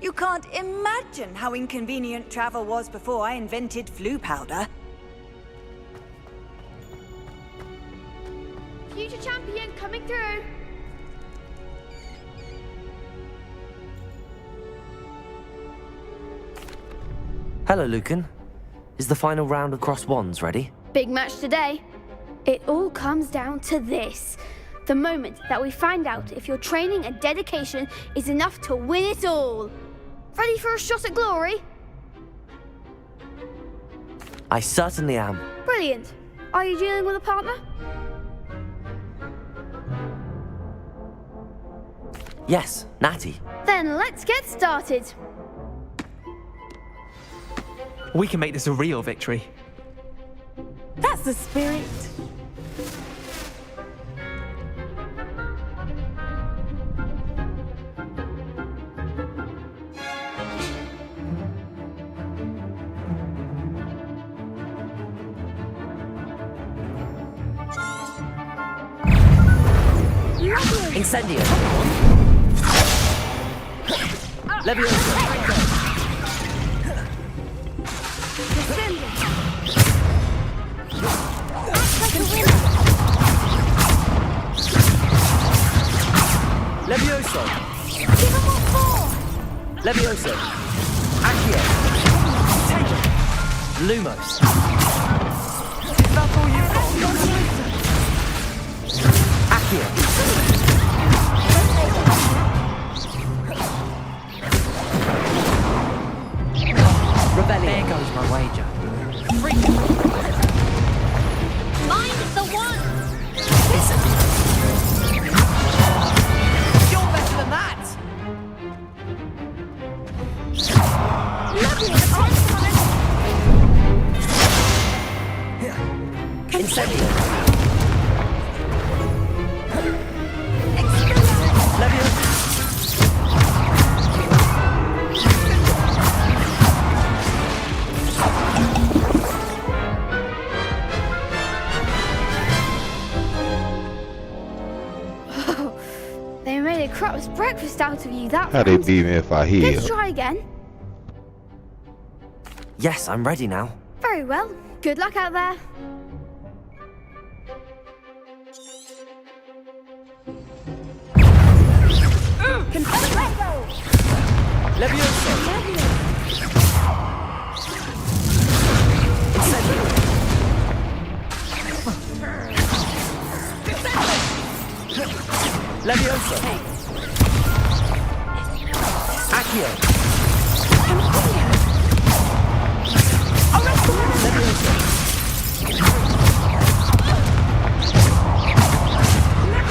You can't imagine how inconvenient travel was before I invented flu powder. Future champion coming through. Hello, Lucan. Is the final round of Cross Wands ready? Big match today. It all comes down to this. The moment that we find out if your training and dedication is enough to win it all. Ready for a shot at glory? I certainly am. Brilliant. Are you dealing with a partner? Yes, Natty. Then let's get started. We can make this a real victory. That's the spirit. Incendio. Leviosa. Levioso. Levioso. Accio. Lumos. Is that all you've got? Accio. Rebellion. There goes my wager. Mind the one. You're better than that! Incendio. Leviosa. They made a crap's breakfast out of you that How they round. beat me if I heal? Let's try again. Yes, I'm ready now. Very well. Good luck out there. Levioso. Incendio. Levioso. Accio. Levioso.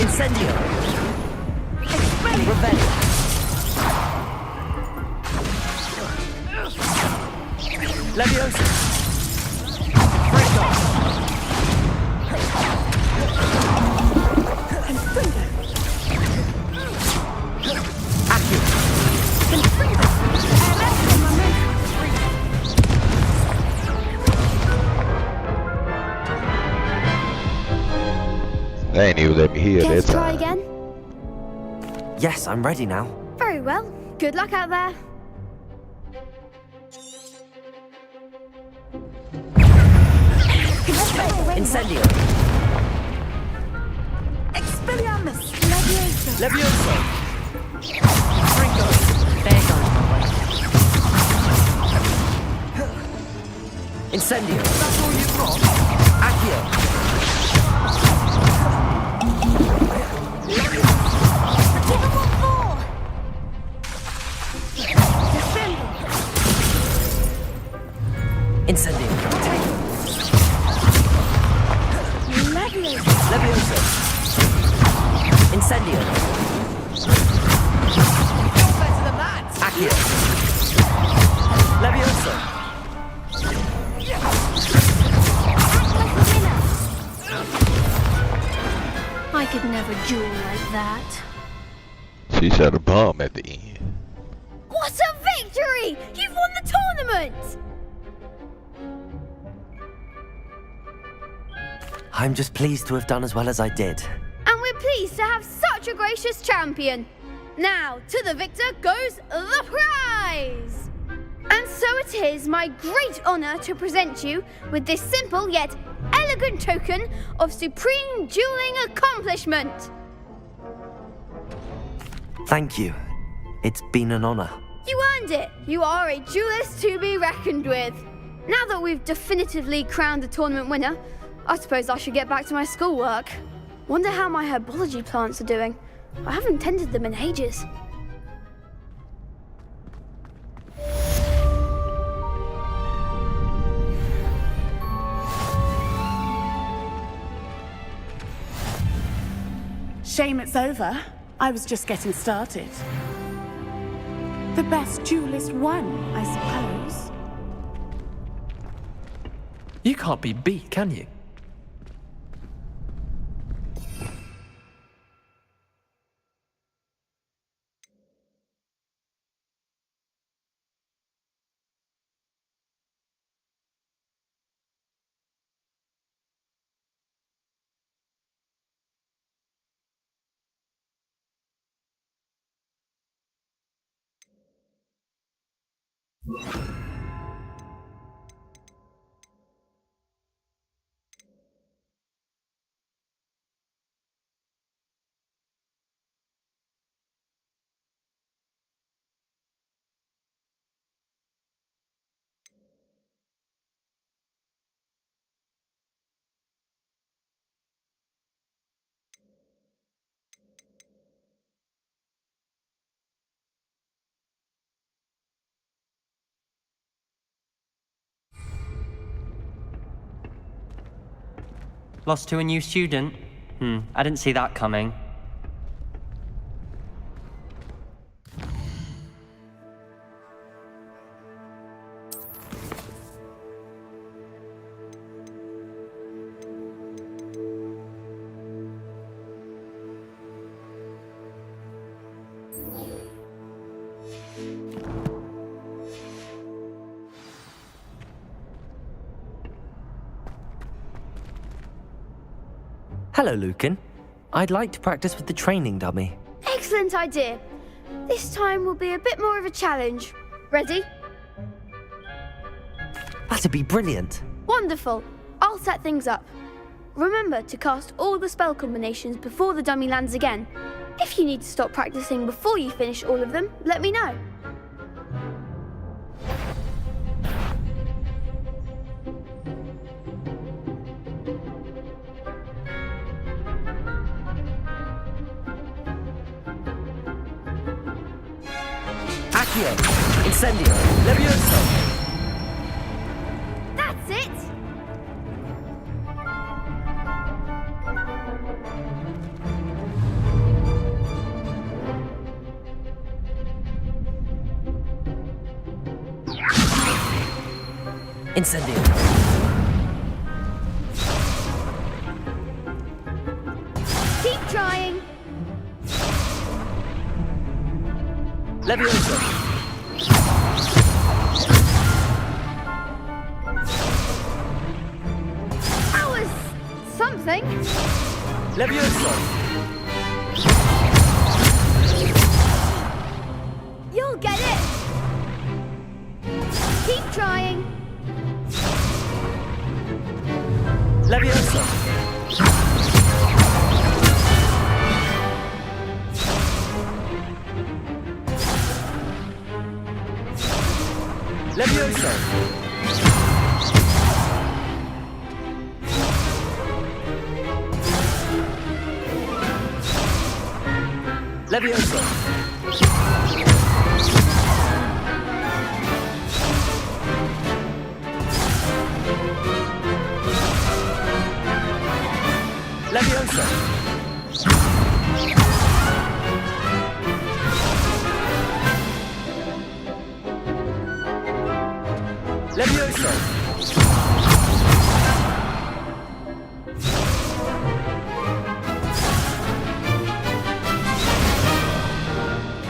Incendio. Rebellion. Leviosa. Break off. Accio. They ain't even let me heal that Let's try time. again. Yes, I'm ready now. Very well. Good luck out there. Incendio. Expelliarmus! Leviosa! Levioso. Ringo. There goes my way. Incendio. That's all you've got? Accio. Incendio. Levioso. Incendio. You're better than that! Accio. Levioso. I could never duel like that. She shot a bomb at the end. What a victory! You've won the tournament! I'm just pleased to have done as well as I did. And we're pleased to have such a gracious champion. Now, to the victor goes the prize! And so it is my great honor to present you with this simple yet elegant token of supreme dueling accomplishment. Thank you. It's been an honor. You earned it. You are a duelist to be reckoned with. Now that we've definitively crowned the tournament winner, I suppose I should get back to my schoolwork. Wonder how my herbology plants are doing. I haven't tended them in ages. Shame it's over. I was just getting started. The best duelist won, I suppose. You can't be beat, can you? Lost to a new student? I didn't see that coming. Hello, Lucan. I'd like to practice with the training dummy. Excellent idea. This time will be a bit more of a challenge. Ready? That'd be brilliant. Wonderful. I'll set things up. Remember to cast all the spell combinations before the dummy lands again. If you need to stop practicing before you finish all of them, let me know. Accio! Incendio! Levioso! That's it! Incendio! Keep trying! Levioso! That was something. Levioso! You'll get it. Keep trying. Levioso! Levioso! Levioso! Levioso! Levioso!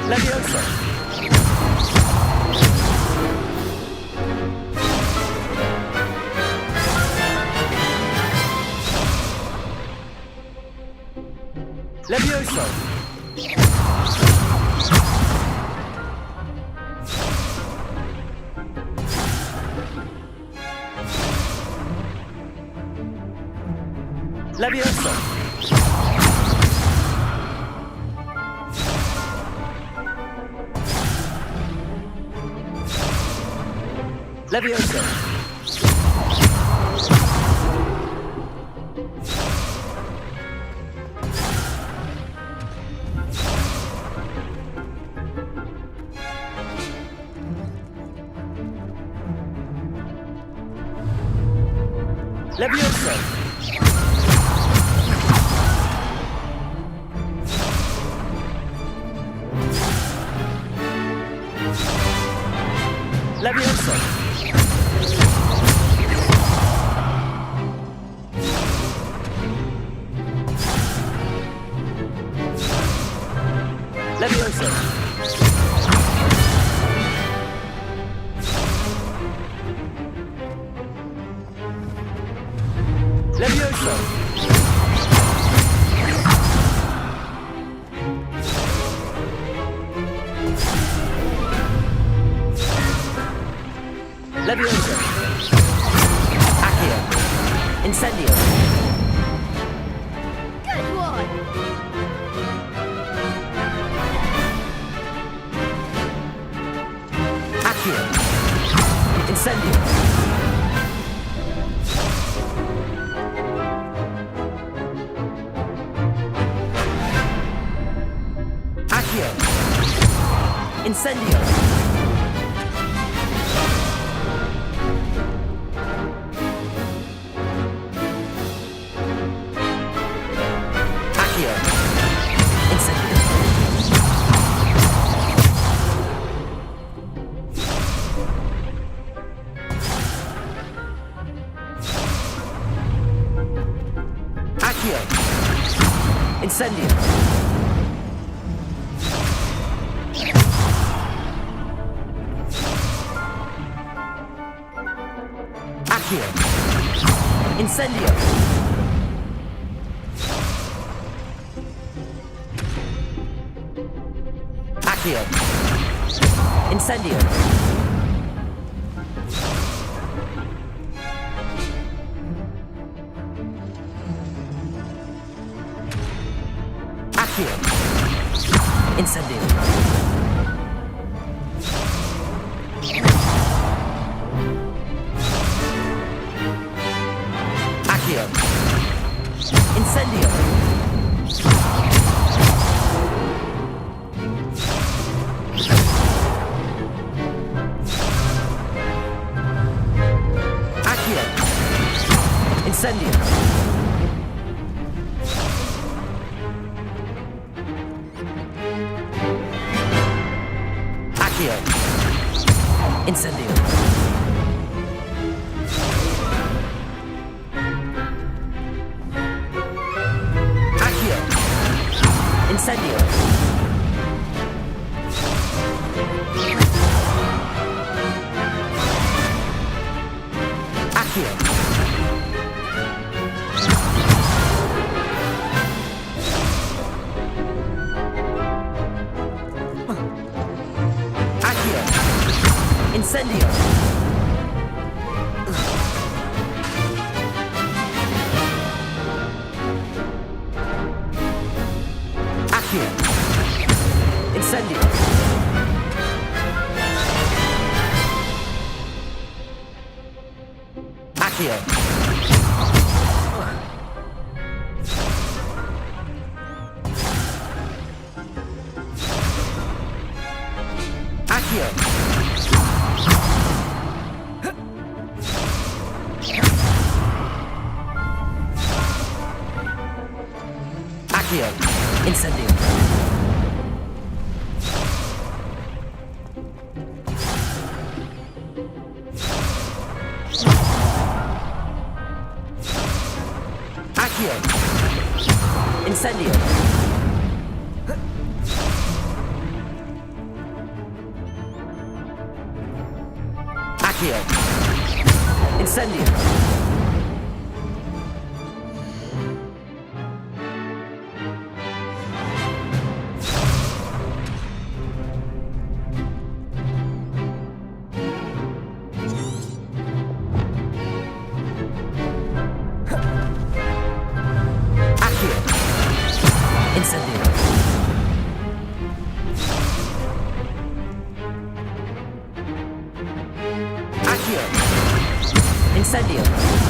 Levioso! Levioso! Leviosa! Leviosa! Leviosa! Leviosa! Leviosa! Leviosa! Leviosa! Accio! Incendio! Good one. Accio! Incendio! Accio! Incendio! Accio! Incendio! Accio! Incendio! Accio! Incendio! Accio! Incendio! Accio! Incendio! Accio! Incendio! Accio! Incendio! Accio! Incendio! Accio! Incendio! Accio! Accio! Incendio! Accio! Incendio! Accio! Accio! Accio! Incendio! Accio! Incendio! Accio! Incendio! Incendio!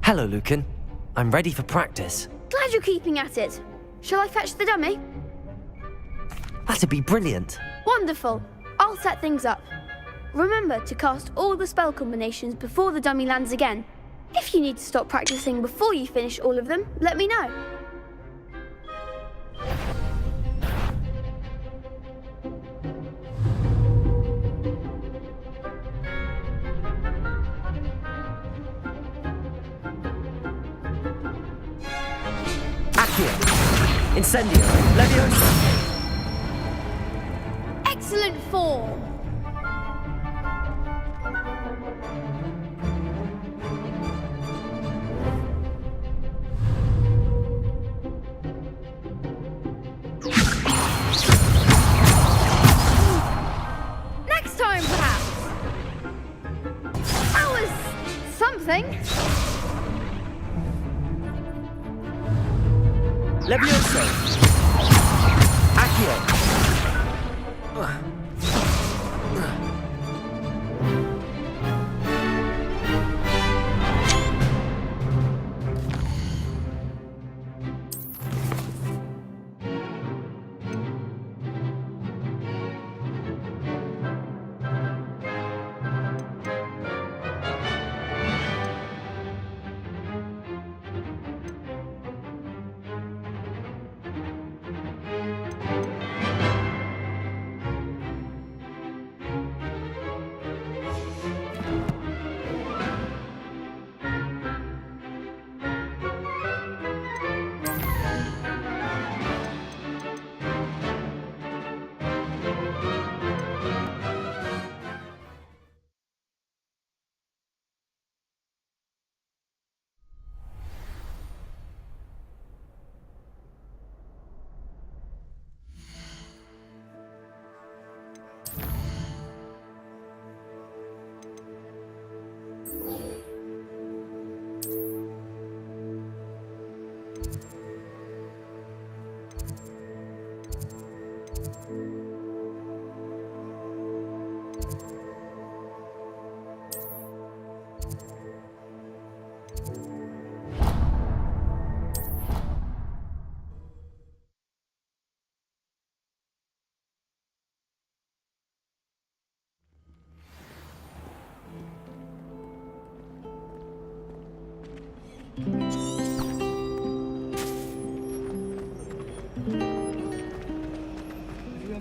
Hello, Lucan. I'm ready for practice. Glad you're keeping at it. Shall I fetch the dummy? That'd be brilliant. Wonderful. I'll set things up. Remember to cast all the spell combinations before the dummy lands again. If you need to stop practicing before you finish all of them, let me know. Incendio! Leviosa! Excellent form! Next time, perhaps! That was something. Levioso! Accio!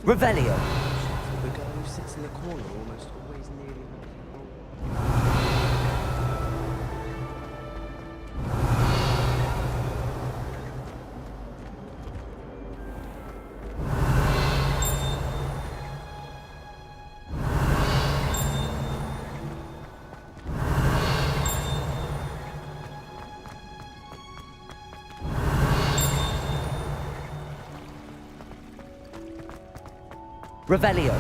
Revelio. The girl who sits in the corner almost always nearly. Revelio.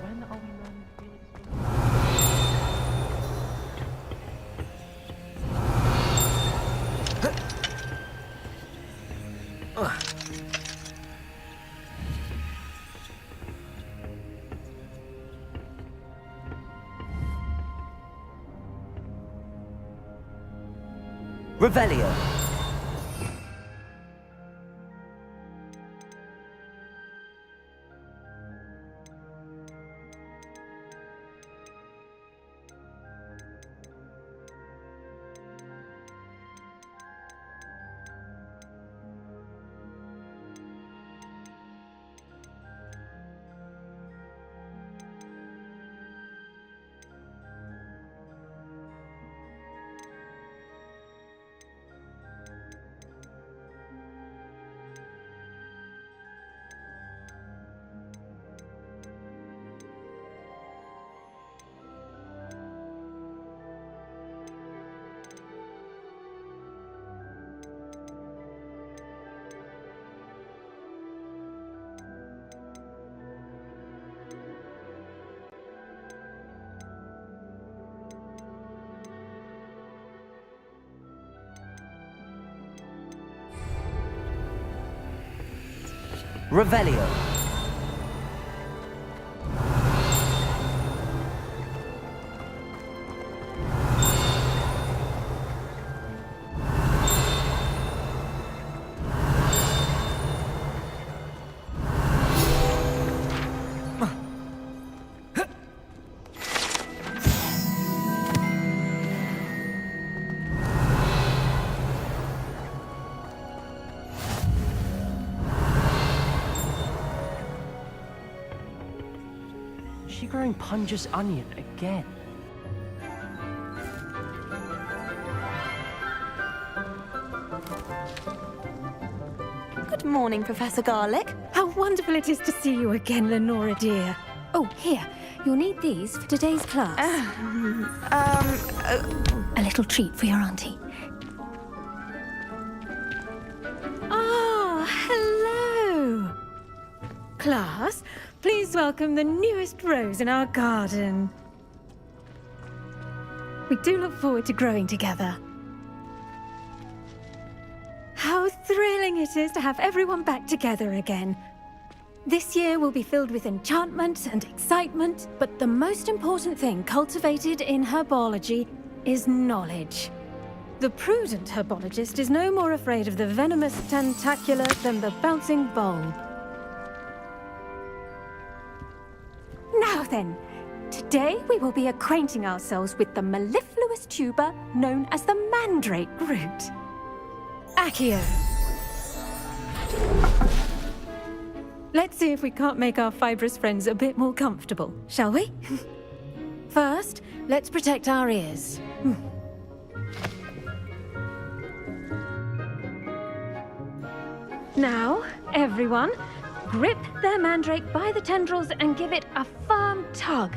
When are we learning to feel Revelio. Revelio. Is she growing Punja's onion again? Good morning, Professor Garlick. How wonderful it is to see you again, Lenora dear. Oh, here. You'll need these for today's class. A little treat for your auntie. Ah, hello. Class, please welcome the newest rose in our garden. We do look forward to growing together. How thrilling it is to have everyone back together again. This year will be filled with enchantment and excitement, but the most important thing cultivated in herbology is knowledge. The prudent herbologist is no more afraid of the venomous tentacula than the bouncing bulb. Now then, today we will be acquainting ourselves with the mellifluous tuber known as the mandrake root. Accio. Let's see if we can't make our fibrous friends a bit more comfortable, shall we? First, let's protect our ears. Now, everyone, grip their mandrake by the tendrils and give it a firm tug.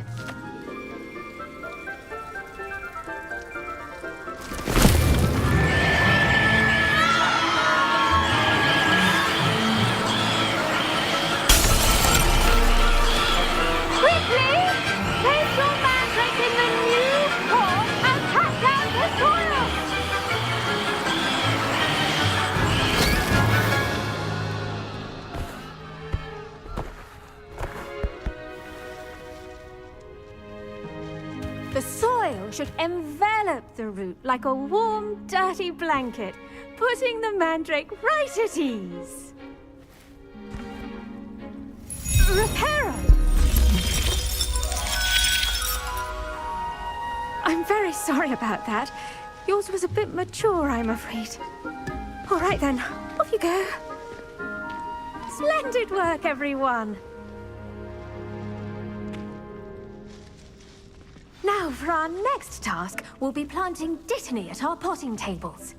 The soil should envelop the root like a warm, dirty blanket, putting the mandrake right at ease. Reparo! I'm very sorry about that. Yours was a bit mature, I'm afraid. All right then, off you go. Splendid work, everyone. Now, for our next task, we'll be planting dittany at our potting tables.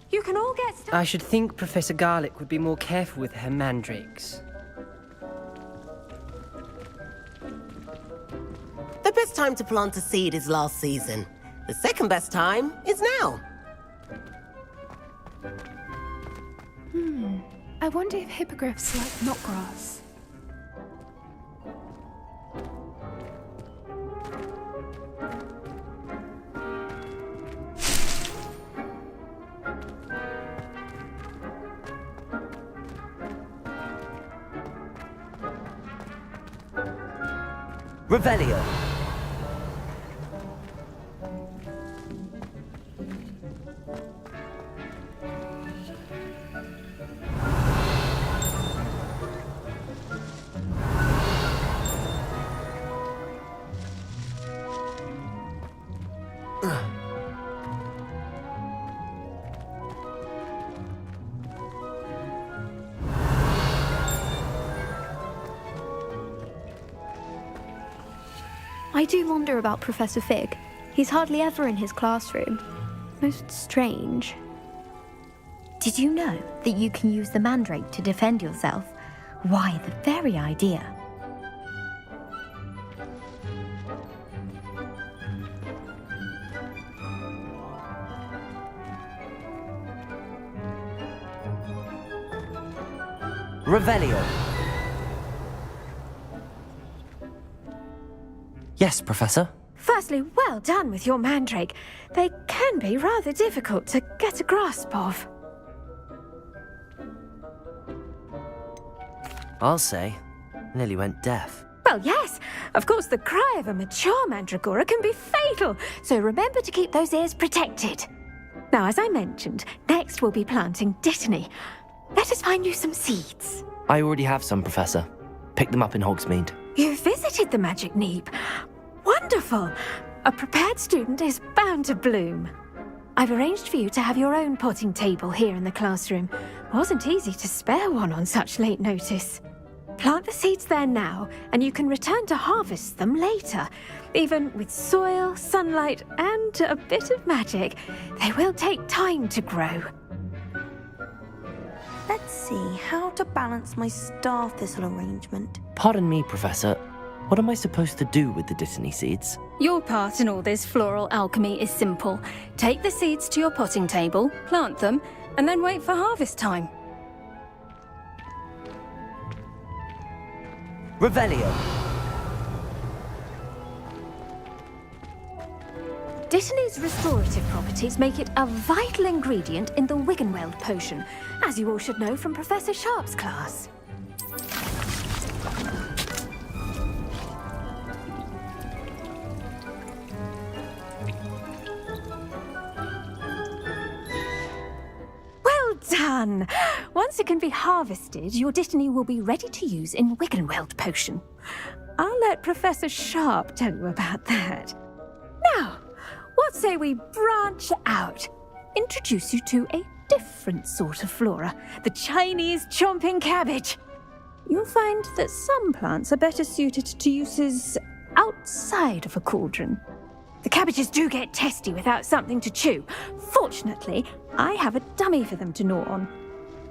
You can all get started. I should think Professor Garlick would be more careful with her mandrakes. The best time to plant a seed is last season. The second best time is now. I wonder if hippogriffs like knotgrass. Revelio. I do wonder about Professor Fig. He's hardly ever in his classroom. Most strange. Did you know that you can use the mandrake to defend yourself? Why, the very idea. Revelio. Yes, Professor? Firstly, well done with your mandrake. They can be rather difficult to get a grasp of. I'll say. Nearly went deaf. Well, yes. Of course, the cry of a mature mandragora can be fatal, so remember to keep those ears protected. Now, as I mentioned, next we'll be planting dittany. Let us find you some seeds. I already have some, Professor. Picked them up in Hogsmeade. You visited the Magic Neep. Wonderful! A prepared student is bound to bloom. I've arranged for you to have your own potting table here in the classroom. Wasn't easy to spare one on such late notice. Plant the seeds there now, and you can return to harvest them later. Even with soil, sunlight, and a bit of magic, they will take time to grow. Let's see how to balance my star thistle arrangement. Pardon me, Professor. What am I supposed to do with the dittany seeds? Your part in all this floral alchemy is simple. Take the seeds to your potting table, plant them, and then wait for harvest time. Revelio. Dittany's restorative properties make it a vital ingredient in the Wiggenweld potion, as you all should know from Professor Sharp's class. Well done! Once it can be harvested, your dittany will be ready to use in Wiggenweld potion. I'll let Professor Sharp tell you about that. Now, what say we branch out? Introduce you to a different sort of flora, the Chinese chomping cabbage. You'll find that some plants are better suited to uses outside of a cauldron. The cabbages do get testy without something to chew. Fortunately, I have a dummy for them to gnaw on.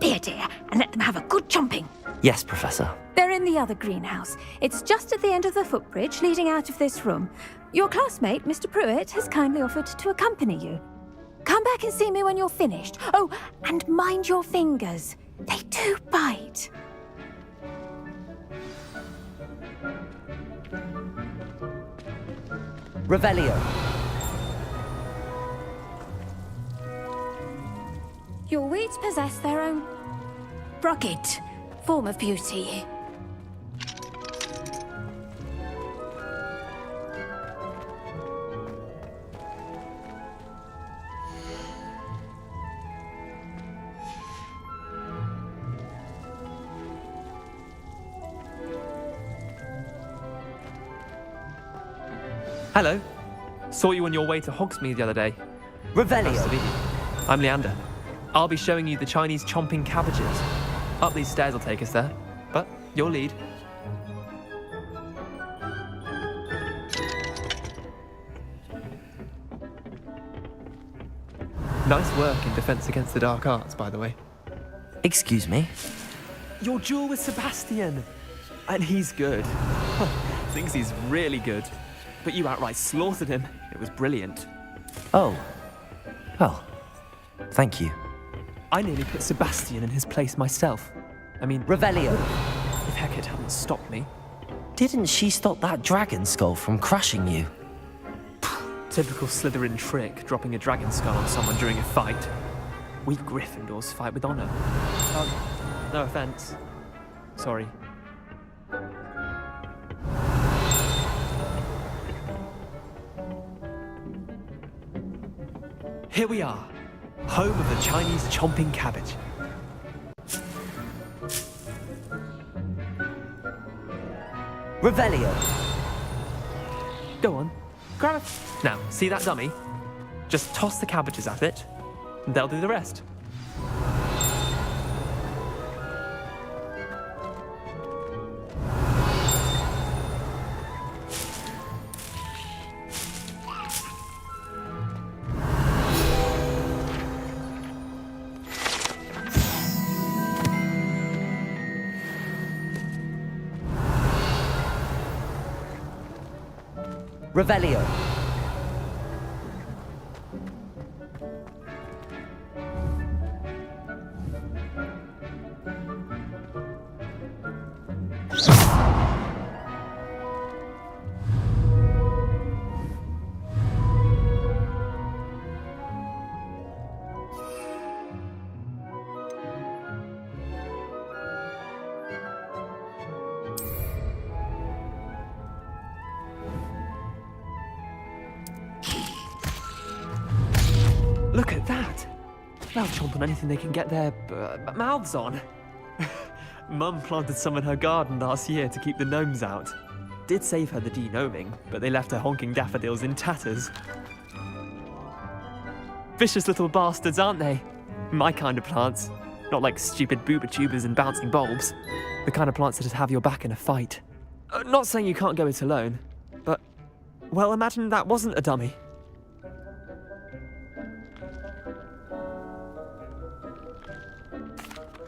Be a dear and let them have a good chomping. Yes, Professor. They're in the other greenhouse. It's just at the end of the footbridge leading out of this room. Your classmate, Mr. Pruitt, has kindly offered to accompany you. Come back and see me when you're finished. Oh, and mind your fingers. They do bite. Revelio. Your weeds possess their own rugged form of beauty. Hello. Saw you on your way to Hogsmeade the other day. Revelio. Nice to meet you. I'm Leander. I'll be showing you the Chinese chomping cabbages. Up these stairs will take us there, but your lead. Nice work in Defense Against the Dark Arts, by the way. Excuse me? Your duel with Sebastian! And he's good. Thinks he's really good. But you outright slaughtered him. It was brilliant. Oh. Well, thank you. I nearly put Sebastian in his place myself. I mean, Revelio. if Hecate hadn't stopped me. Didn't she stop that dragon skull from crushing you? Typical Slytherin trick, dropping a dragon skull on someone during a fight. We Gryffindors fight with honor. No offense. Sorry. Here we are, home of the Chinese chomping cabbage. Revelio. Go on, grab it. Now, see that dummy? Just toss the cabbages at it, and they'll do the rest. Revelio. Look at that! They'll chomp on anything they can get their mouths on. Mum planted some in her garden last year to keep the gnomes out. Did save her the de-gnoming, but they left her honking daffodils in tatters. Vicious little bastards, aren't they? My kind of plants. Not like stupid booba tubers and bouncing bulbs. The kind of plants that'd have your back in a fight. Not saying you can't go it alone, but, well, imagine that wasn't a dummy.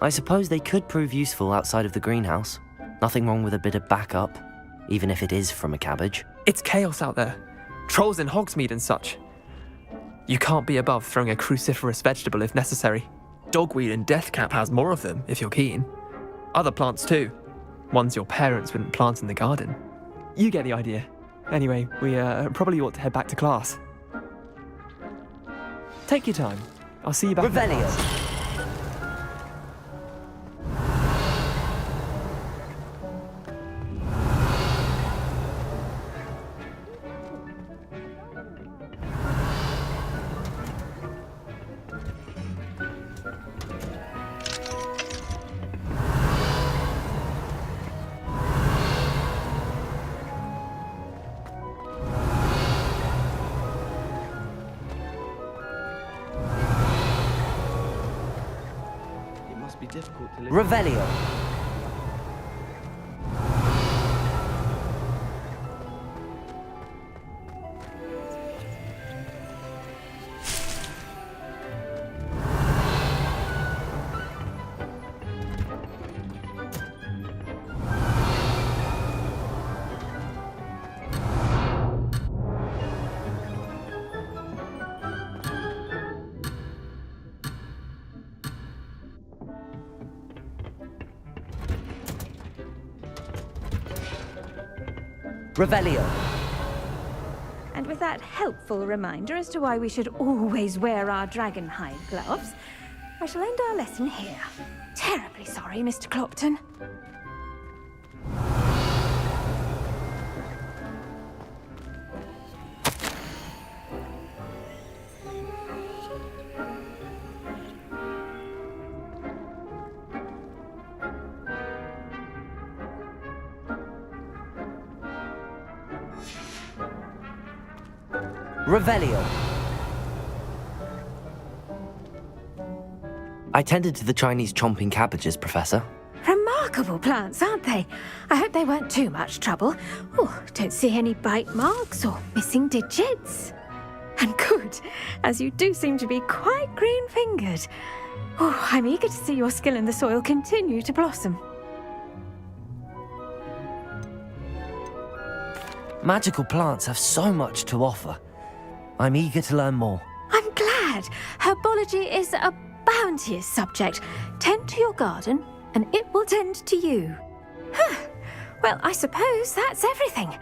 I suppose they could prove useful outside of the greenhouse. Nothing wrong with a bit of backup, even if it is from a cabbage. It's chaos out there. Trolls in Hogsmeade and such. You can't be above throwing a cruciferous vegetable if necessary. Dogweed and deathcap has more of them, if you're keen. Other plants too. Ones your parents wouldn't plant in the garden. You get the idea. Anyway, we probably ought to head back to class. Take your time. I'll see you back. Revelio. Difficult to live. Revelio. Revelio. And with that helpful reminder as to why we should always wear our dragon hide gloves, I shall end our lesson here. Terribly sorry, Mr. Clopton. Revelio. I tended to the Chinese chomping cabbages, Professor. Remarkable plants, aren't they? I hope they weren't too much trouble. Oh, don't see any bite marks or missing digits. And good, as you do seem to be quite green-fingered. Oh, I'm eager to see your skill in the soil continue to blossom. Magical plants have so much to offer. I'm eager to learn more. I'm glad. Herbology is a bounteous subject. Tend to your garden, and it will tend to you. Huh. Well, I suppose that's everything.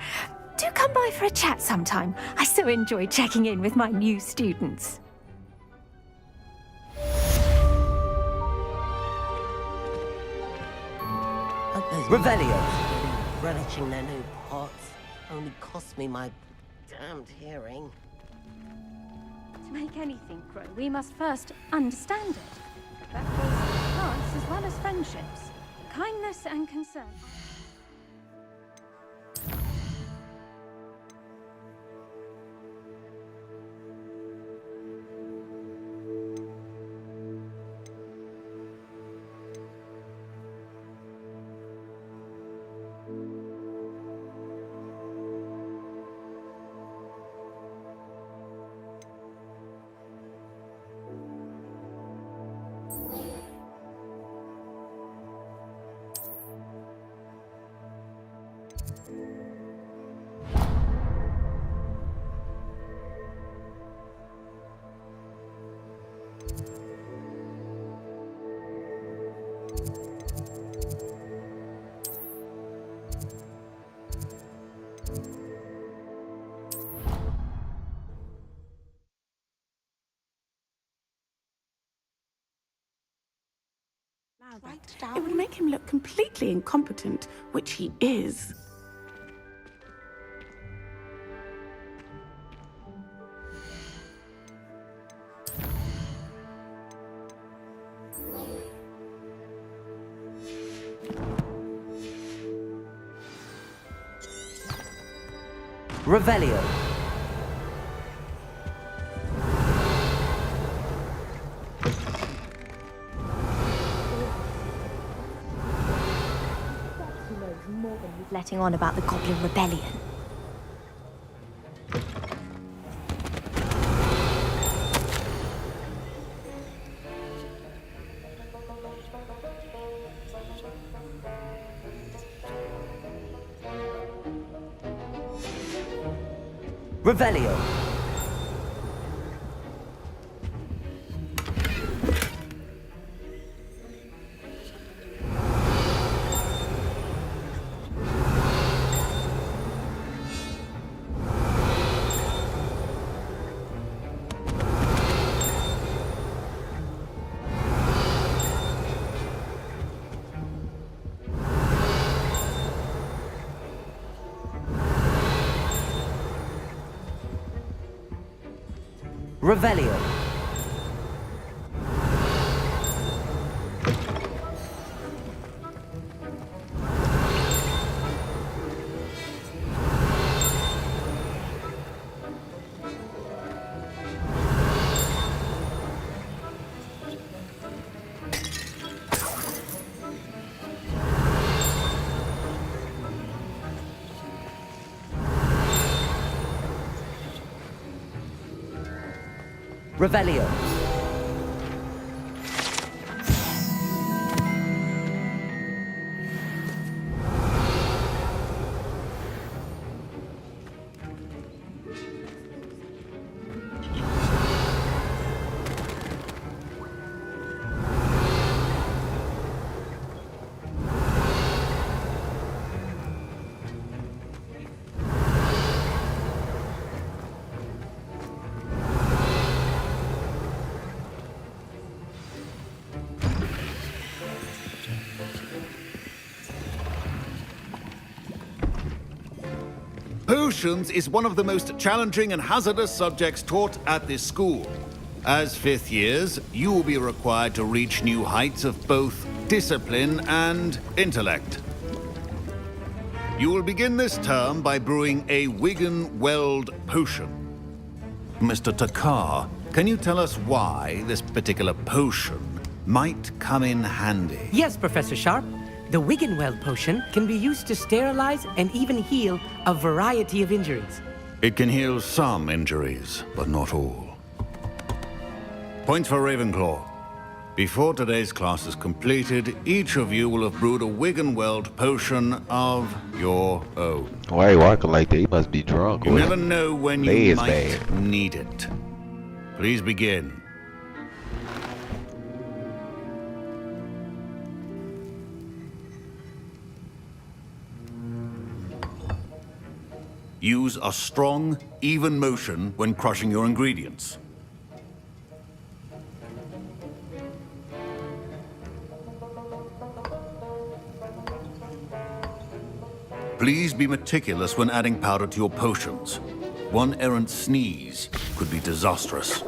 Do come by for a chat sometime. I so enjoy checking in with my new students. Revelio. Relishing their new pots only cost me my damned hearing. To make anything grow, we must first understand it. That goes for plants as well as friendships, kindness and concern. It would make him look completely incompetent, which he is. Revelio. Letting on about the Goblin Rebellion. Revelio. Revelio. Revelio. Potions is one of the most challenging and hazardous subjects taught at this school. As fifth years, you will be required to reach new heights of both discipline and intellect. You will begin this term by brewing a Wiggenweld potion. Mr. Takar, can you tell us why this particular potion might come in handy? Yes, Professor Sharp. The Wiggenweld potion can be used to sterilize and even heal a variety of injuries. It can heal some injuries, but not all. Points for Ravenclaw. Before today's class is completed, each of you will have brewed a Wiggenweld potion of your own. Why walking like that? He must be drunk. You never know when you might need it. Please begin. Use a strong, even motion when crushing your ingredients. Please be meticulous when adding powder to your potions. One errant sneeze could be disastrous.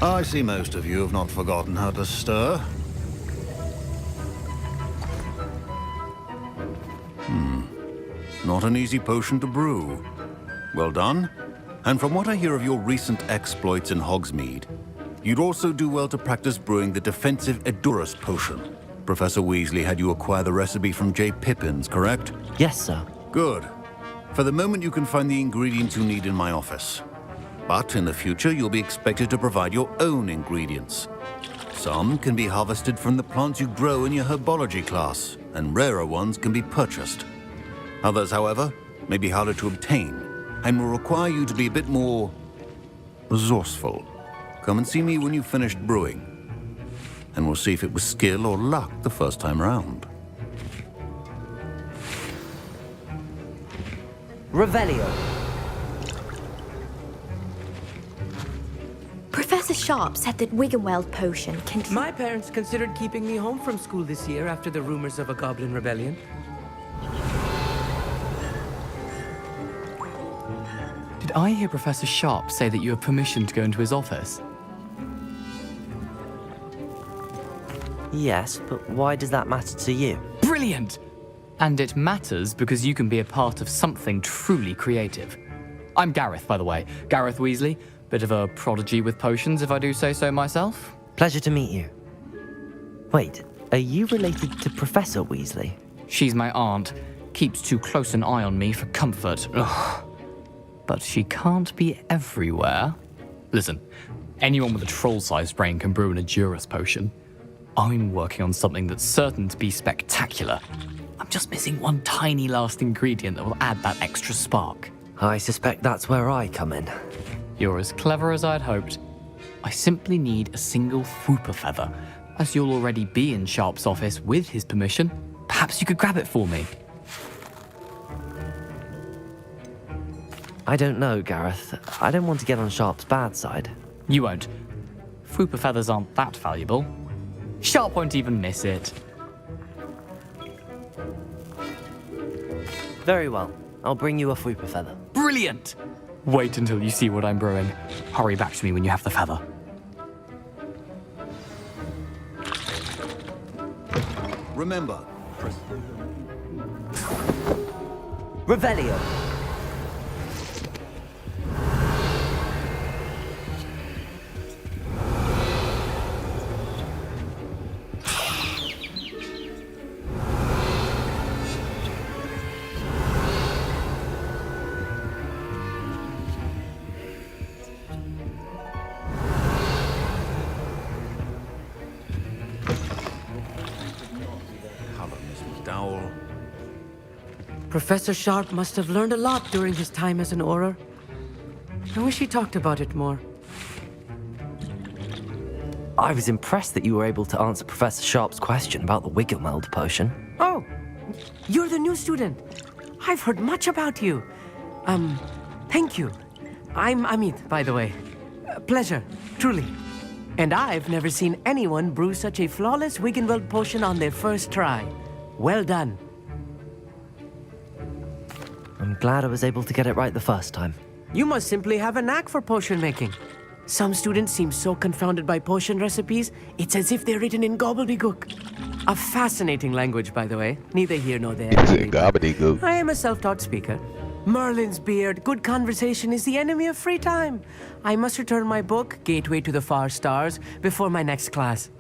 I see most of you have not forgotten how to stir. Not an easy potion to brew. Well done. And from what I hear of your recent exploits in Hogsmeade, you'd also do well to practice brewing the defensive Edurus potion. Professor Weasley had you acquire the recipe from J. Pippins, correct? Yes, sir. Good. For the moment, you can find the ingredients you need in my office. But in the future, you'll be expected to provide your own ingredients. Some can be harvested from the plants you grow in your herbology class, and rarer ones can be purchased. Others, however, may be harder to obtain, and will require you to be a bit more resourceful. Come and see me when you've finished brewing, and we'll see if it was skill or luck the first time round. Revelio. Professor Sharp said that Wiggenweld potion can... My parents considered keeping me home from school this year after the rumors of a goblin rebellion. Did I hear Professor Sharp say that you have permission to go into his office? Yes, but why does that matter to you? Brilliant! And it matters because you can be a part of something truly creative. I'm Gareth, by the way. Gareth Weasley. Bit of a prodigy with potions, if I do say so myself. Pleasure to meet you. Wait, are you related to Professor Weasley? She's my aunt. Keeps too close an eye on me for comfort. Ugh. But she can't be everywhere. Listen, anyone with a troll-sized brain can brew an Edurus potion. I'm working on something that's certain to be spectacular. I'm just missing one tiny last ingredient that will add that extra spark. I suspect that's where I come in. You're as clever as I'd hoped. I simply need a single Whooper feather. As you'll already be in Sharp's office with his permission, perhaps you could grab it for me. I don't know, Gareth. I don't want to get on Sharp's bad side. You won't. Whooper feathers aren't that valuable. Sharp won't even miss it. Very well. I'll bring you a Whooper feather. Brilliant! Wait until you see what I'm brewing. Hurry back to me when you have the feather. Remember, Revelio. Professor Sharp must have learned a lot during his time as an Auror. I wish he talked about it more. I was impressed that you were able to answer Professor Sharp's question about the Wiggenweld potion. Oh, you're the new student. I've heard much about you. Thank you. I'm Amit, by the way. Pleasure, truly. And I've never seen anyone brew such a flawless Wiggenweld potion on their first try. Well done. I'm glad I was able to get it right the first time. You must simply have a knack for potion making. Some students seem so confounded by potion recipes, it's as if they're written in gobbledygook. A fascinating language, by the way. Neither here nor there. It's in gobbledygook. I am a self-taught speaker. Merlin's beard, good conversation is the enemy of free time. I must return my book, Gateway to the Far Stars, before my next class.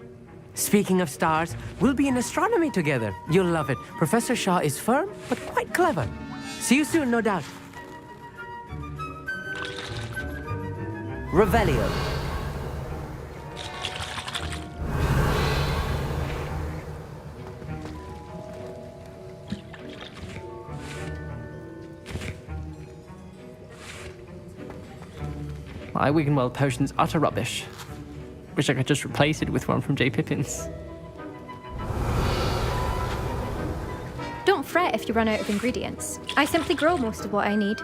Speaking of stars, we'll be in astronomy together. You'll love it. Professor Shaw is firm, but quite clever. See you soon, no doubt. Revelio. My Wiggenweld potion's utter rubbish. Wish I could just replace it with one from J. Pippin's. Don't fret if you run out of ingredients. I simply grow most of what I need.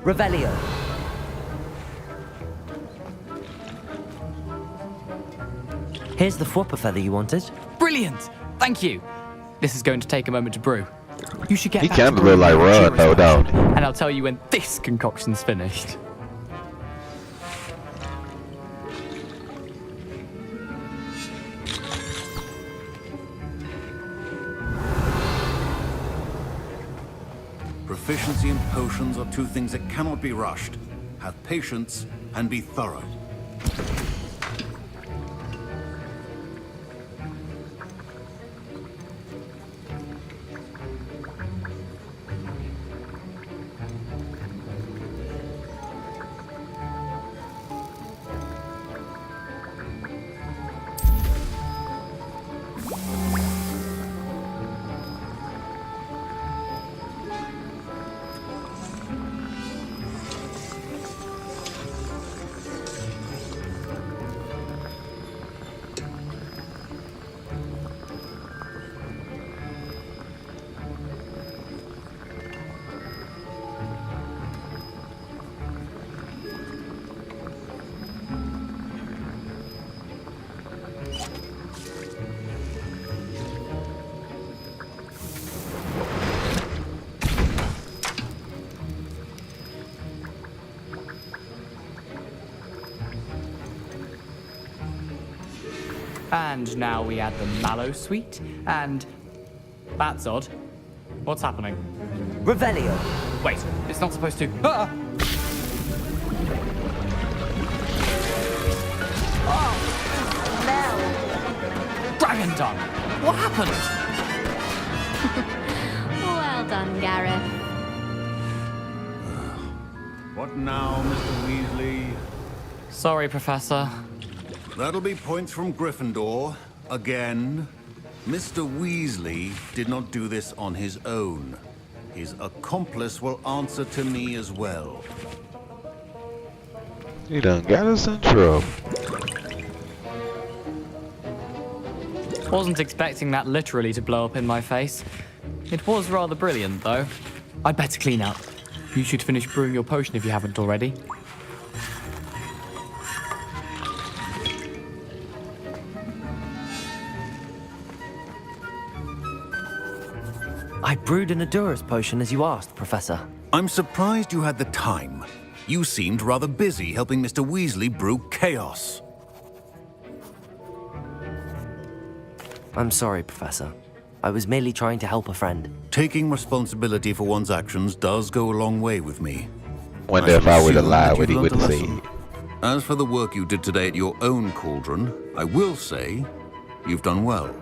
Revelio. Here's the Whooper feather you wanted. Brilliant! Thank you. This is going to take a moment to brew. You should get He back kind to of look brewing like your Rod, Edurus though, potion, don't he? and I'll tell you when this concoction's finished. proficiency in potions are two things that cannot be rushed. Have patience and be thorough. And now we add the mallow sweet, and... That's odd. What's happening? Revelio. Wait, it's not supposed to... Ah! Dragon Dung! What happened? Well done, Gareth. What now, Mr. Weasley? Sorry, Professor. That'll be points from Gryffindor. Again. Mr. Weasley did not do this on his own. His accomplice will answer to me as well. You done got us in trouble. Wasn't expecting that literally to blow up in my face. It was rather brilliant, though. I'd better clean up. You should finish brewing your potion if you haven't already. I brewed an Adura's potion as you asked, Professor. I'm surprised you had the time. You seemed rather busy helping Mr. Weasley brew chaos. I'm sorry, Professor. I was merely trying to help a friend. Taking responsibility for one's actions does go a long way with me. Wonder if I would have lied what he would have said. As for the work you did today at your own cauldron, I will say you've done well.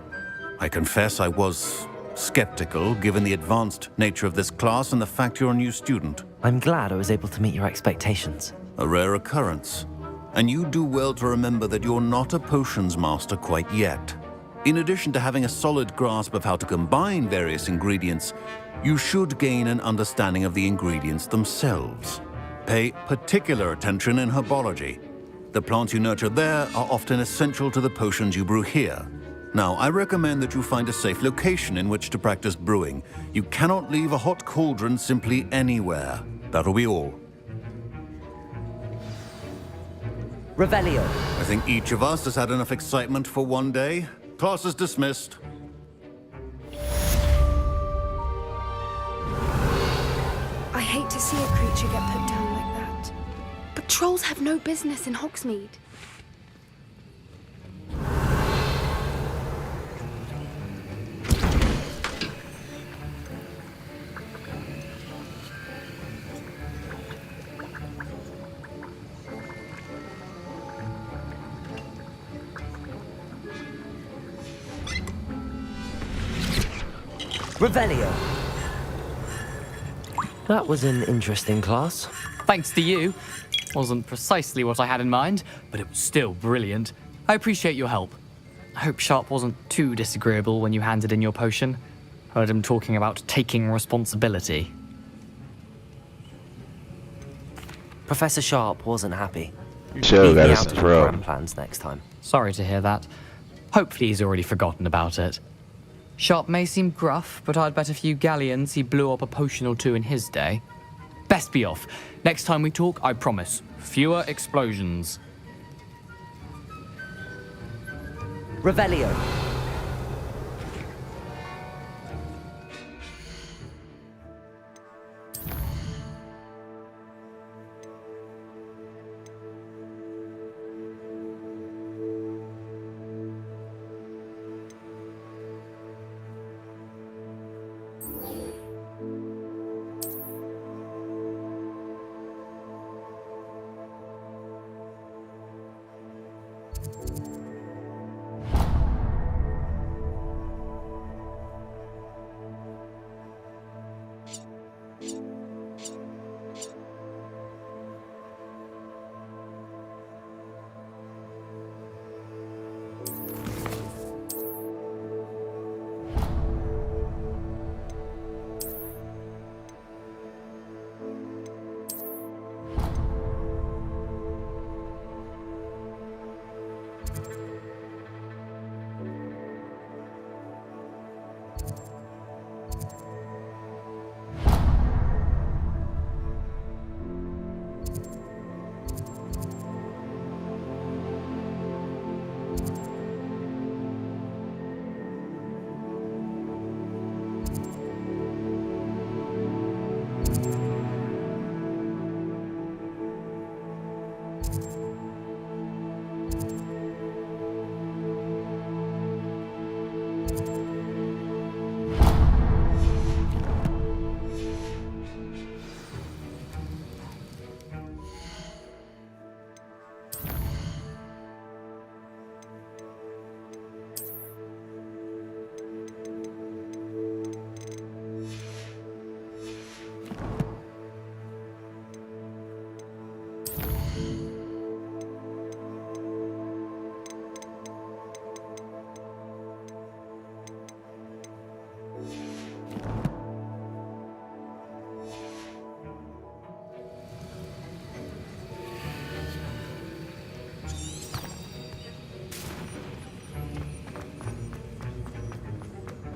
I confess I was skeptical given the advanced nature of this class and the fact you're a new student. I'm glad I was able to meet your expectations. A rare occurrence. And you do well to remember that you're not a potions master quite yet. In addition to having a solid grasp of how to combine various ingredients, you should gain an understanding of the ingredients themselves. Pay particular attention in herbology. The plants you nurture there are often essential to the potions you brew here. Now, I recommend that you find a safe location in which to practice brewing. You cannot leave a hot cauldron simply anywhere. That'll be all. Revelio. I think each of us has had enough excitement for one day. Class is dismissed. I hate to see a creature get put down like that. But trolls have no business in Hogsmeade. Revelio. That was an interesting class. Thanks to you. Wasn't precisely what I had in mind, but it was still brilliant. I appreciate your help. I hope Sharp wasn't too disagreeable when you handed in your potion. Heard him talking about taking responsibility. Professor Sharp wasn't happy. Sure, Leave me that is out of some the trouble. grand plans next time. Sorry to hear that. Hopefully he's already forgotten about it. Sharp may seem gruff, but I'd bet a few galleons he blew up a potion or two in his day. Best be off. Next time we talk, I promise, fewer explosions. Revelio.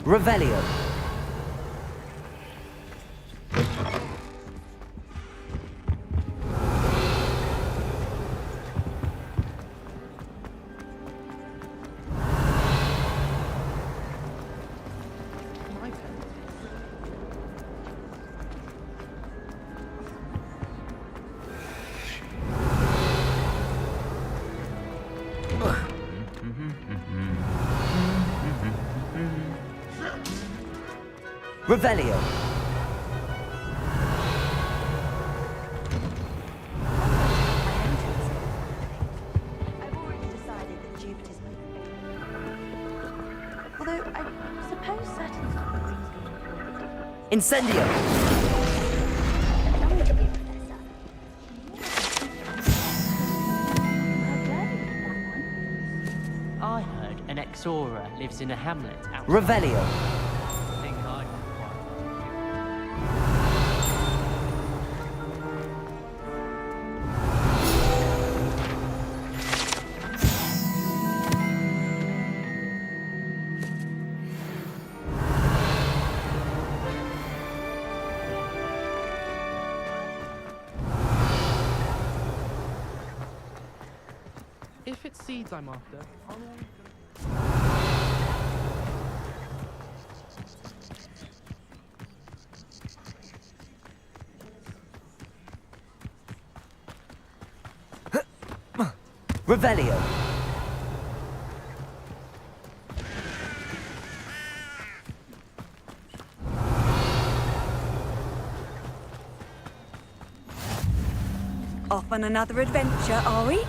Revelio. Revelio. I've already decided that Jupiter's my favorite. Although I suppose Saturn's not the Incendio. I heard an Exora lives in a hamlet out. Revelio. Think I can If it's seeds I'm after, I'll always Revelio. Off on another adventure, are we?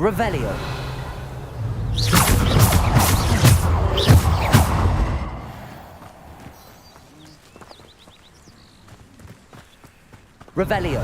Revelio. Revelio.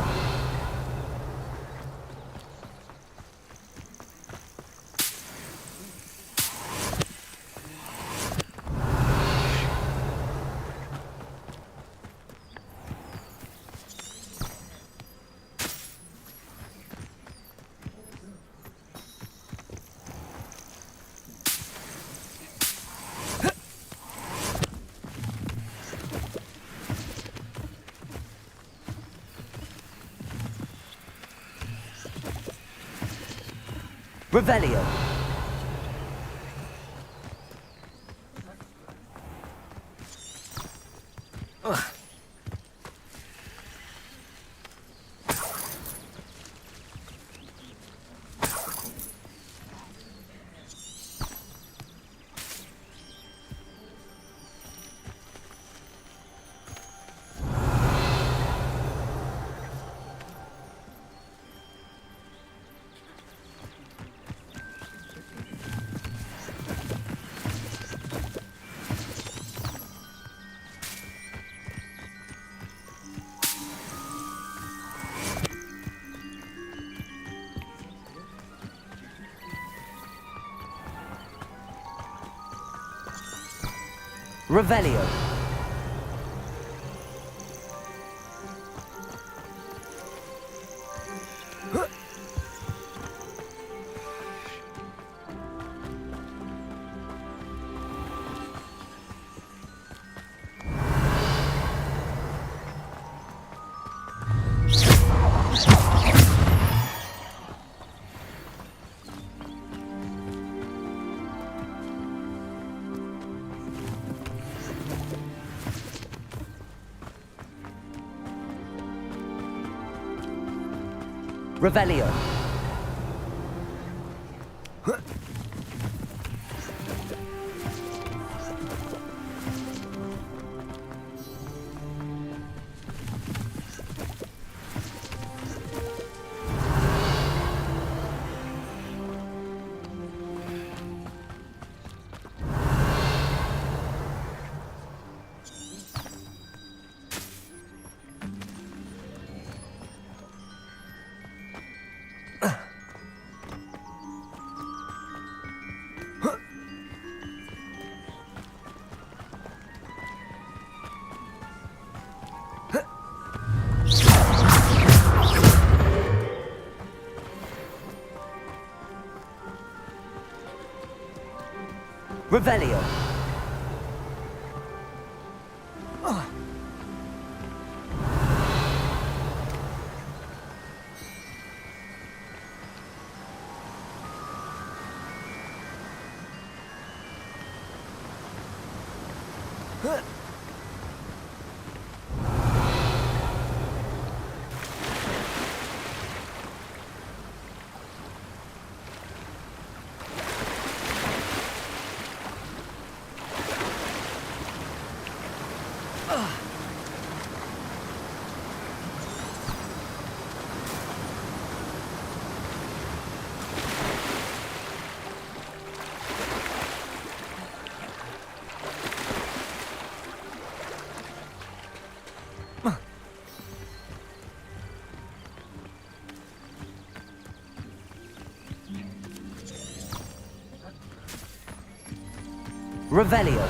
Revelio. Revelio. Revelio. Revelio. Revelio.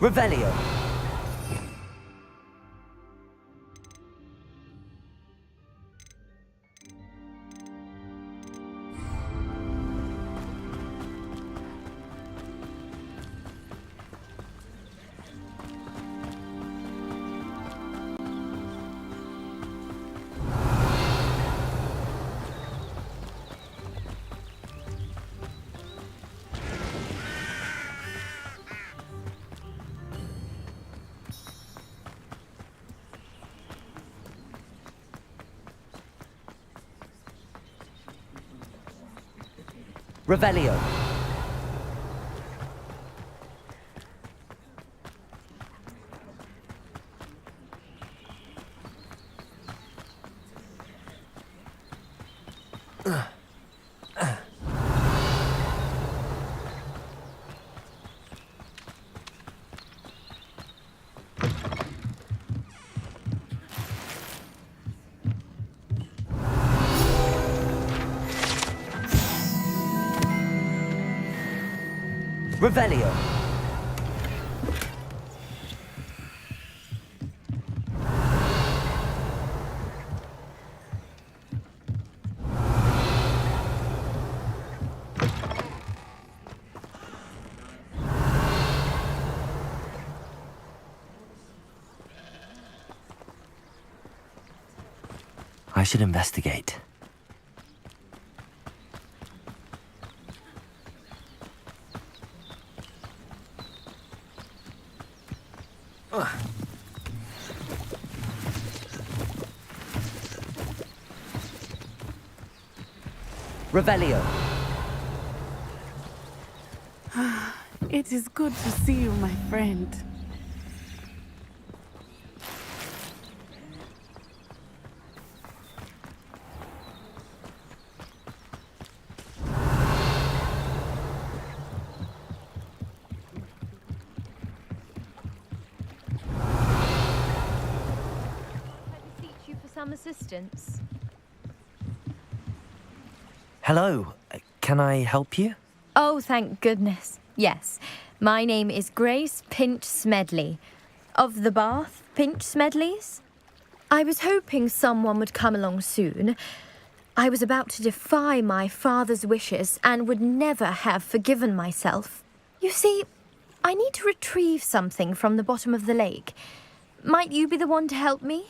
Revelio. Revelio. Revelio. I should investigate. Revelio. It is good to see you, my friend. Some assistance. Hello. Can I help you? Oh, thank goodness. Yes. My name is Grace Pinch Smedley. Of the Bath Pinch Smedleys. I was hoping someone would come along soon. I was about to defy my father's wishes and would never have forgiven myself. You see, I need to retrieve something from the bottom of the lake. Might you be the one to help me?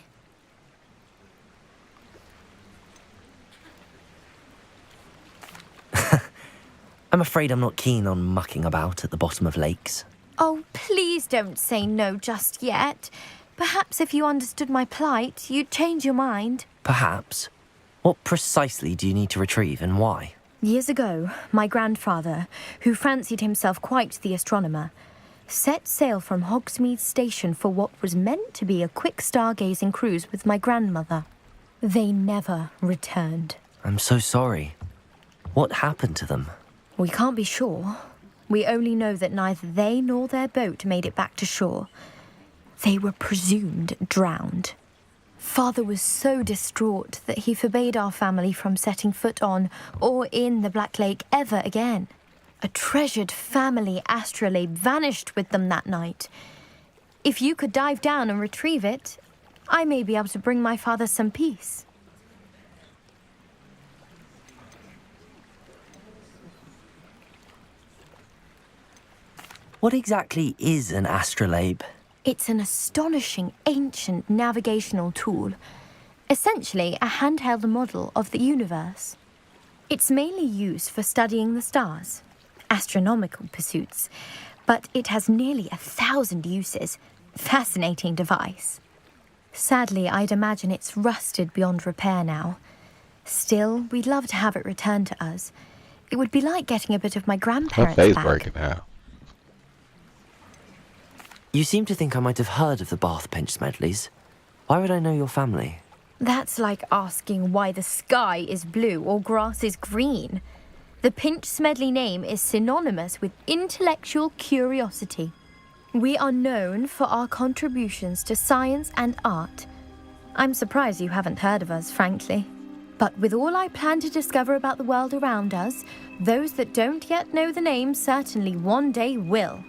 I'm afraid I'm not keen on mucking about at the bottom of lakes. Oh, please. don't say no just yet. Perhaps if you understood my plight, you'd change your mind. Perhaps. What precisely do you need to retrieve and why? Years ago, my grandfather, who fancied himself quite the astronomer, set sail from Hogsmeade Station for what was meant to be a quick stargazing cruise with my grandmother. They never returned. I'm so sorry. What happened to them? We can't be sure. We only know that neither they nor their boat made it back to shore. They were presumed drowned. Father was so distraught that he forbade our family from setting foot on or in the Black Lake ever again. A treasured family astrolabe vanished with them that night. If you could dive down and retrieve it, I may be able to bring my father some peace. What exactly is an astrolabe? It's an astonishing ancient navigational tool, essentially a handheld model of the universe. It's mainly used for studying the stars, astronomical pursuits, but it has nearly 1,000 uses. Fascinating device. Sadly, I'd imagine it's rusted beyond repair now. Still, we'd love to have it returned to us. It would be like getting a bit of my Her grandparents face back. breaking out. You seem to think I might have heard of the Bath Pinch Smedleys. Why would I know your family? That's like asking why the sky is blue or grass is green. The Pinch Smedley name is synonymous with intellectual curiosity. We are known for our contributions to science and art. I'm surprised you haven't heard of us, frankly. But with all I plan to discover about the world around us, those that don't yet know the name certainly one day will.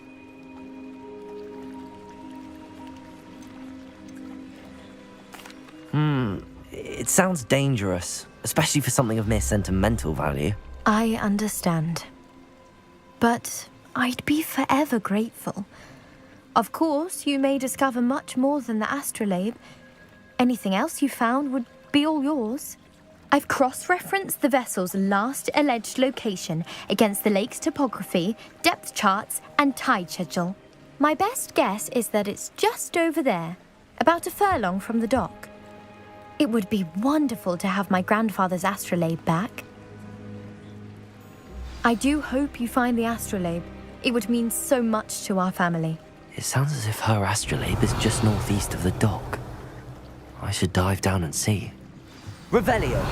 It sounds dangerous, especially for something of mere sentimental value. I understand. But I'd be forever grateful. Of course, you may discover much more than the astrolabe. Anything else you found would be all yours. I've cross-referenced the vessel's last alleged location against the lake's topography, depth charts, and tide schedule. My best guess is that it's just over there, about a furlong from the dock. It would be wonderful to have my grandfather's astrolabe back. I do hope you find the astrolabe. It would mean so much to our family. It sounds as if her astrolabe is just northeast of the dock. I should dive down and see. Revelio!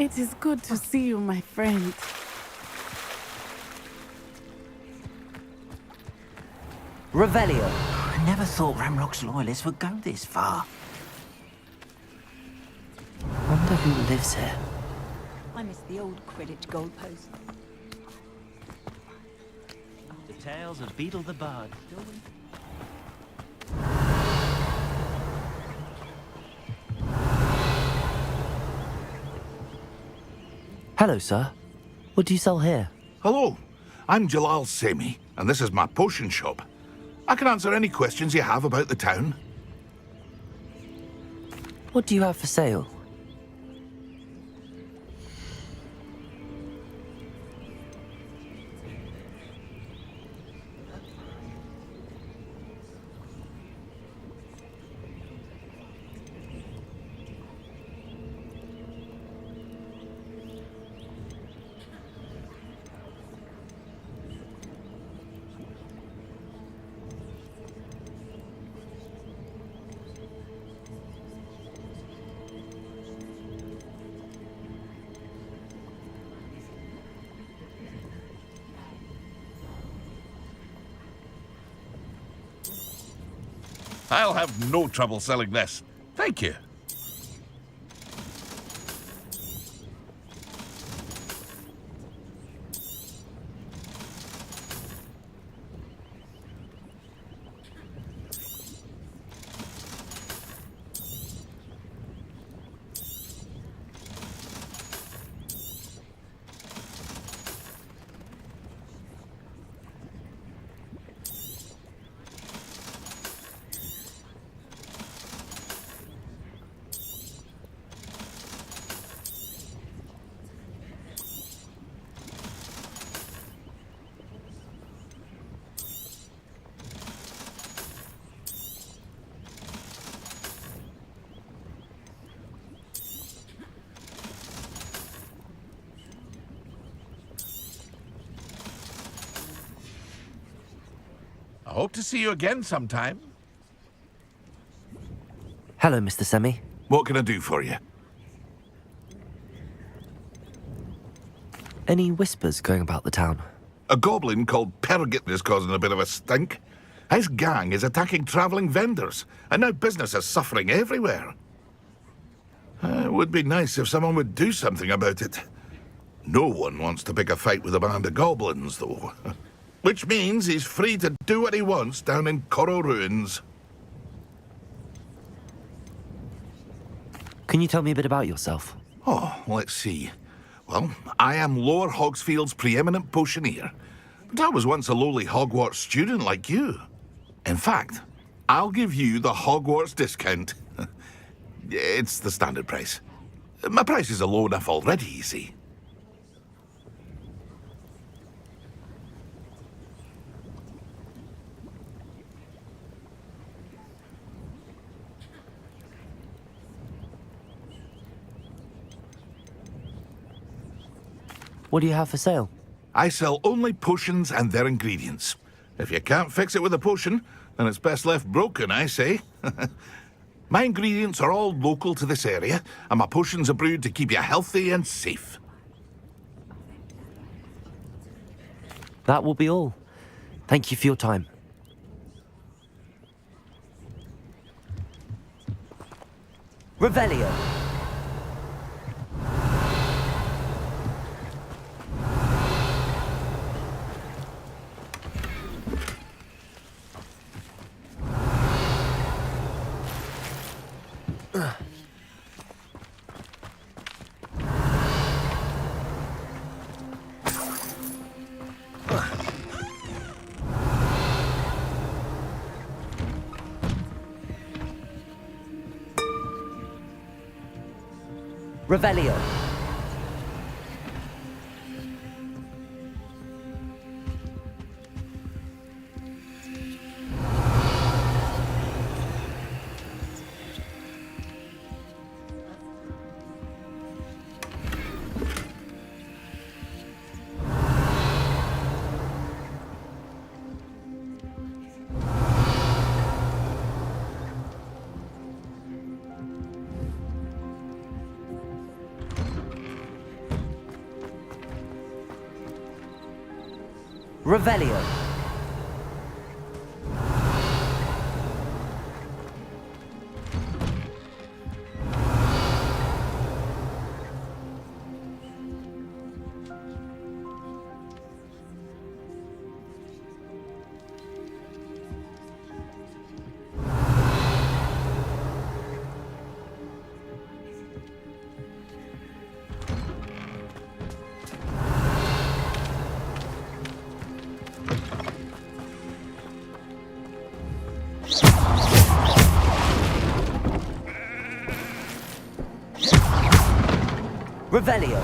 It is good to see you, my friend. Revelio! I never thought Ramrock's loyalists would go this far. Wonder who lives here. I miss the old Quidditch goalpost. The tales of Beetle the Bard. Hello, sir. What do you sell here? Hello, I'm Jalal Semi, and this is my potion shop. I can answer any questions you have about the town. What do you have for sale? I'll have no trouble selling this. Thank you. I hope to see you again sometime. Hello, Mr. Semi. What can I do for you? Any whispers going about the town? A goblin called Pergit is causing a bit of a stink. His gang is attacking travelling vendors, and now business is suffering everywhere. It would be nice if someone would do something about it. No one wants to pick a fight with a band of goblins, though. Which means he's free to do what he wants down in Coral Ruins. Can you tell me a bit about yourself? Oh, let's see. Well, I am Lower Hogsfield's preeminent potioneer. But I was once a lowly Hogwarts student like you. In fact, I'll give you the Hogwarts discount. It's the standard price. My prices are low enough already, you see. What do you have for sale? I sell only potions and their ingredients. If you can't fix it with a potion, then it's best left broken, I say. My ingredients are all local to this area, and my potions are brewed to keep you healthy and safe. That will be all. Thank you for your time. Revelio. Revelio. Revelio. Revelio.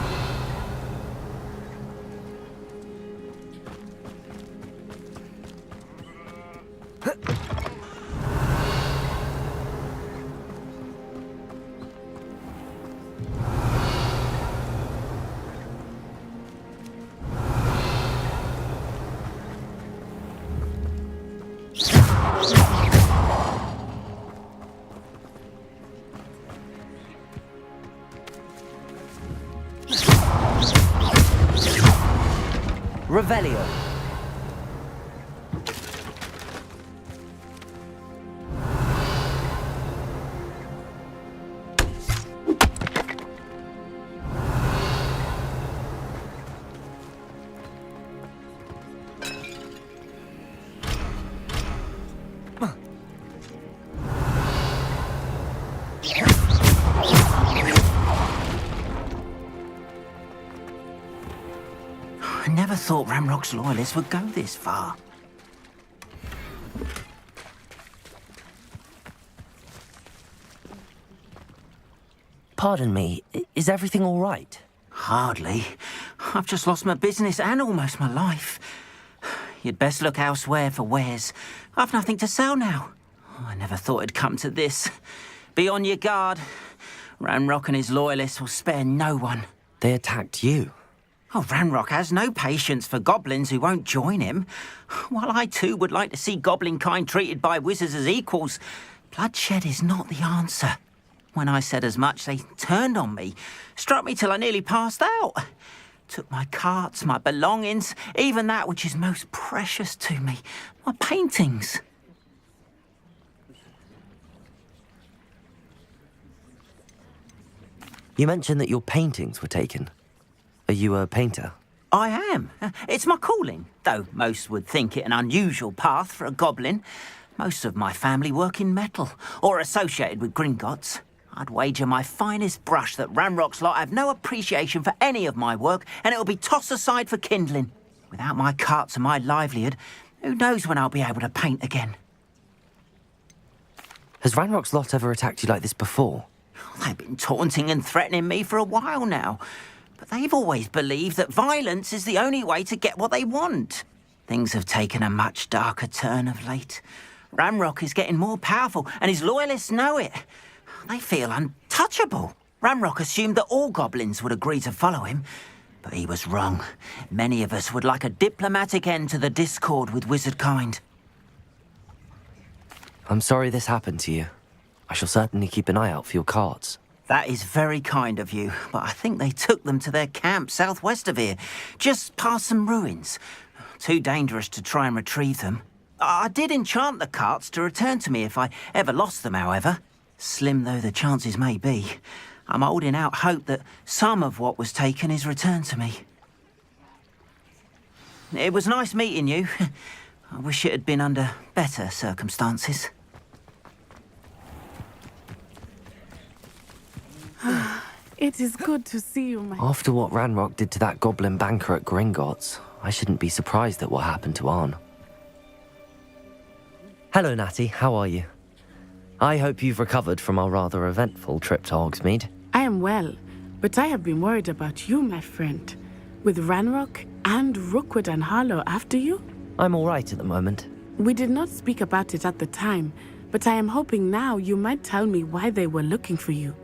Revelio. I never thought Ranrock's loyalists would go this far. Pardon me, is everything all right? Hardly. I've just lost my business and almost my life. You'd best look elsewhere for wares. I've nothing to sell now. I never thought it'd come to this. Be on your guard. Ranrock and his loyalists will spare no one. They attacked you? Oh, Ranrock has no patience for goblins who won't join him. While I too would like to see goblin kind treated by wizards as equals, bloodshed is not the answer. When I said as much, they turned on me, struck me till I nearly passed out. Took my carts, my belongings, even that which is most precious to me, my paintings. You mentioned that your paintings were taken. Are you a painter? I am. It's my calling, though most would think it an unusual path for a goblin. Most of my family work in metal, or associated with Gringotts. I'd wager my finest brush that Ranrock's lot have no appreciation for any of my work, and it'll be tossed aside for kindling. Without my carts and my livelihood, who knows when I'll be able to paint again? Has Ranrock's lot ever attacked you like this before? They've been taunting and threatening me for a while now, but they've always believed that violence is the only way to get what they want. Things have taken a much darker turn of late. Ranrock is getting more powerful, and his loyalists know it. They feel untouchable. Ranrock assumed that all goblins would agree to follow him, but he was wrong. Many of us would like a diplomatic end to the discord with wizardkind. I'm sorry this happened to you. I shall certainly keep an eye out for your carts. That is very kind of you, but I think they took them to their camp southwest of here, just past some ruins. Too dangerous to try and retrieve them. I did enchant the carts to return to me if I ever lost them, however. Slim though the chances may be, I'm holding out hope that some of what was taken is returned to me. It was nice meeting you. I wish it had been under better circumstances. It is good to see you, my... After what Ranrock did to that goblin banker at Gringotts, I shouldn't be surprised at what happened to Arn. Hello, Natty. How are you? I hope you've recovered from our rather eventful trip to Hogsmeade. I am well, but I have been worried about you, my friend. With Ranrock and Rookwood and Harlow after you? I'm all right at the moment. We did not speak about it at the time, but I am hoping now you might tell me why they were looking for you.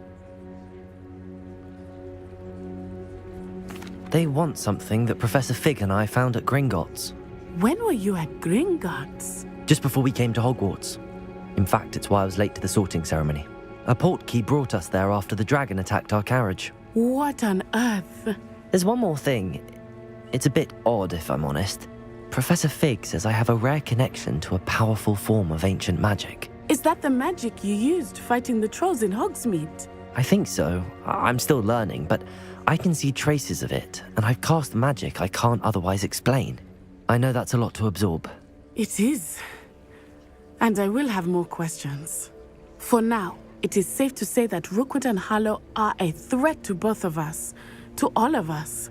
They want something that Professor Fig and I found at Gringotts. When were you at Gringotts? Just before we came to Hogwarts. In fact, it's why I was late to the sorting ceremony. A portkey brought us there after the dragon attacked our carriage. What on earth? There's one more thing. It's a bit odd, if I'm honest. Professor Fig says I have a rare connection to a powerful form of ancient magic. Is that the magic you used fighting the trolls in Hogsmeade? I think so. I'm still learning, but I can see traces of it, and I've cast magic I can't otherwise explain. I know that's a lot to absorb. It is. And I will have more questions. For now, it is safe to say that Rookwood and Harlow are a threat to both of us, to all of us,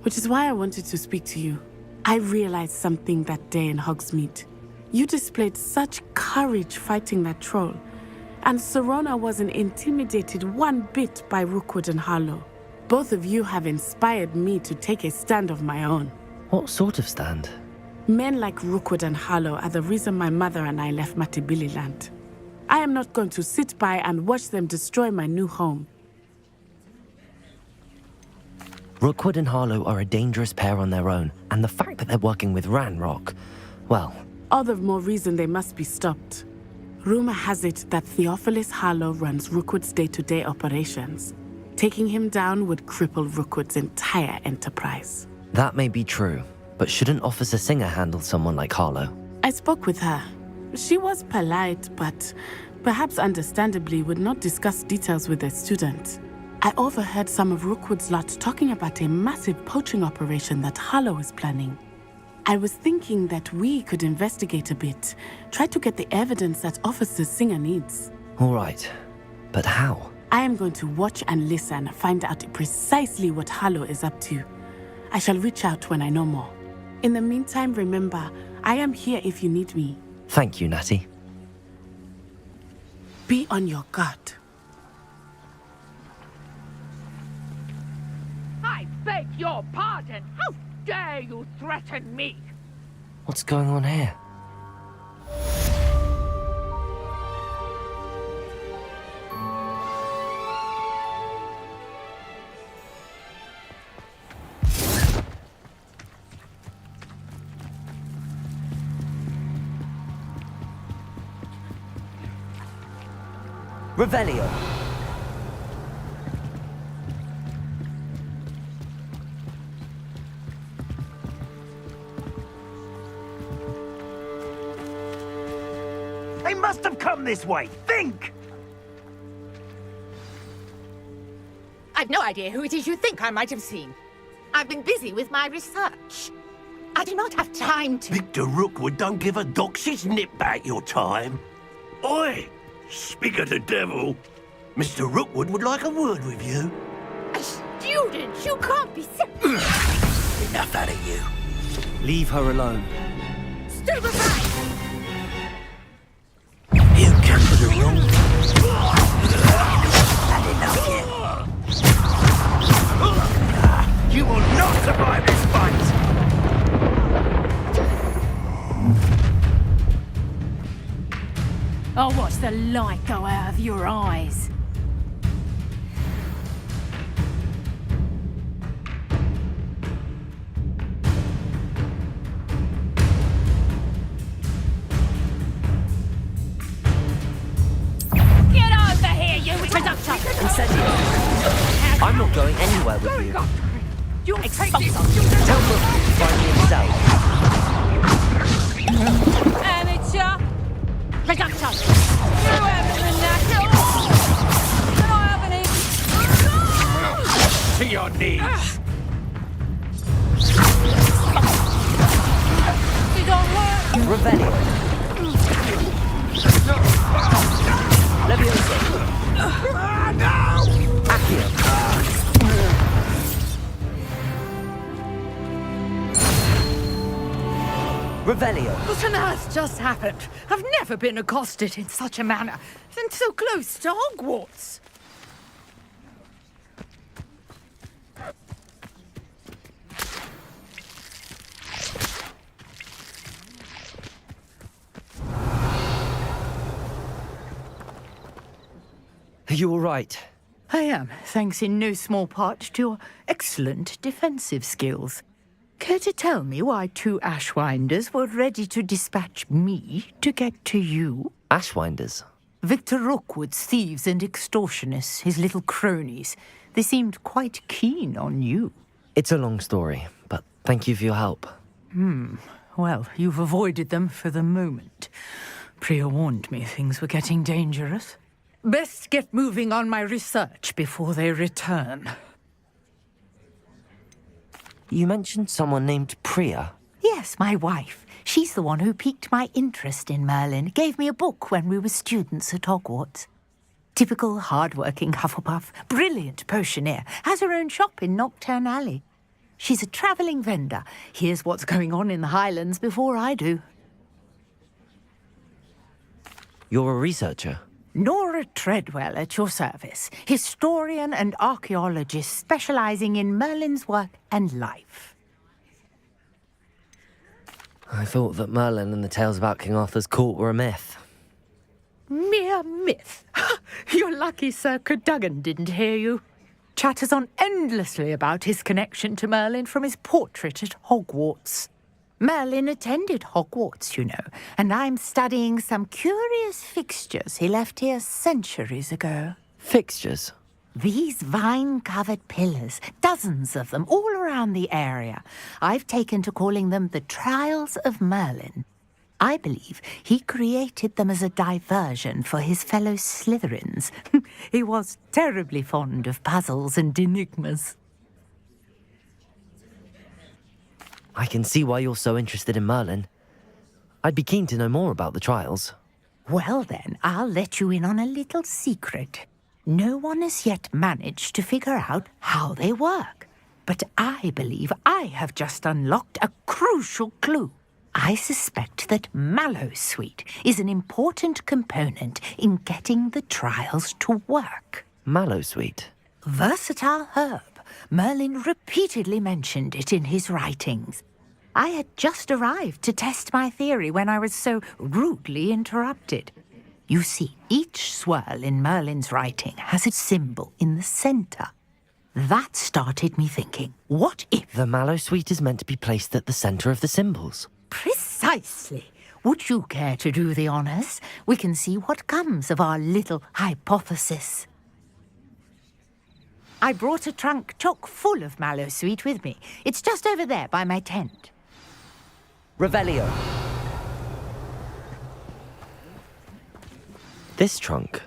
which is why I wanted to speak to you. I realized something that day in Hogsmeade. You displayed such courage fighting that troll, and Serona wasn't intimidated one bit by Rookwood and Harlow. Both of you have inspired me to take a stand of my own. What sort of stand? Men like Rookwood and Harlow are the reason my mother and I left Matibili land. I am not going to sit by and watch them destroy my new home. Rookwood and Harlow are a dangerous pair on their own, and the fact that they're working with Ranrock, well... All the more reason they must be stopped. Rumor has it that Theophilus Harlow runs Rookwood's day-to-day operations. Taking him down would cripple Rookwood's entire enterprise. That may be true, but shouldn't Officer Singer handle someone like Harlow? I spoke with her. She was polite, but perhaps understandably would not discuss details with a student. I overheard some of Rookwood's lot talking about a massive poaching operation that Harlow is planning. I was thinking that we could investigate a bit, try to get the evidence that Officer Singer needs. All right, but how? I am going to watch and listen, find out precisely what Harlow is up to. I shall reach out when I know more. In the meantime, remember, I am here if you need me. Thank you, Natty. Be on your guard. I beg your pardon. How dare you threaten me? What's going on here? Revelio. They must have come this way. Think! I've no idea who it is you think I might have seen. I've been busy with my research. I do not have time to... Victor Rookwood don't give a doxy's nip back your time. Oi! Speak of the devil. Mr. Rookwood would like a word with you. A student? You can't be serious. Enough out of you. Leave her alone. Stupefy! You come to the wrong... Had enough yet? You will not survive this fight! I'll watch the light go out of your eyes. Get over here, you introduction! I'm not going anywhere with you. You'll take this! Tell Brooklyn to find me himself. Amateur! Reduction! You haven't the knack! Can I have an To your knees! It don't work! Revelio. Leviosa. No! Accio. Revelio. What on earth just happened? I've never been accosted in such a manner, and so close to Hogwarts. Are you all right? I am, thanks in no small part to your excellent defensive skills. Care to tell me why two Ashwinders were ready to dispatch me to get to you? Ashwinders? Victor Rookwood's thieves and extortionists, his little cronies. They seemed quite keen on you. It's a long story, but thank you for your help. Well, you've avoided them for the moment. Priya warned me things were getting dangerous. Best get moving on my research before they return. You mentioned someone named Priya. Yes, my wife. She's the one who piqued my interest in Merlin, gave me a book when we were students at Hogwarts. Typical hard-working Hufflepuff, brilliant potioneer, has her own shop in Nocturne Alley. She's a travelling vendor, hears what's going on in the Highlands before I do. You're a researcher? Nora Treadwell at your service, historian and archaeologist specialising in Merlin's work and life. I thought that Merlin and the tales about King Arthur's court were a myth. Mere myth. You're lucky Sir Cadogan didn't hear you. Chatters on endlessly about his connection to Merlin from his portrait at Hogwarts. Merlin attended Hogwarts, you know, and I'm studying some curious fixtures he left here centuries ago. Fixtures? These vine-covered pillars, dozens of them, all around the area. I've taken to calling them the Trials of Merlin. I believe he created them as a diversion for his fellow Slytherins. He was terribly fond of puzzles and enigmas. I can see why you're so interested in Merlin. I'd be keen to know more about the trials. Well then, I'll let you in on a little secret. No one has yet managed to figure out how they work. But I believe I have just unlocked a crucial clue. I suspect that mallowsweet is an important component in getting the trials to work. Mallowsweet? Versatile herb. Merlin repeatedly mentioned it in his writings. I had just arrived to test my theory when I was so rudely interrupted. You see, each swirl in Merlin's writing has a symbol in the center. That started me thinking, what if... The mallowsweet is meant to be placed at the center of the symbols. Precisely. Would you care to do the honors? We can see what comes of our little hypothesis. I brought a trunk chock full of mallowsweet with me. It's just over there by my tent. Revelio. This trunk?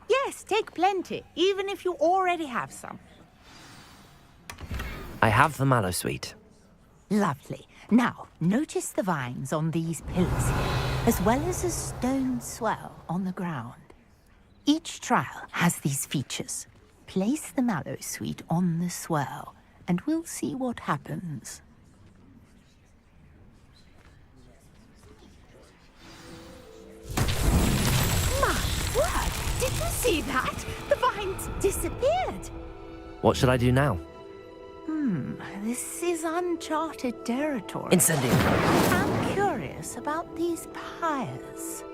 Yes, take plenty, even if you already have some. I have the mallowsweet. Lovely. Now, notice the vines on these pillars here, as well as a stone swell on the ground. Each trial has these features. Place the mallowsweet on the swell, and we'll see what happens. My word! Did you see that? The vines disappeared. What should I do now? This is uncharted territory. Incendio. I'm curious about these pyres.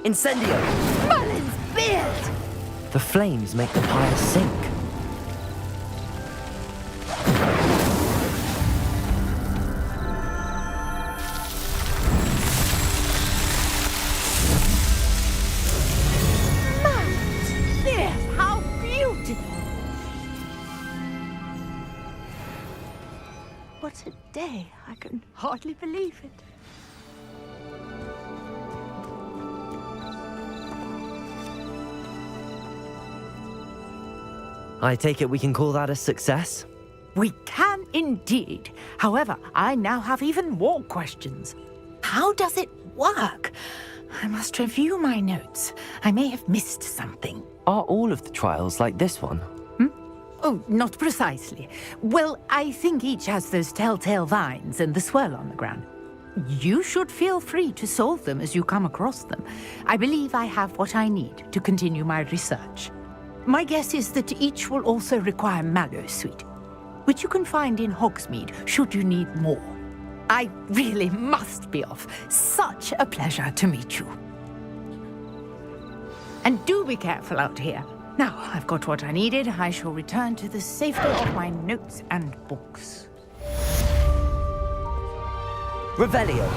Incendio! Merlin's beard! The flames make the pyre sink. How beautiful! What a day. I can hardly believe it. I take it we can call that a success? We can indeed. However, I now have even more questions. How does it work? I must review my notes. I may have missed something. Are all of the trials like this one? Oh, not precisely. Well, I think each has those telltale vines and the swirl on the ground. You should feel free to solve them as you come across them. I believe I have what I need to continue my research. My guess is that each will also require mallowsweet, which you can find in Hogsmeade should you need more. I really must be off. Such a pleasure to meet you. And do be careful out here. Now, I've got what I needed. I shall return to the safety of my notes and books. Revelio.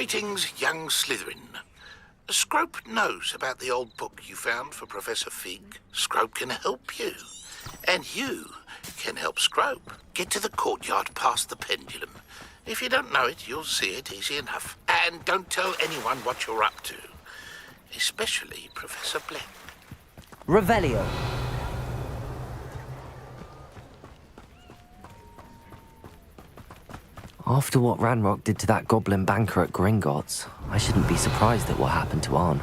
Greetings, young Slytherin. Scrope knows about the old book you found for Professor Fig. Scrope can help you. And you can help Scrope get to the courtyard past the pendulum. If you don't know it, you'll see it easy enough. And don't tell anyone what you're up to. Especially Professor Black. Revelio. After what Ranrock did to that goblin banker at Gringotts, I shouldn't be surprised at what happened to Arn.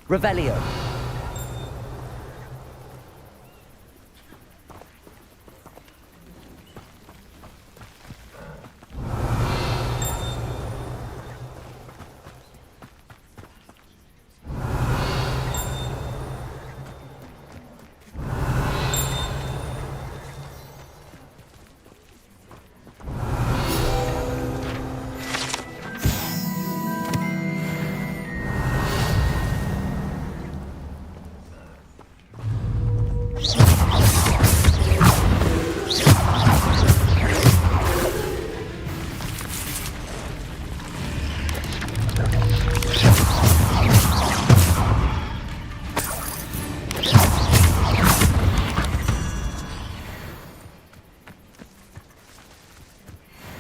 Revelio.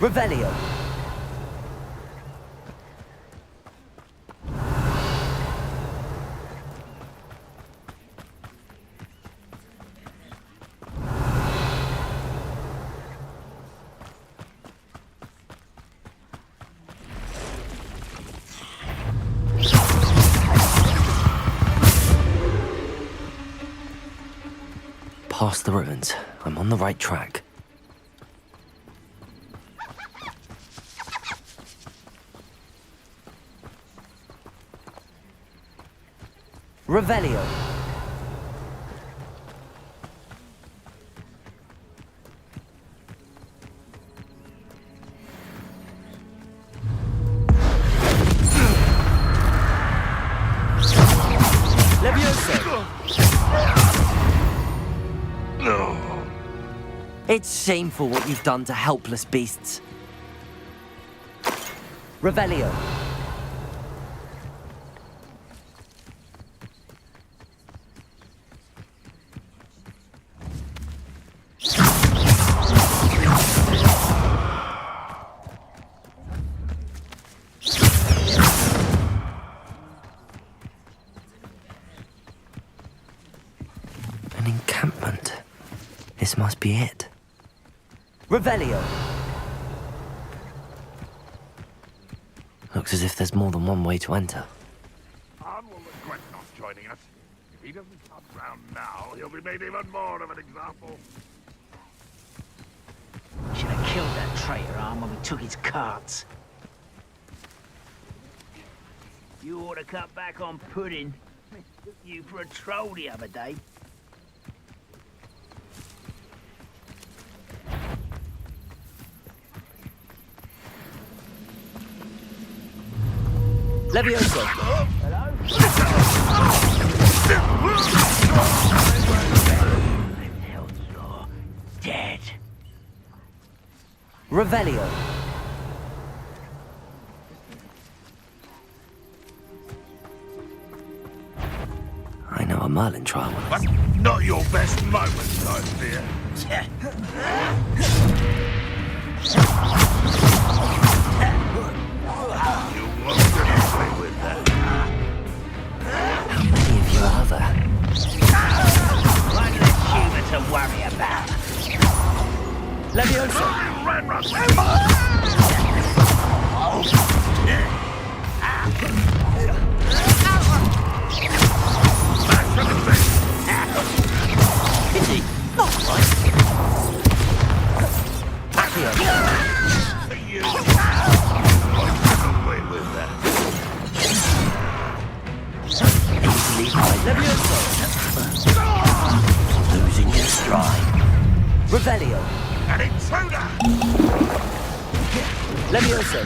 Revelio. Past the ruins. I'm on the right track. Revelio. Levioso. No. It's shameful what you've done to helpless beasts. Revelio. An encampment. This must be it. Revelio. Looks as if there's more than one way to enter. Arn will regret not joining us. If he doesn't come round now, he'll be made even more of an example. Should have killed that traitor, Arn, when we took his carts. You ought to cut back on pudding. Took you for a troll the other day. Levioso. You're dead. Revelio. I know a Merlin trial one. That's not your best moment, I fear. You won't get away with that. How many of you are there? One less human to worry about. Leviosa! Pity, not quite. Accio. For you. Away with that. Easily Levioso. Losing your stride. Revelio. An intruder! Levioso.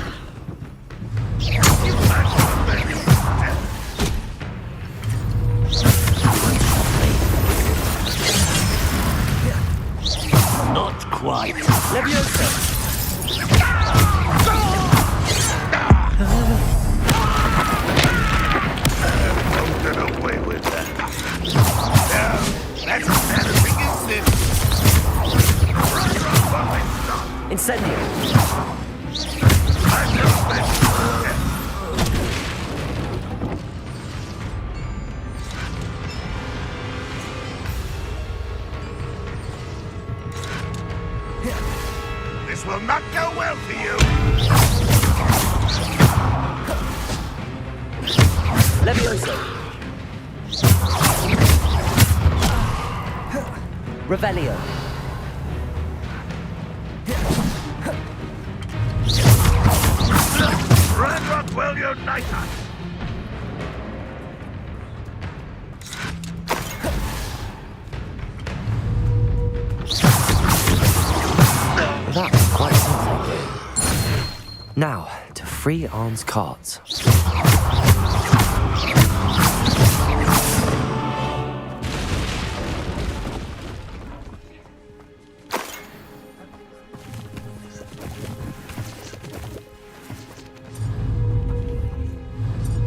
Not quite. Levioso. Don't get away with that. Now, that's embarrassing, isn't it? Incendio. I've never been. This will not go well for you. Levioso. Revelio. Ranrock will unite us. That's quite something. Now, to free Arn's cards.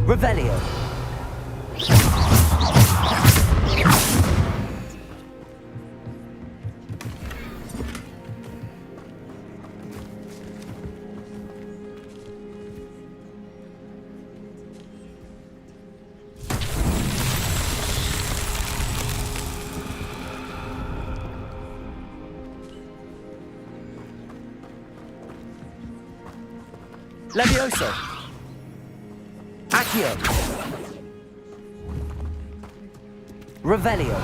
Revelio. Levioso. Accio. Revelio.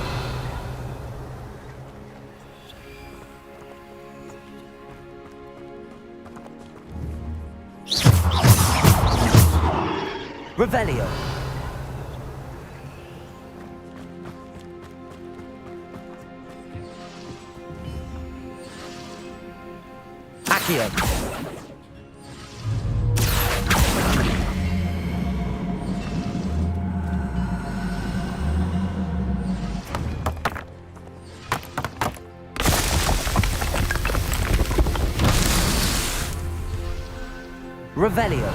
Revelio. Accio. Revelio.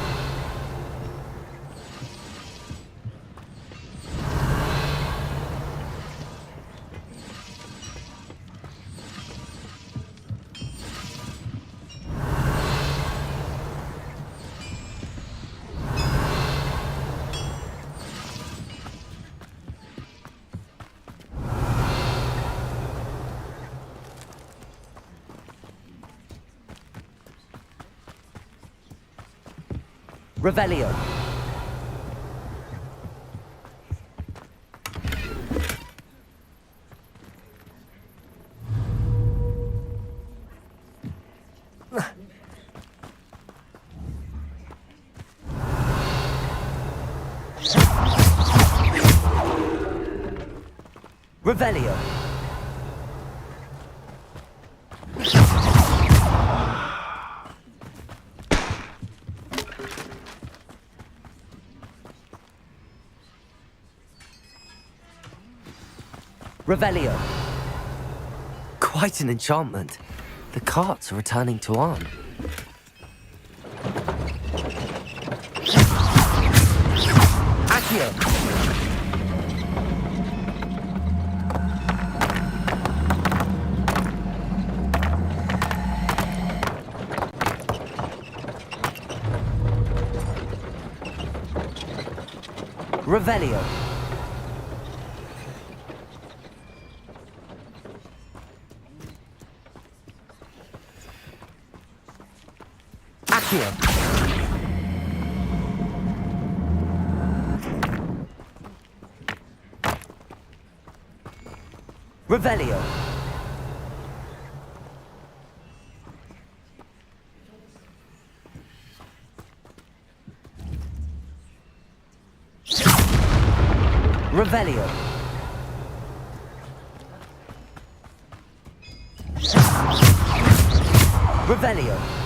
Revelio. Revelio. Revelio. Quite an enchantment. The carts are returning to Arn. Accio. Revelio. Accio. Revelio. Revelio. Revelio.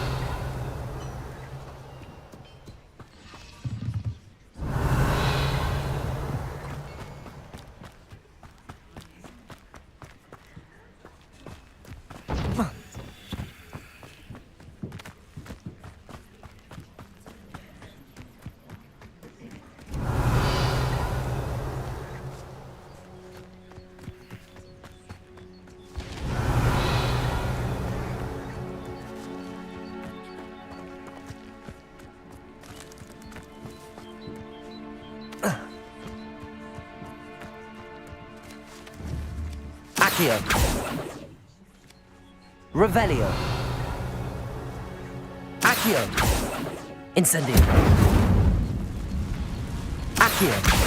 Accio. Revelio. Accio. Incendio. Accio.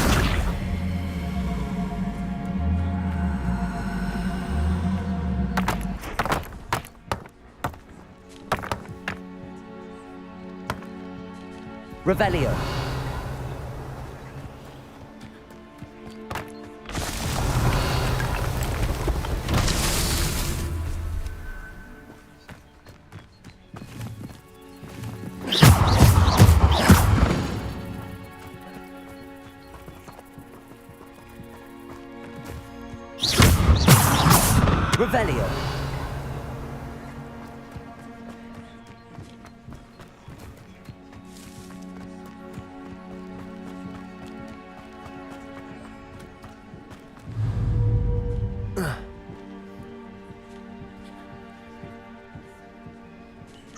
Revelio. Revelio.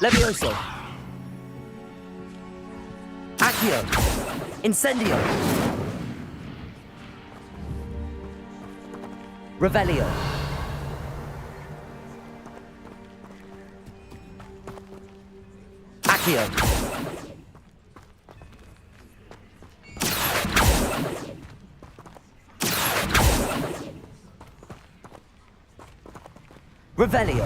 Levioso. Accio. Incendio. Revelio. Accio. Revelio.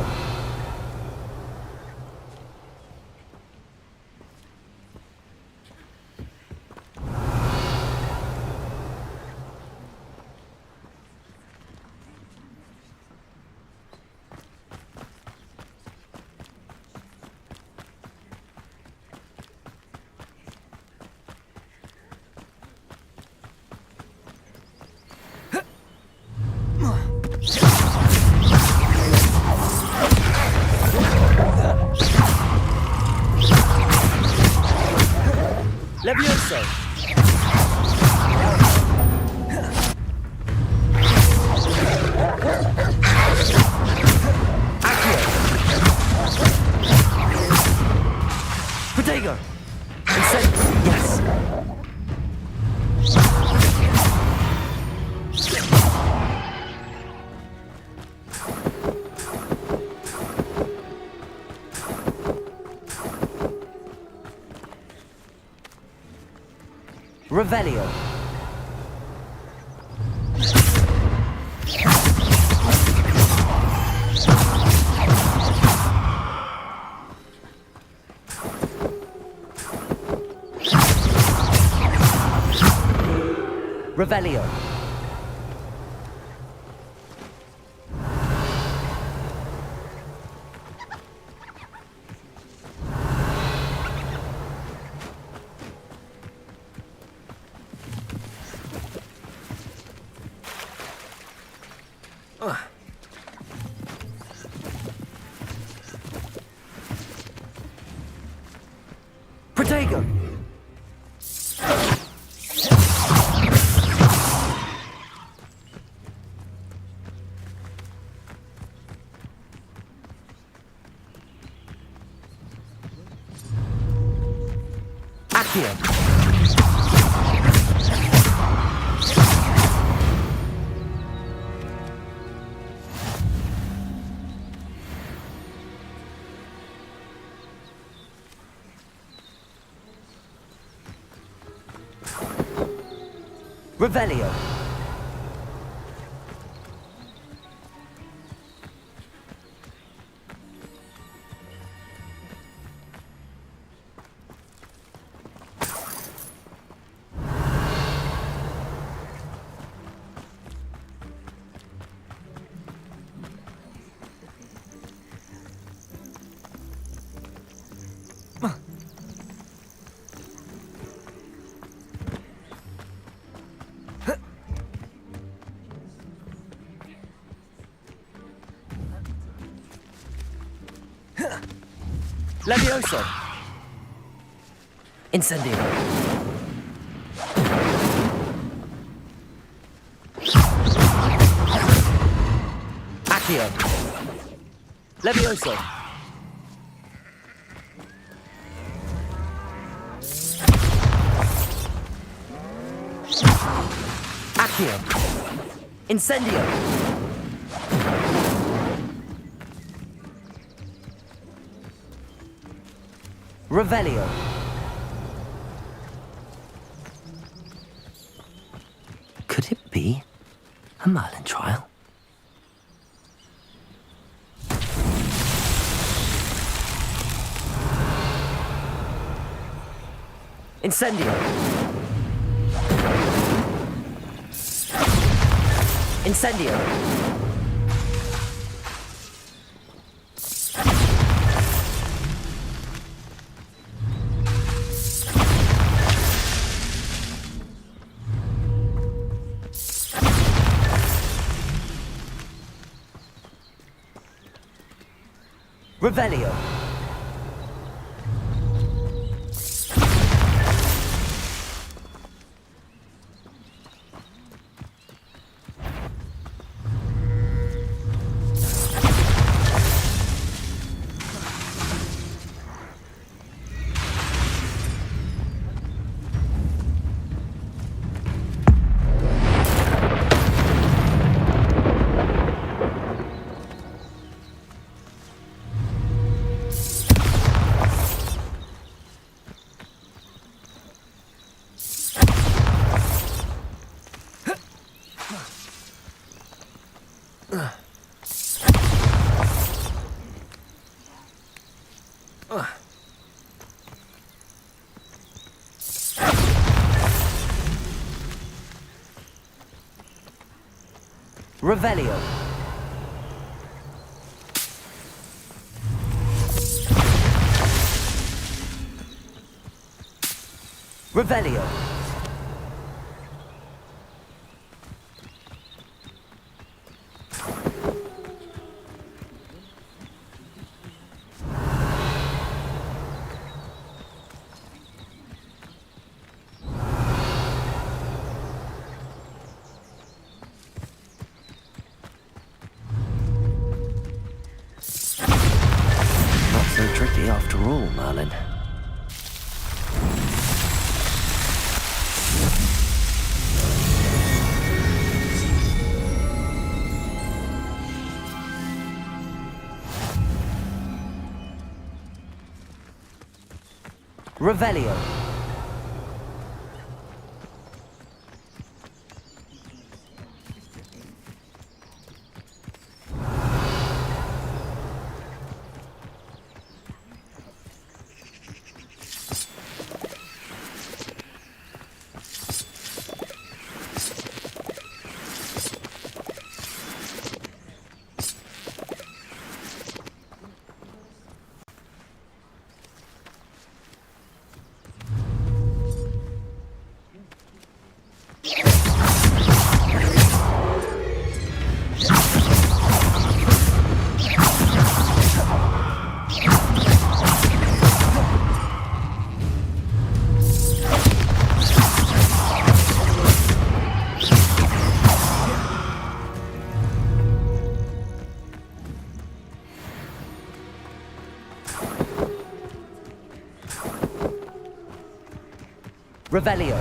Levioso. Accio. Protego. Incendio. Yes. Revelio. Revelio. Protego. Accio. Revelio. Levioso! Incendio! Accio! Levioso! Accio! Incendio! Revelio! Could it be a Merlin trial? Incendio! Incendio! Revelio! Revelio! Revelio! Not so tricky after all, Merlin. Revelio! Revelio!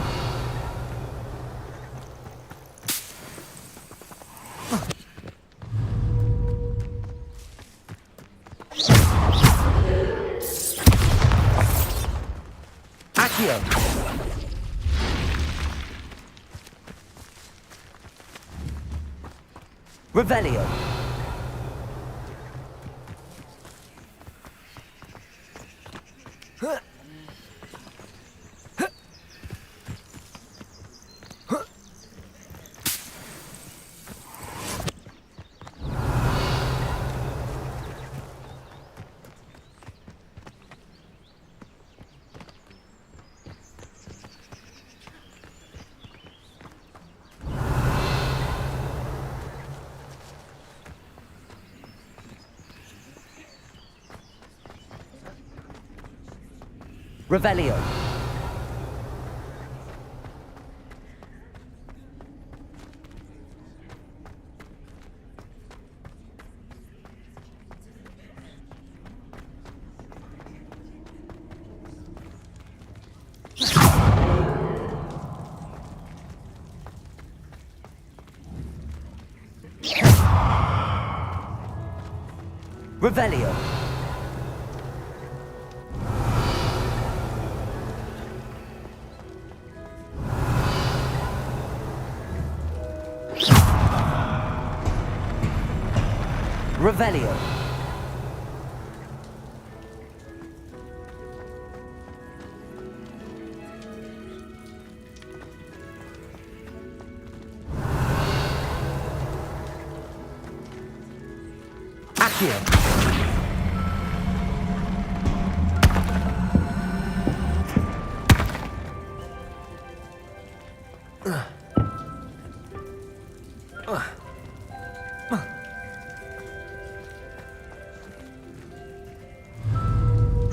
Accio! Revelio! Revelio. Revelio. Revelio. Accio.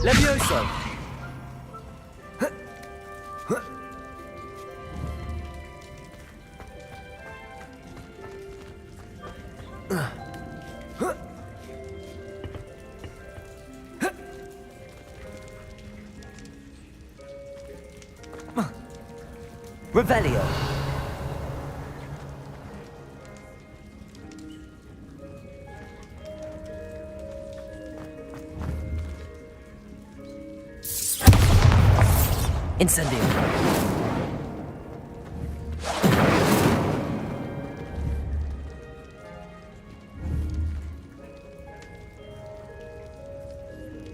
Levioso. Revelio. Incendio.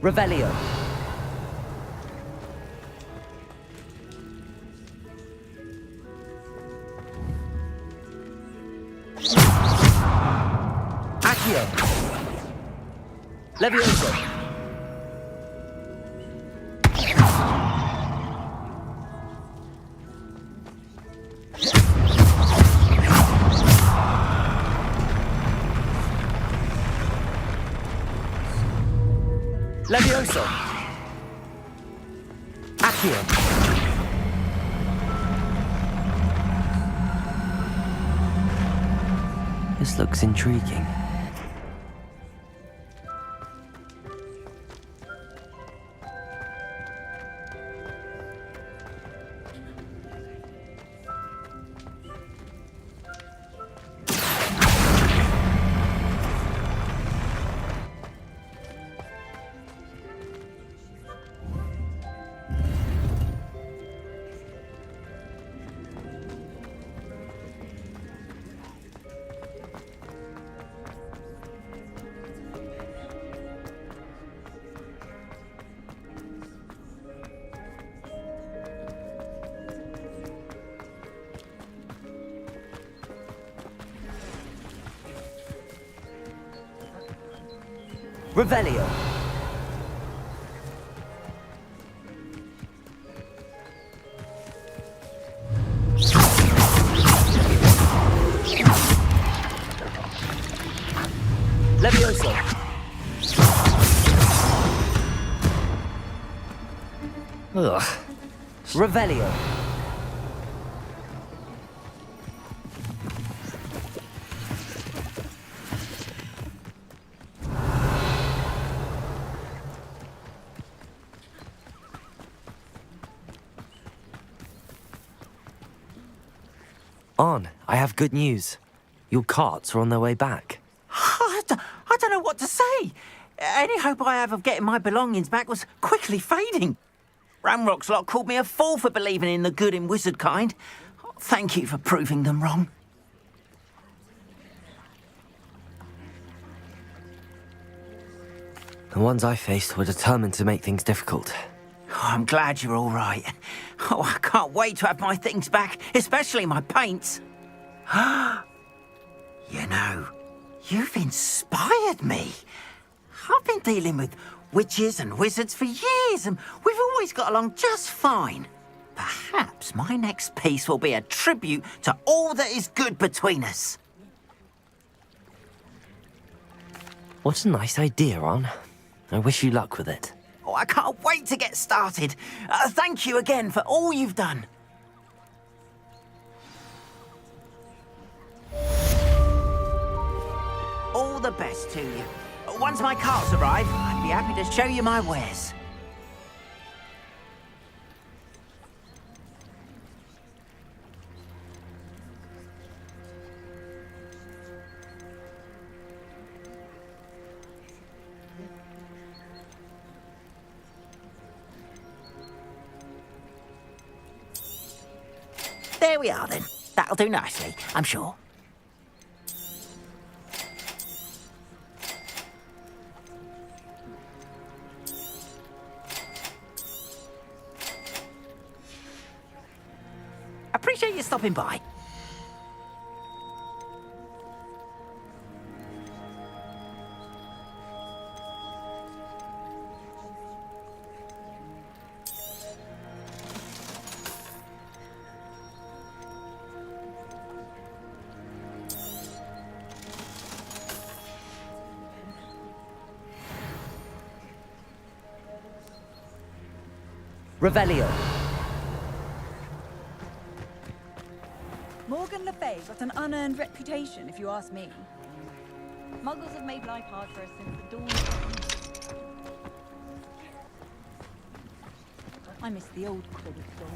Revelio. Accio. Levioso. Levioso. Accio. This looks intriguing. Revelio. Levioso. Ugh. Revelio. On, I have good news. Your carts are on their way back. I don't know what to say. Any hope I have of getting my belongings back was quickly fading. Ramrock's lot called me a fool for believing in the good in wizard kind. Thank you for proving them wrong. The ones I faced were determined to make things difficult. Oh, I'm glad you're all right. Oh, I can't wait to have my things back, especially my paints. You know, you've inspired me. I've been dealing with witches and wizards for years, and we've always got along just fine. Perhaps my next piece will be a tribute to all that is good between us. What a nice idea, Ron. I wish you luck with it. Oh, I can't wait to get started. Thank you again for all you've done. All the best to you. Once my carts arrive, I'd be happy to show you my wares. There we are, then. That'll do nicely, I'm sure. Appreciate you stopping by. Revelio. Morgan Le Fay got an unearned reputation, if you ask me. Muggles have made life hard for us since the dawn of time. I miss the old Quidditch ball.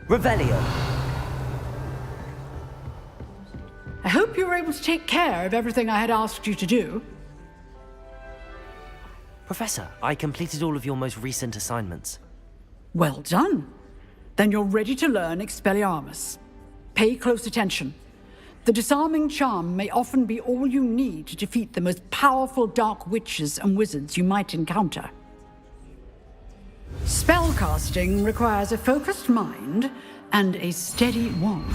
Revelio. I hope you were able to take care of everything I had asked you to do. Professor, I completed all of your most recent assignments. Well done. Then you're ready to learn Expelliarmus. Pay close attention. The disarming charm may often be all you need to defeat the most powerful dark witches and wizards you might encounter. Spellcasting requires a focused mind and a steady wand.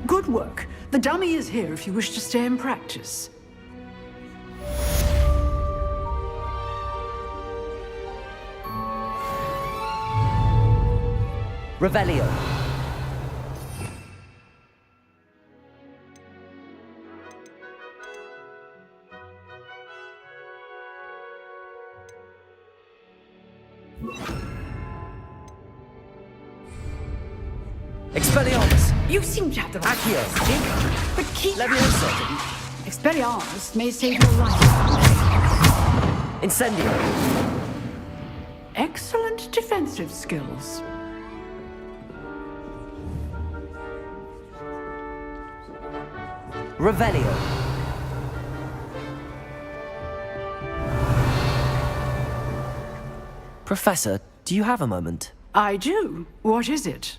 Good work. The dummy is here if you wish to stay and practice. Revelio. Expelliarmus! You seem to have the right Accio. instinct, but keep Leviosa. Expelliarmus may save your life. Incendio. Excellent defensive skills. Revelio. Professor, do you have a moment? I do. What is it?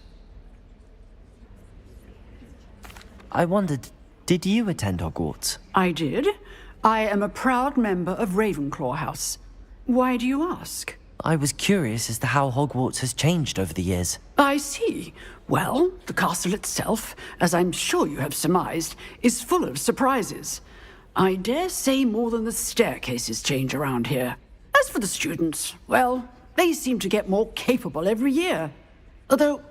I wondered, did you attend Hogwarts? I did. I am a proud member of Ravenclaw House. Why do you ask? I was curious as to how Hogwarts has changed over the years. I see. Well, the castle itself, as I'm sure you have surmised, is full of surprises. I dare say more than the staircases change around here. As for the students, well, they seem to get more capable every year. Although,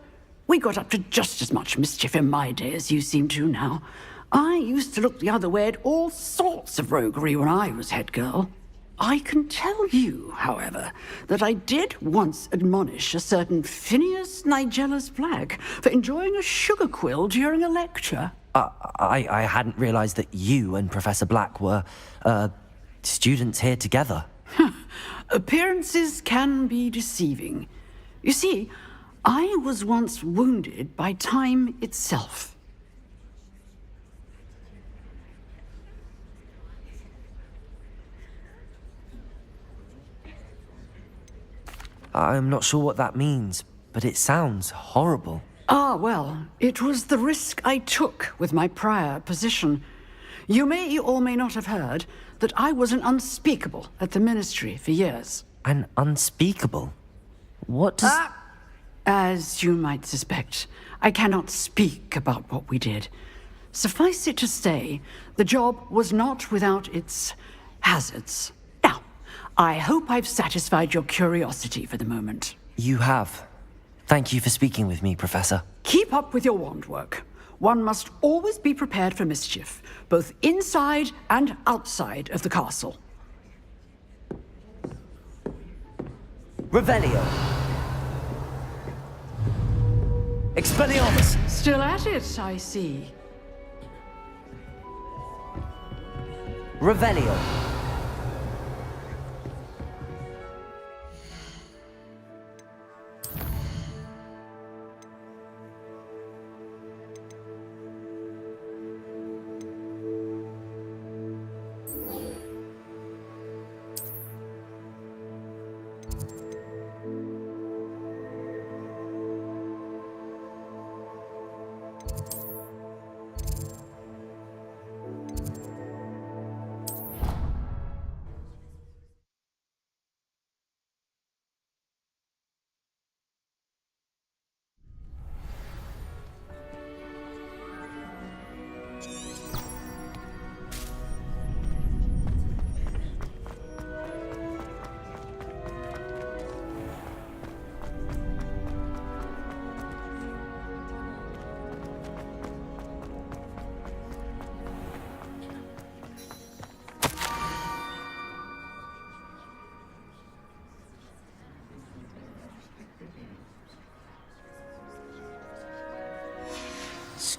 we got up to just as much mischief in my day as you seem to now. I used to look the other way at all sorts of roguery when I was head girl. I can tell you, however, that I did once admonish a certain Phineas Nigella's Black for enjoying a sugar quill during a lecture. I hadn't realized that you and Professor Black were, students here together. Appearances can be deceiving. You see, I was once wounded by time itself. I'm not sure what that means, but it sounds horrible. Ah, well, it was the risk I took with my prior position. You may or may not have heard that I was an unspeakable at the Ministry for years. An unspeakable? What does... As you might suspect, I cannot speak about what we did. Suffice it to say, the job was not without its hazards. Now, I hope I've satisfied your curiosity for the moment. You have. Thank you for speaking with me, Professor. Keep up with your wand work. One must always be prepared for mischief, both inside and outside of the castle. Revelio. Expelliarmus. Still at it, I see. Revelio.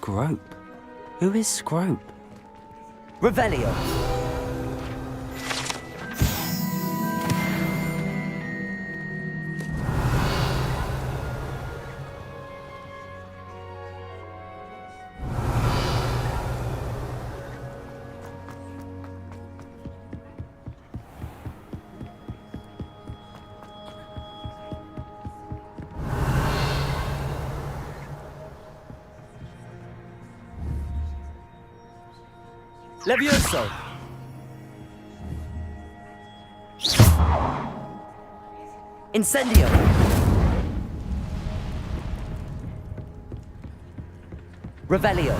Scrope? Who is Scrope? Revelio! Levioso! Incendio! Revelio!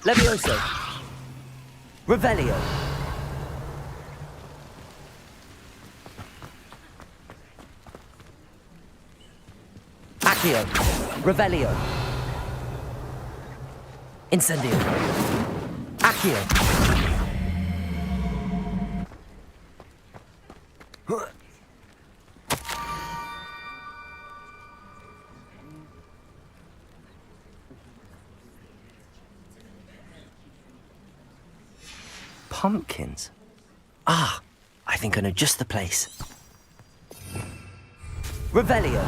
Levioso! Revelio! Accio! Revelio! Incendio! Accio! Pumpkins? Ah, I think I know just the place. Revelio!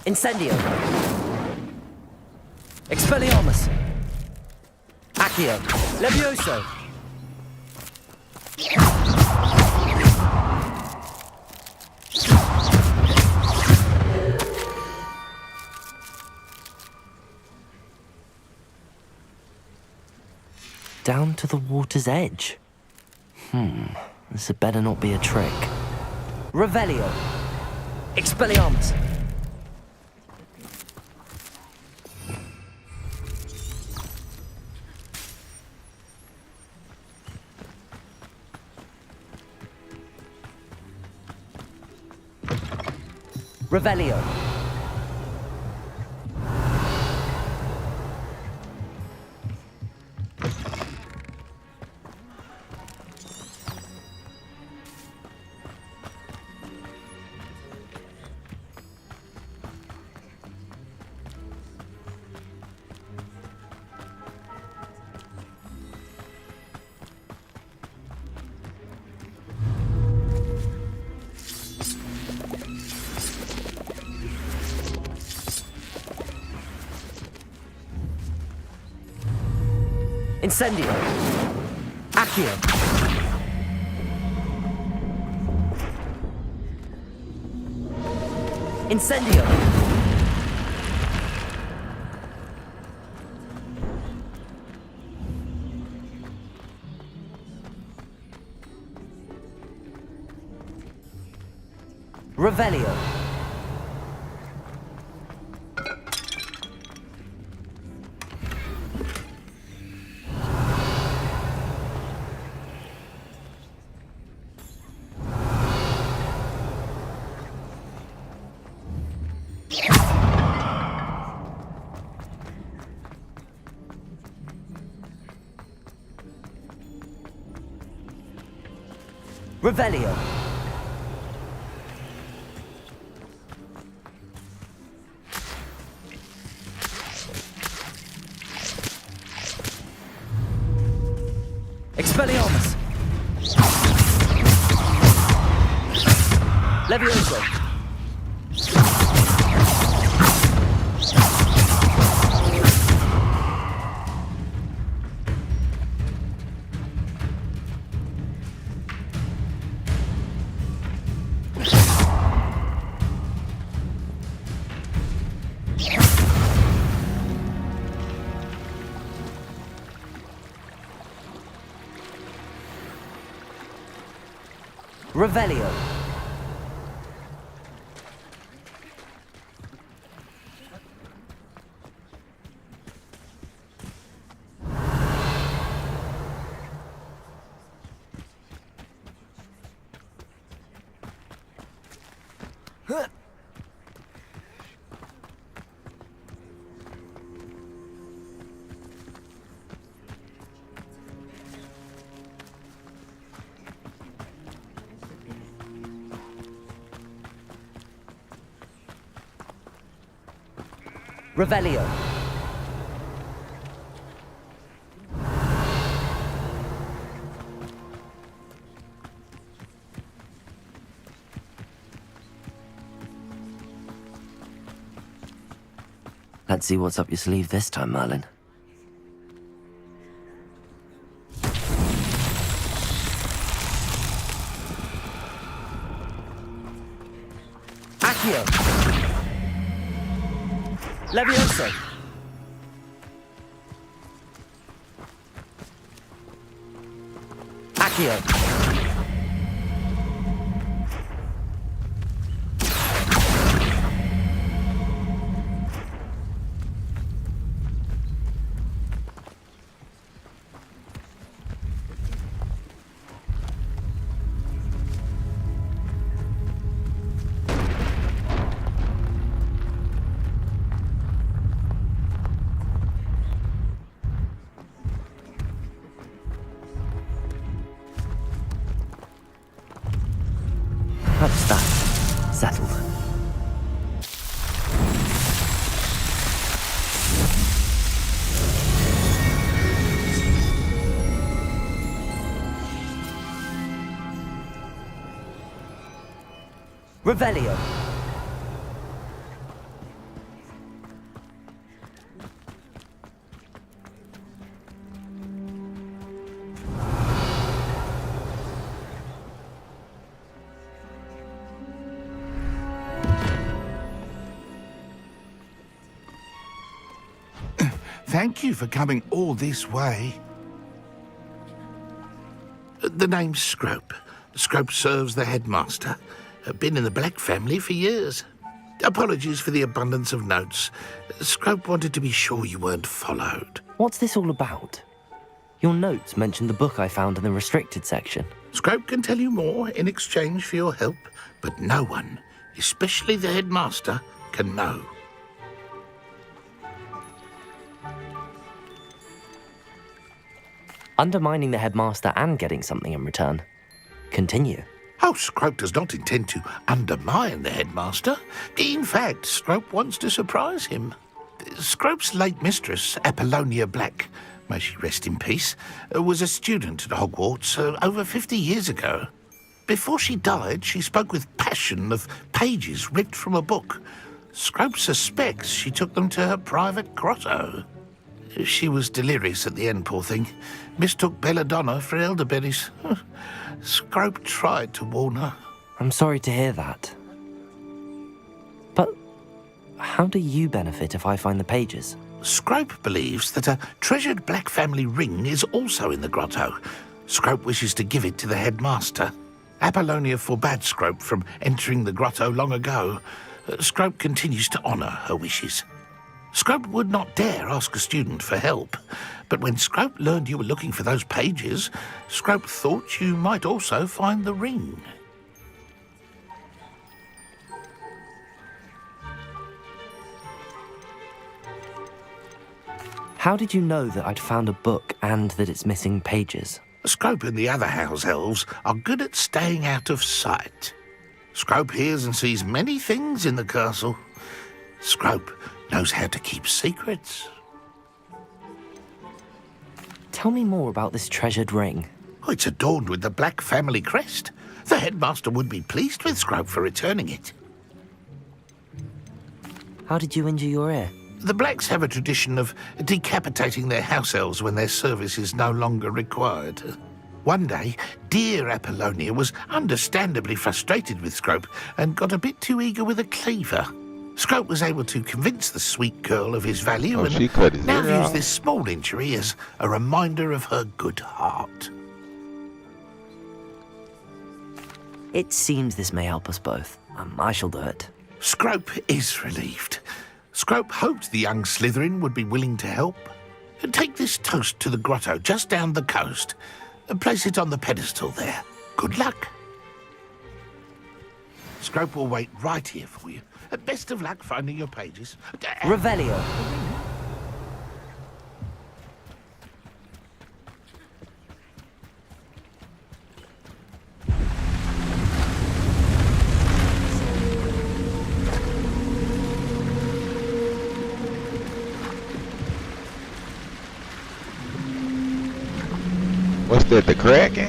Incendio! Expelliarmus! Accio! Levioso! Down to the water's edge? This had better not be a trick. Revelio! Expelliarmus! Revelio. Incendio! Accio! Incendio! Revelio! Revelio. Expelliarmus. Levioso. Revelio. Revelio. Let's see what's up your sleeve this time, Merlin. Accio! Levioso! Accio! That's that. Settled. Revelio. Thank you for coming all this way. The name's Scrope. Scrope serves the headmaster. Been in the Black family for years. Apologies for the abundance of notes. Scrope wanted to be sure you weren't followed. What's this all about? Your notes mentioned the book I found in the restricted section. Scrope can tell you more in exchange for your help, but no one, especially the headmaster, can know. Undermining the headmaster and getting something in return. Continue. Oh, Scrope does not intend to undermine the headmaster. In fact, Scrope wants to surprise him. Scrope's late mistress, Apollonia Black, may she rest in peace, was a student at Hogwarts over 50 years ago. Before she died, she spoke with passion of pages ripped from a book. Scrope suspects she took them to her private grotto. She was delirious at the end, poor thing. Mistook belladonna for elderberries. Scrope tried to warn her. I'm sorry to hear that. But how do you benefit if I find the pages? Scrope believes that a treasured Black family ring is also in the grotto. Scrope wishes to give it to the headmaster. Apollonia forbade Scrope from entering the grotto long ago. Scrope continues to honour her wishes. Scrope would not dare ask a student for help, but when Scrope learned you were looking for those pages, Scrope thought you might also find the ring. How did you know that I'd found a book and that it's missing pages? Scrope and the other house elves are good at staying out of sight. Scrope hears and sees many things in the castle. Scrope knows how to keep secrets. Tell me more about this treasured ring. Oh, it's adorned with the Black family crest. The headmaster would be pleased with Scrope for returning it. How did you injure your ear? The Blacks have a tradition of decapitating their house elves when their service is no longer required. One day, dear Apollonia was understandably frustrated with Scrope and got a bit too eager with a cleaver. Scrope was able to convince the sweet girl of his value and now views this small injury as a reminder of her good heart. It seems this may help us both. I shall do it. Scrope is relieved. Scrope hoped the young Slytherin would be willing to help. Take this toast to the grotto just down the coast and place it on the pedestal there. Good luck. Scrope will wait right here for you. Best of luck finding your pages. Revelio. What's that, the Kraken?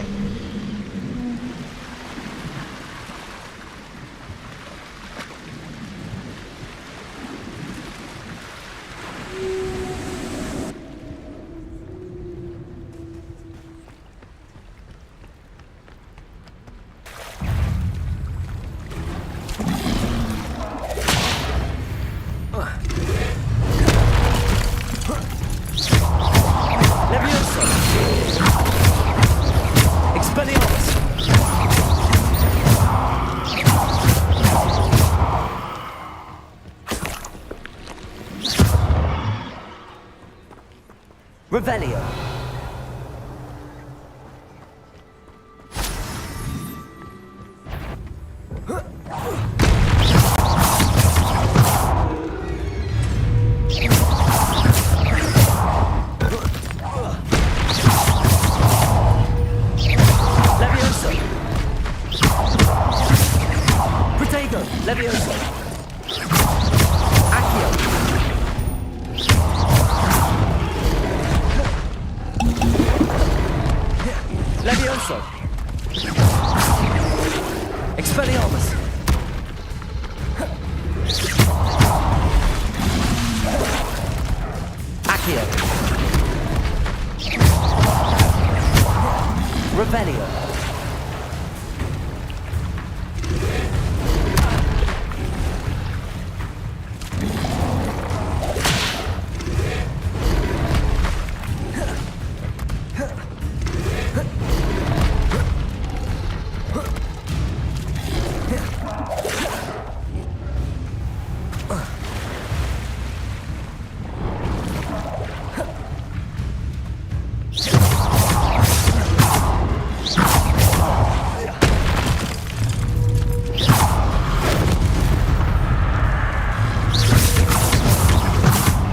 Revelio. Levioso. Protego. Levioso. Accio. Levioso. Expelliarmus. Accio. Revelio.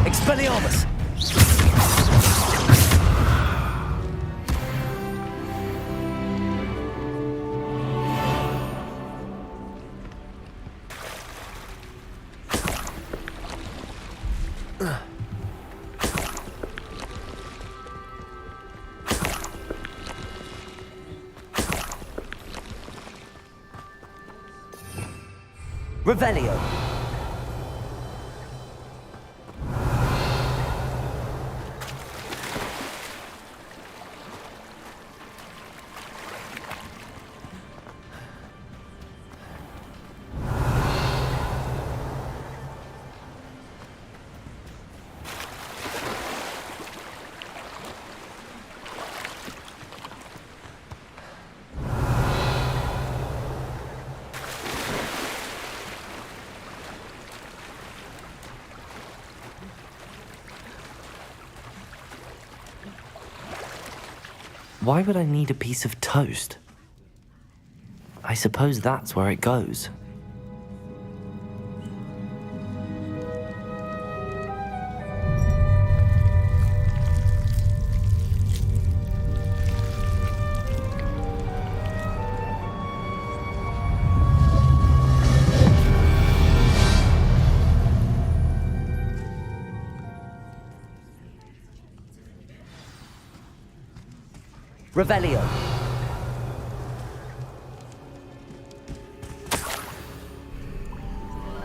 Expelliarmus. Revelio. Why would I need a piece of toast? I suppose that's where it goes. Revelio.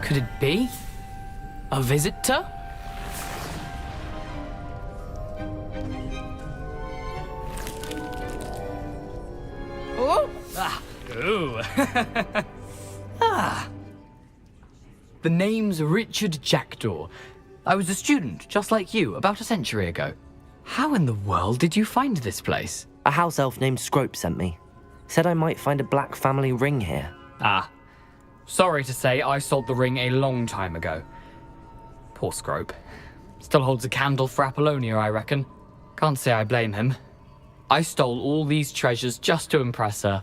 Could it be? A visitor? Oh! Ah. Ooh. Ah. The name's Richard Jackdaw. I was a student, just like you, about a century ago. How in the world did you find this place? A house elf named Scrope sent me. Said I might find a black family ring here. Ah. Sorry to say, I sold the ring a long time ago. Poor Scrope. Still holds a candle for Apollonia, I reckon. Can't say I blame him. I stole all these treasures just to impress her.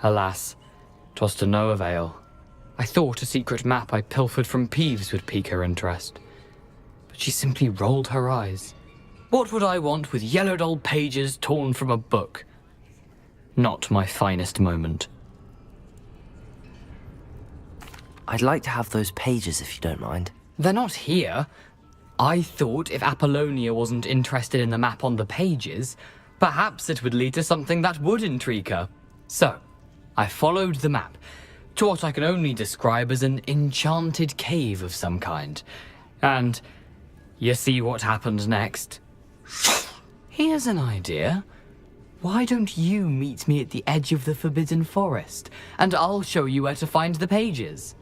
Alas, 'twas to no avail. I thought a secret map I pilfered from Peeves would pique her interest. But she simply rolled her eyes. What would I want with yellowed old pages torn from a book? Not my finest moment. I'd like to have those pages if you don't mind. They're not here. I thought if Apollonia wasn't interested in the map on the pages, perhaps it would lead to something that would intrigue her. So, I followed the map to what I can only describe as an enchanted cave of some kind. And you see what happened next? Here's an idea. Why don't you meet me at the edge of the Forbidden Forest, and I'll show you where to find the pages.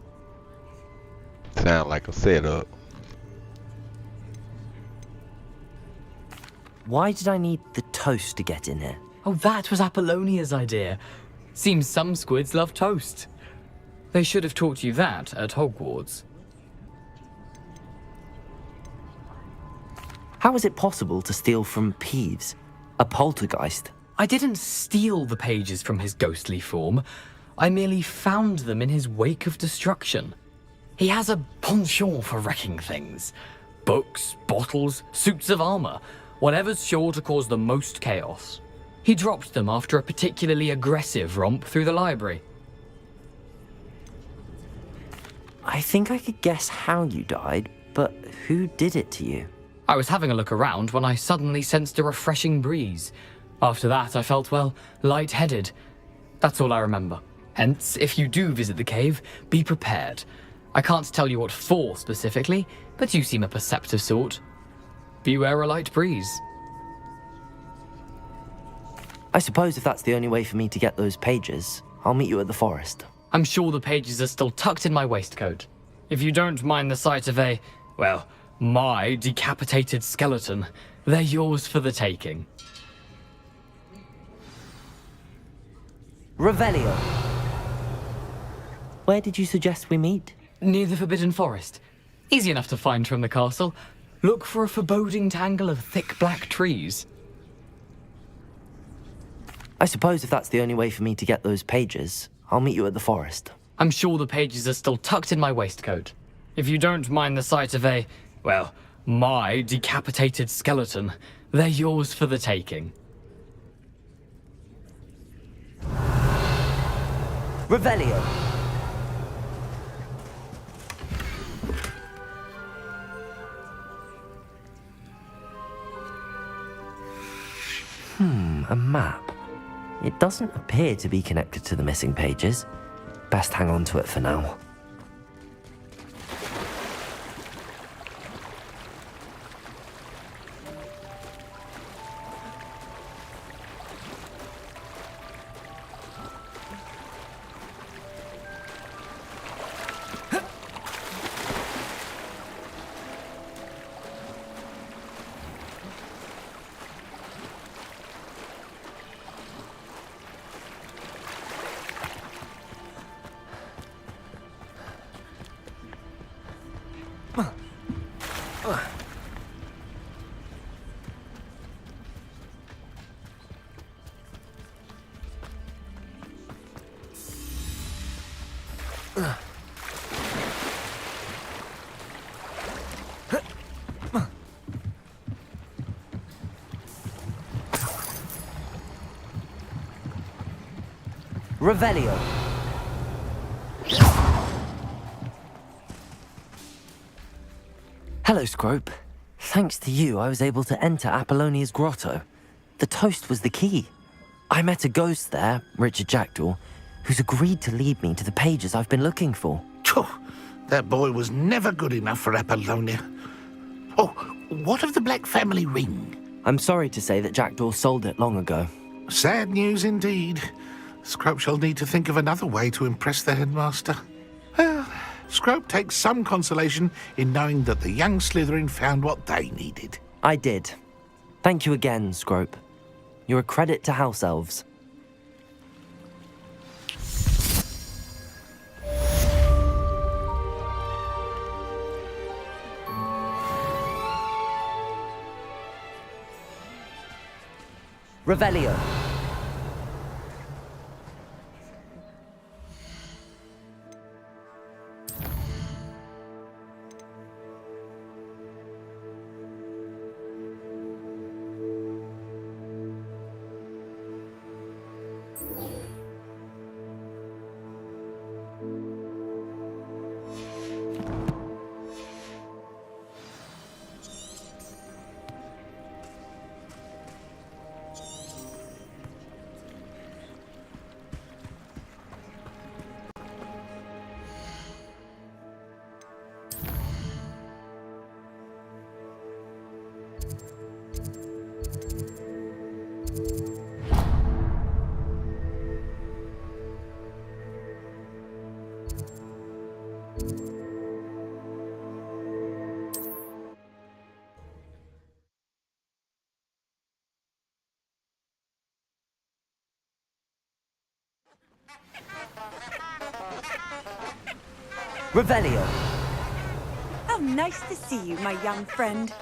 Sound like a setup. Why did I need the toast to get in here? Oh, that was Apollonia's idea. Seems some squids love toast. They should have taught you that at Hogwarts. How is it possible to steal from Peeves? A poltergeist? I didn't steal the pages from his ghostly form. I merely found them in his wake of destruction. He has a penchant for wrecking things. Books, bottles, suits of armor, whatever's sure to cause the most chaos. He dropped them after a particularly aggressive romp through the library. I think I could guess how you died, but who did it to you? I was having a look around when I suddenly sensed a refreshing breeze. After that, I felt, well, lightheaded. That's all I remember. Hence, if you do visit the cave, be prepared. I can't tell you what for specifically, but you seem a perceptive sort. Beware a light breeze. I suppose if that's the only way for me to get those pages, I'll meet you at the forest. I'm sure the pages are still tucked in my waistcoat. If you don't mind the sight of a, well, my decapitated skeleton, they're yours for the taking. Revelio. Where did you suggest we meet? Near the Forbidden Forest. Easy enough to find from the castle. Look for a foreboding tangle of thick black trees. I suppose if that's the only way for me to get those pages, I'll meet you at the forest. I'm sure the pages are still tucked in my waistcoat. If you don't mind the sight of a, well, my decapitated skeleton, they're yours for the taking. Revelio. A map. It doesn't appear to be connected to the missing pages. Best hang on to it for now. Revelio. Hello, Scrope. Thanks to you, I was able to enter Apollonia's grotto. The toast was the key. I met a ghost there, Richard Jackdaw, who's agreed to lead me to the pages I've been looking for. That boy was never good enough for Apollonia. Oh, what of the Black family ring? I'm sorry to say that Jackdaw sold it long ago. Sad news indeed. Scrope shall need to think of another way to impress the headmaster. Well, Scrope takes some consolation in knowing that the young Slytherin found what they needed. I did. Thank you again, Scrope. You're a credit to House Elves. Revelio. Revelio. How nice to see you, my young friend.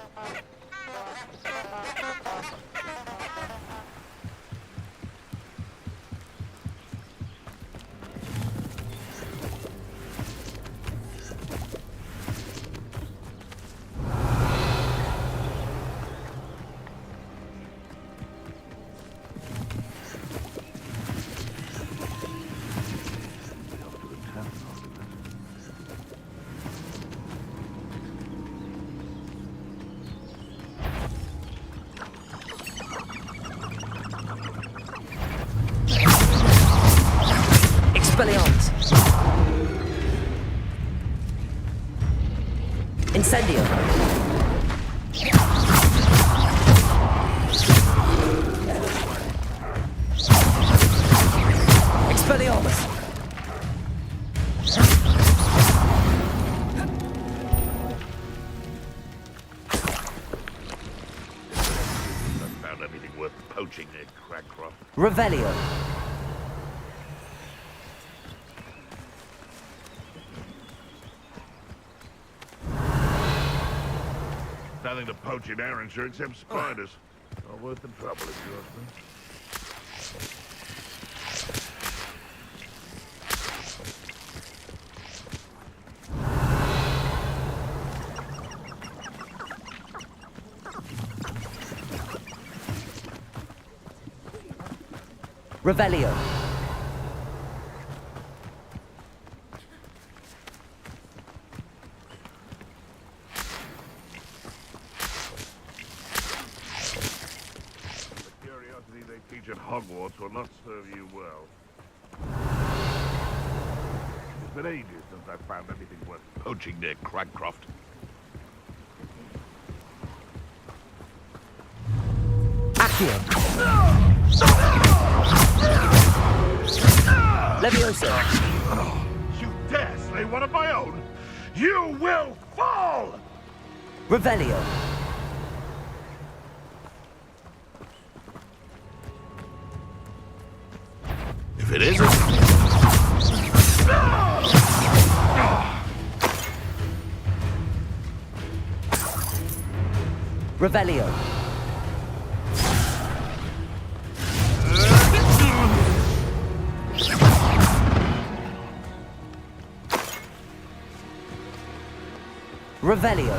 Expelliarmus. Incendio. Expelliarmus. I found anything worth poaching there, Cragcroft. Revelio. Nothing to poach in Arrowshire except spiders. Not worth the trouble, if you ask me. Revelio. The curiosity they teach at Hogwarts will not serve you well. It's been ages since I found anything worth poaching near Cragcroft. Accio. Leviosa. You dare slay one of my own? You will fall! Revelio. If it isn't... Revelio. Revelio.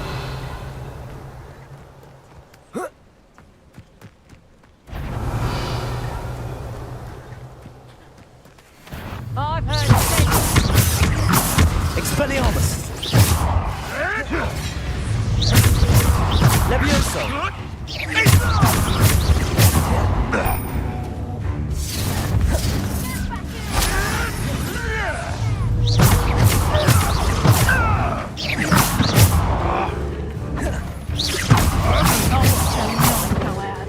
I've heard it. Expelliarmus. Leviosa.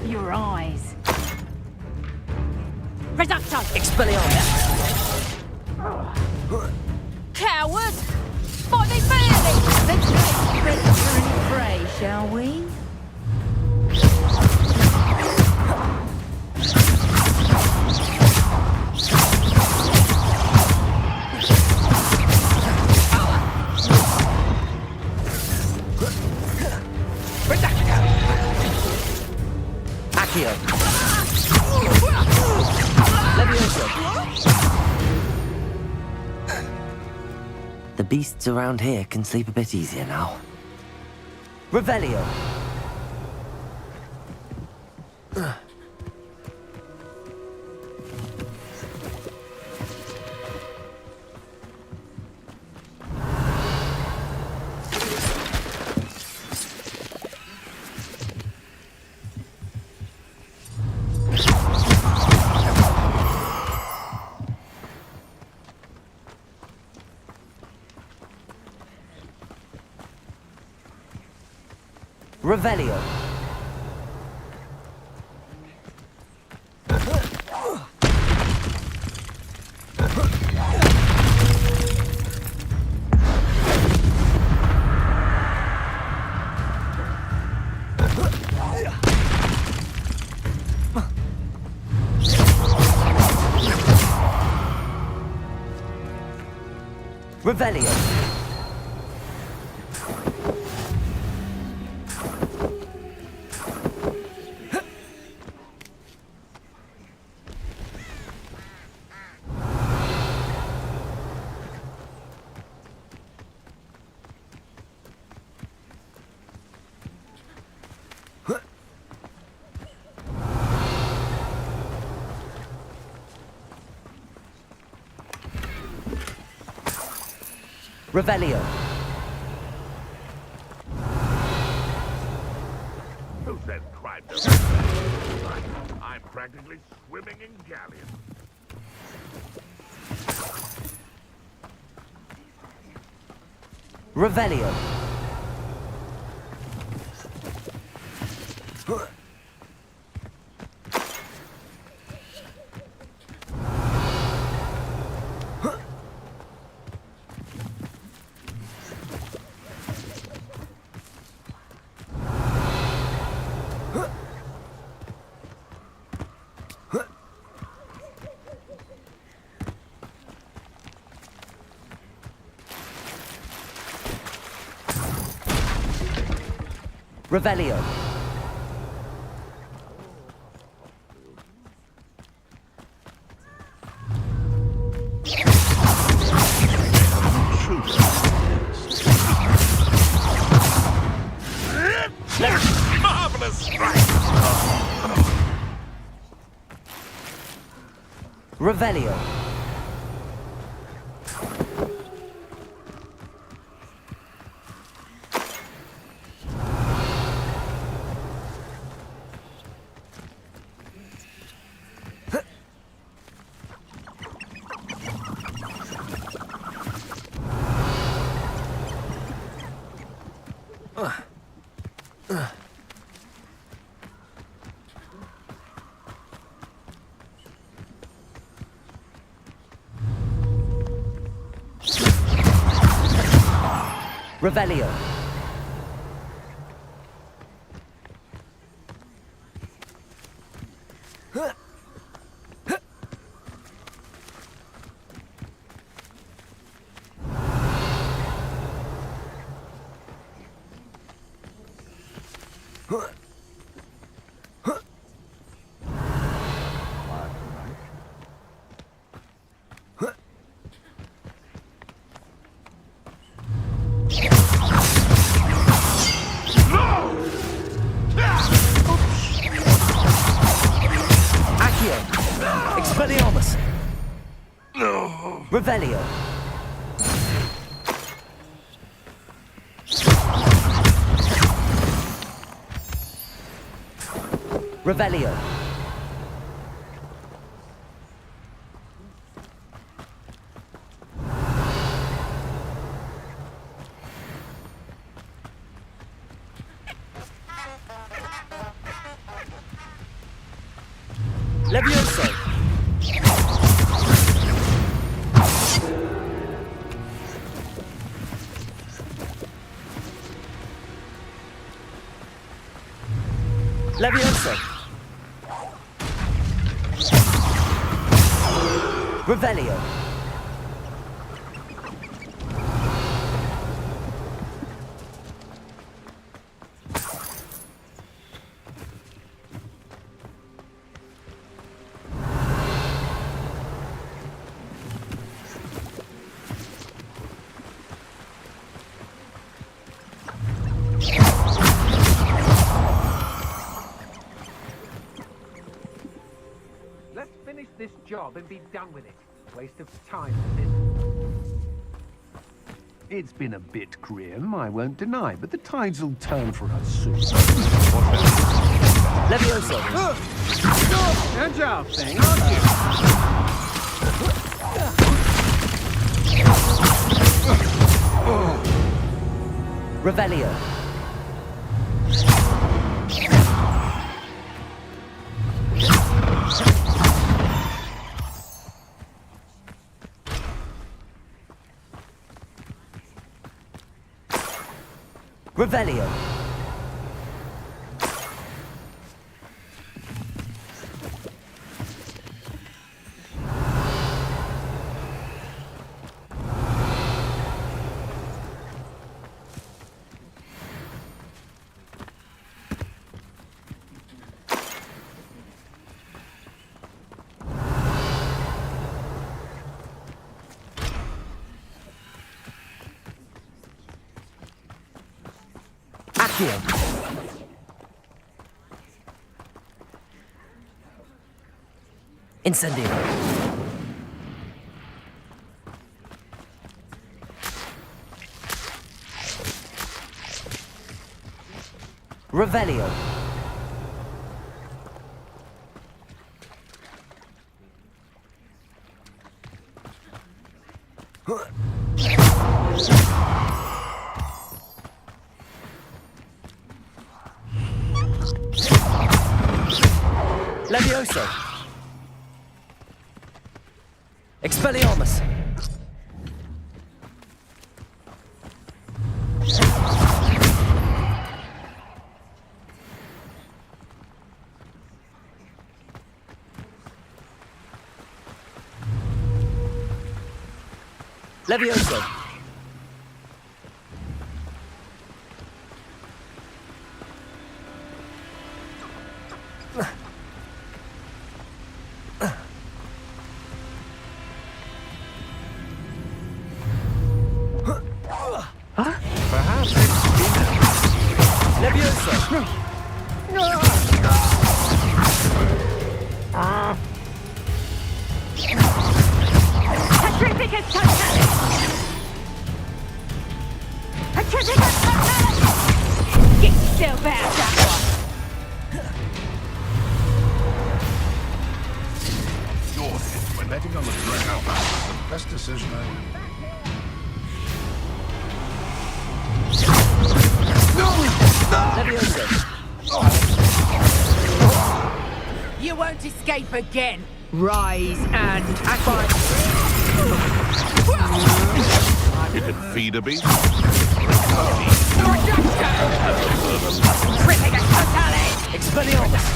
Your eyes. Reducto. Expelliarmus. Coward! Fight me fairly! Let's make predator and prey, shall we? Accio. Revelio! The beasts around here can sleep a bit easier now. Revelio! Revelio. Revelio. Revelio. Who said crime? I'm practically swimming in galleons. Revelio. Revelio. Marvelous strike! Revelio. Revelio. Expelliarmus! No. Revelio. Revelio. Levioso. Levioso. Revelio. job and be done with it. Waste of time, this. It's been a bit grim, I won't deny, but the tides will turn for us soon. Levioso! Agile thing, aren't you? Revelio. Revelio. Accio. Incendio. Revelio. Levioso. Expelliarmus. Levioso. Perhaps it's Levioso. Petrificus Totalis! Petrificus Totalis! Get yourself out, that one! Your head when letting on the ground was the best decision I ever. Levioso. You won't escape again. Rise and fight. You can feed a beast. Expelliarmus.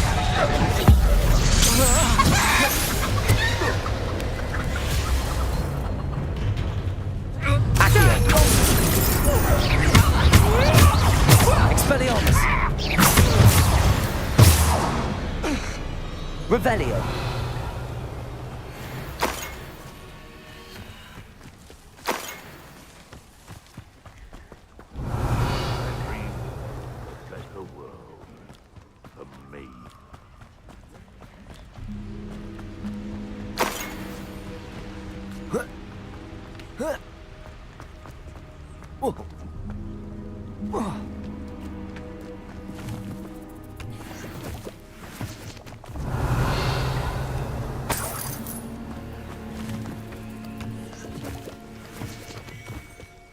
Accio. Expelliarmus. Revelio. Like a world for me.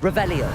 Revelio.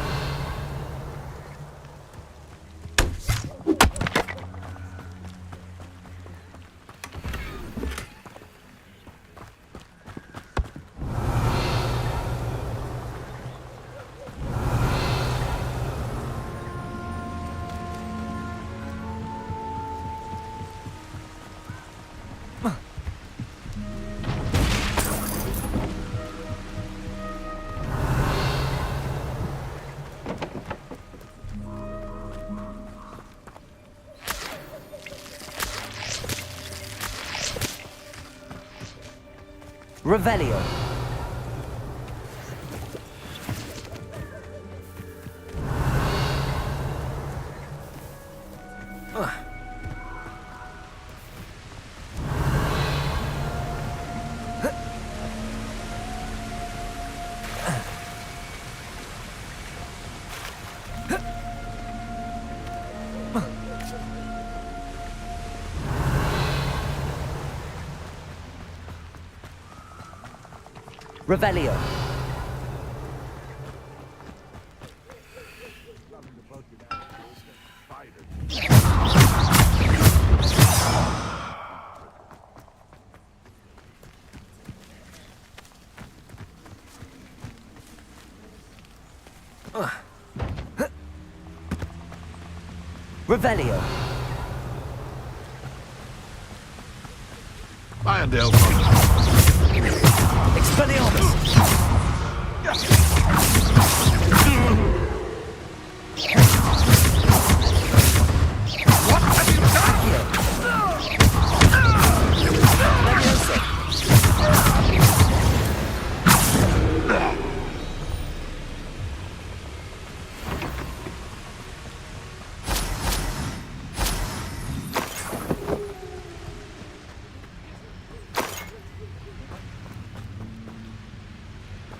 Revelio. Revelio. Revelio. Irondale. Expelliarmus. What have you done?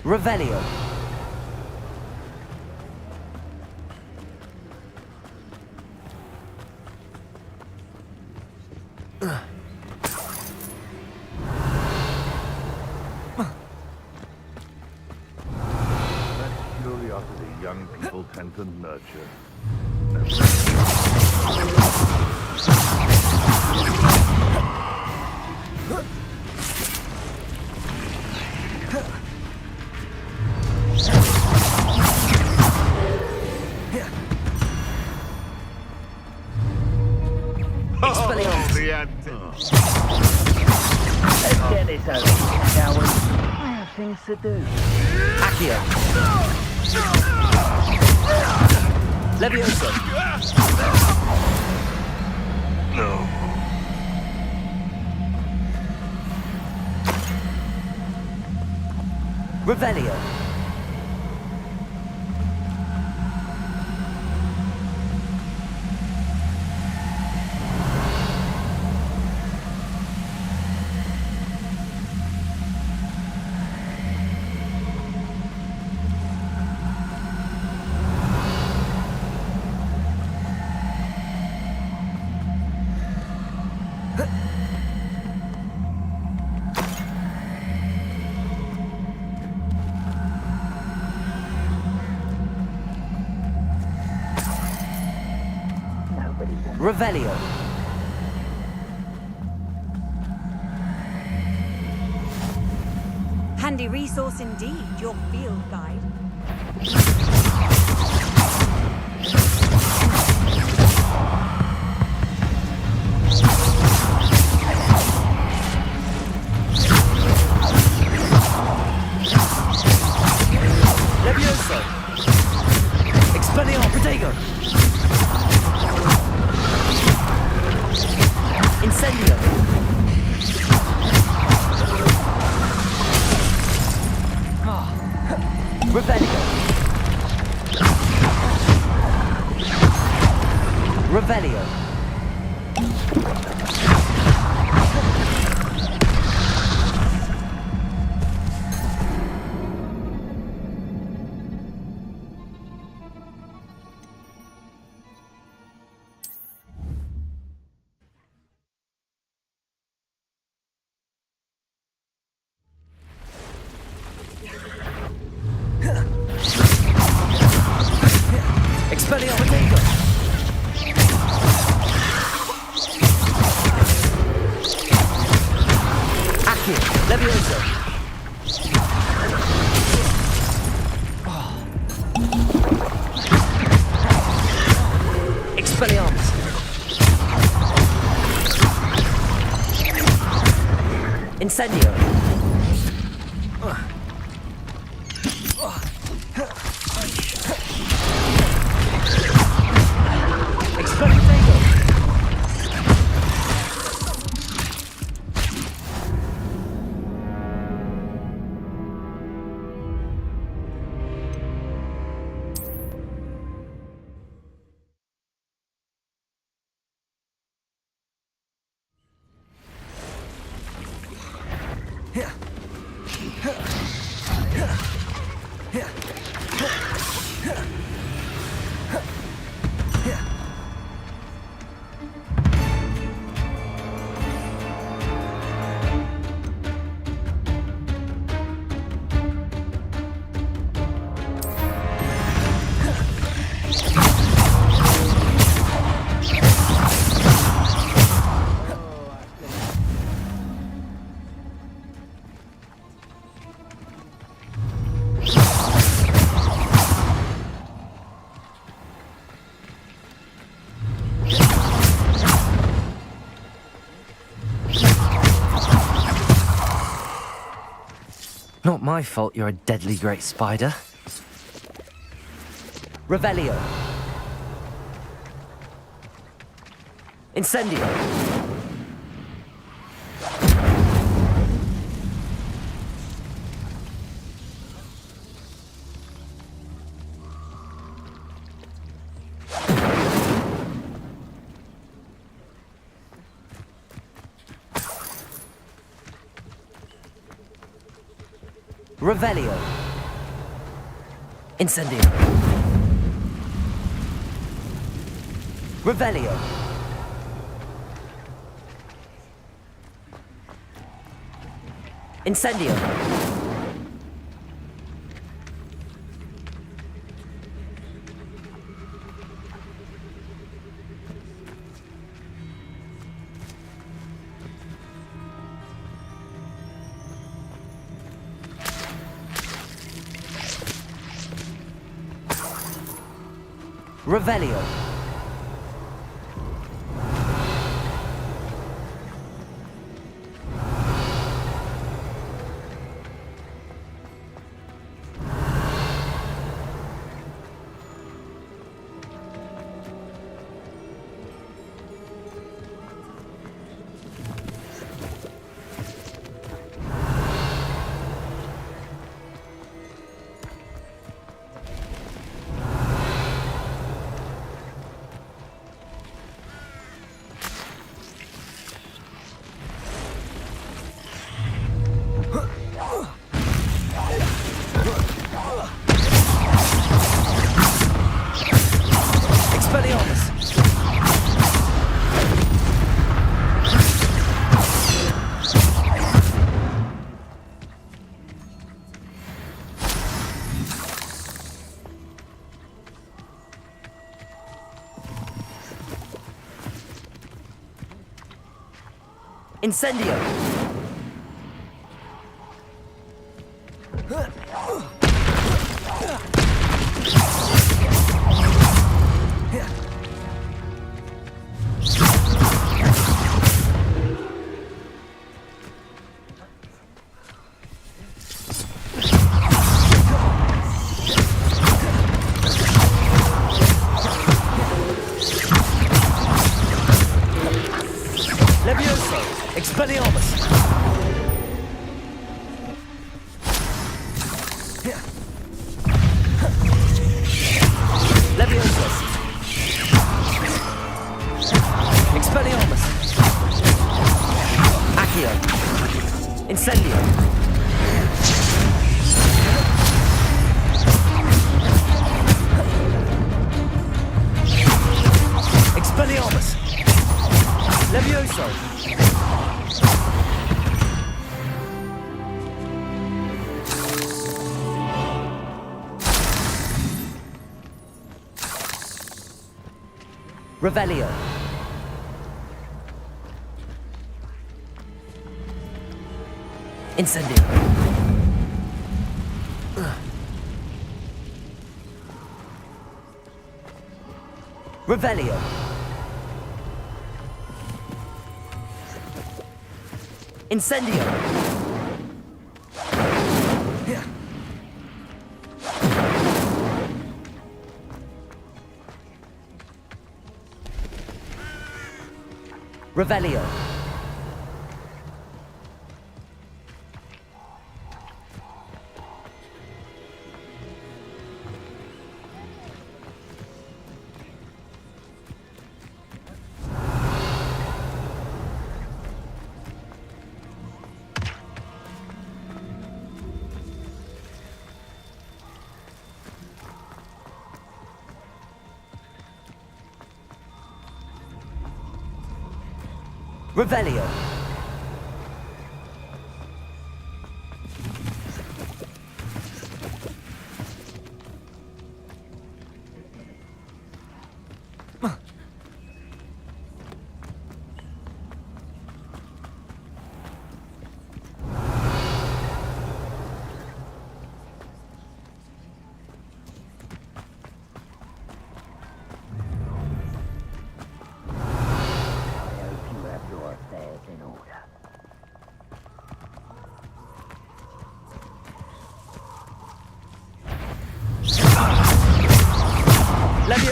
Revelio. That curiosity young people tend to nurture. Expelliarmus. The antics. Let's get this over, shall we? I have things to do. Accio. Levioso. No. Revelio. Revelio. Handy resource indeed, your field guide. Levioso. Expelliarmus. Protego. Incendio. Revelio. Revelio. Expelliarmus. Accio. Levioso. Expelliarmus. Incendio. Not my fault you're a deadly great spider. Revelio. Incendio. Revelio. Incendio. Revelio. Incendio. Revelio. Incendio. Levioso. Expelliarmus. Levioso. Expelliarmus. Accio. Incendio. Expelliarmus. Levioso. Revelio. Incendio. Revelio. Incendio. Revelio. Revelio.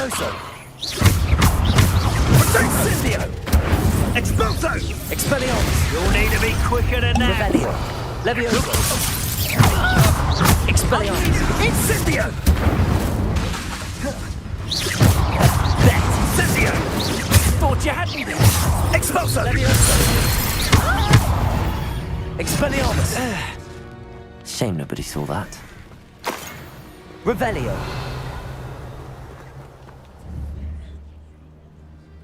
Levioso! Incendio! Expulso! Expelliarmus! You'll need to be quicker than that. Revelio! Levioso! Expelliarmus! Incendio! Incendio! Thought you had me there. Expulso! Expelliarmus! Shame nobody saw that. Revelio!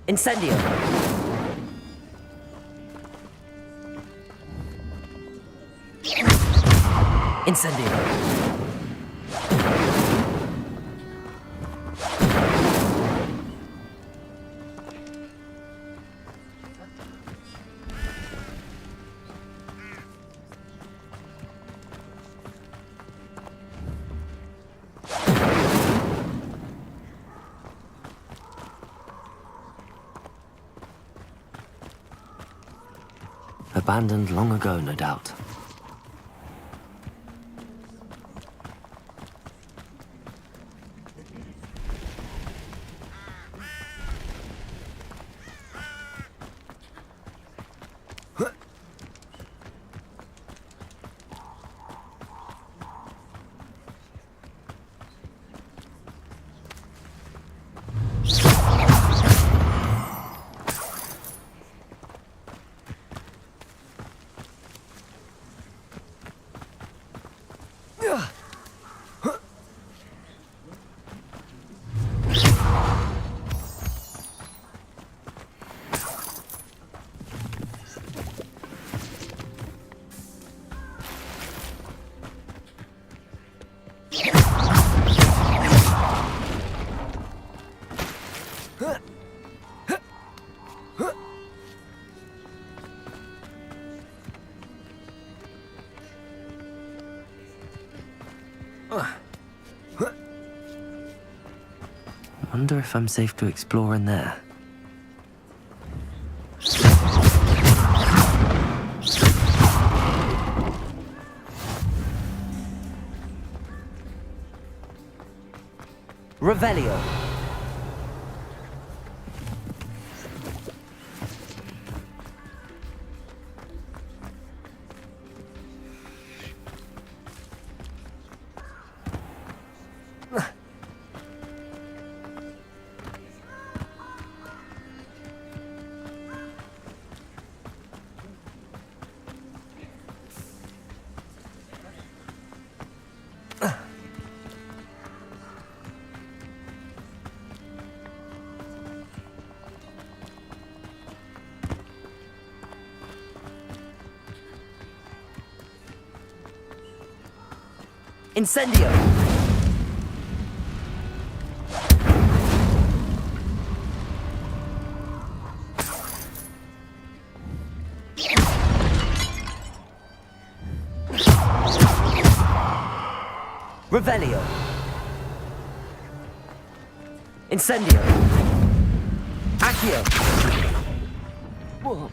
Incendio! Incendio! Abandoned long ago, no doubt. Wonder if I'm safe to explore in there. Revelio. Incendio! Revelio! Incendio! Accio! Whoa.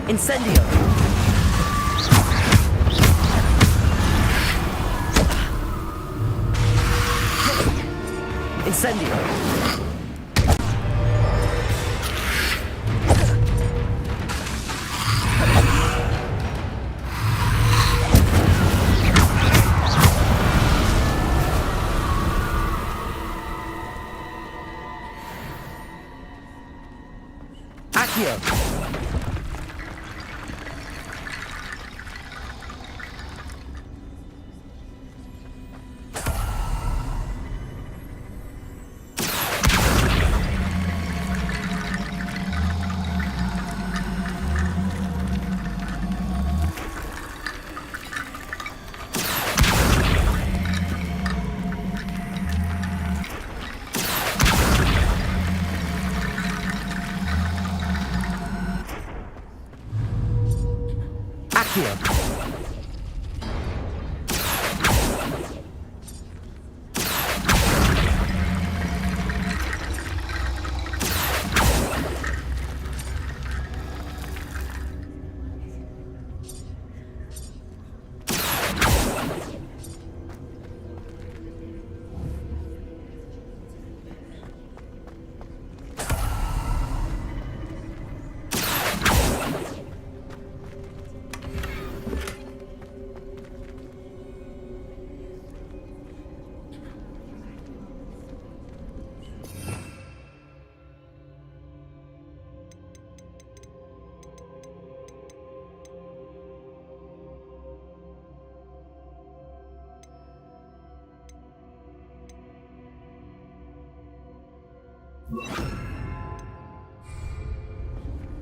Incendio! Incendio! Accio! Accio.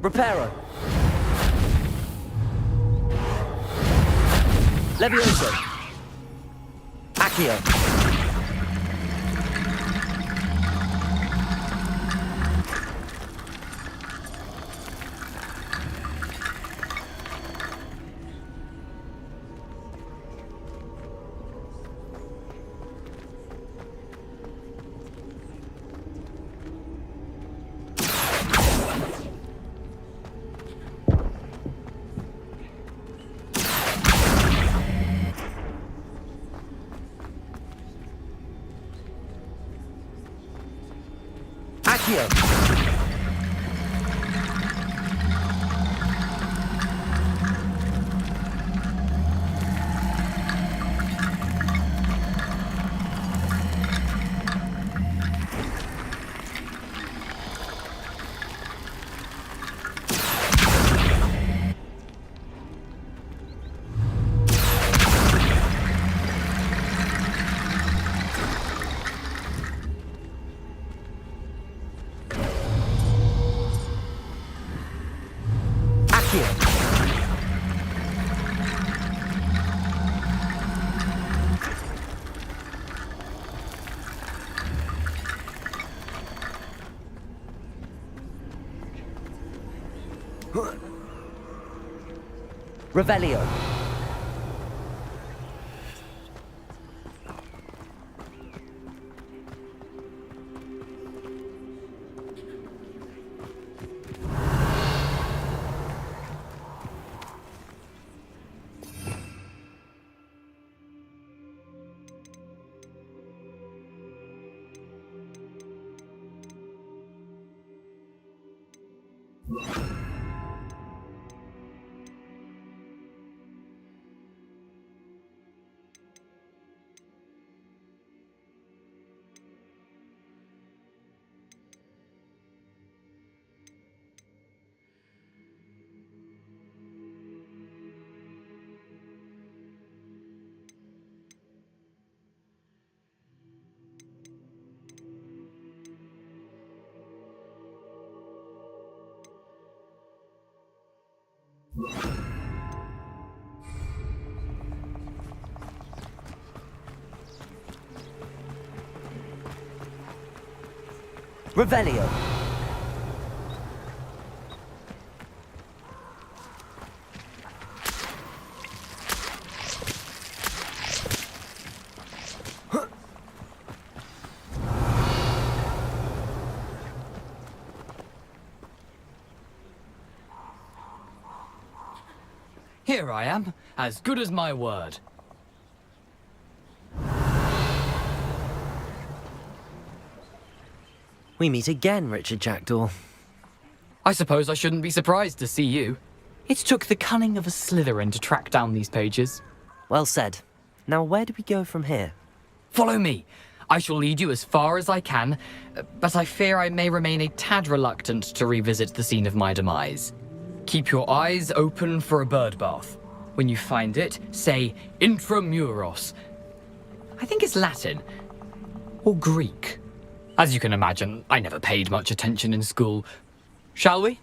Reparo. Levioso. Accio. Accio. Revelio. Revelio. Here I am, as good as my word. We meet again, Richard Jackdaw. I suppose I shouldn't be surprised to see you. It took the cunning of a Slytherin to track down these pages. Well said. Now where do we go from here? Follow me. I shall lead you as far as I can, but I fear I may remain a tad reluctant to revisit the scene of my demise. Keep your eyes open for a bird bath. When you find it, say intramuros. I think it's Latin. Or Greek. As you can imagine, I never paid much attention in school. Shall we?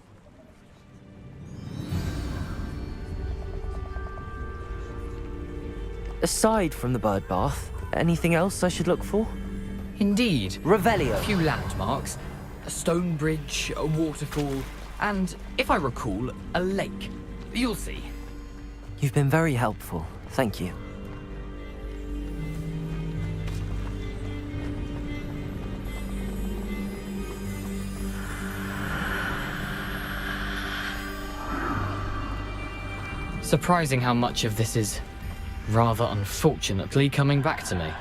Aside from the bird bath, anything else I should look for? Indeed. Revelio. A few landmarks. A stone bridge, a waterfall, and, if I recall, a lake. You'll see. You've been very helpful. Thank you. Surprising how much of this is, rather unfortunately, coming back to me.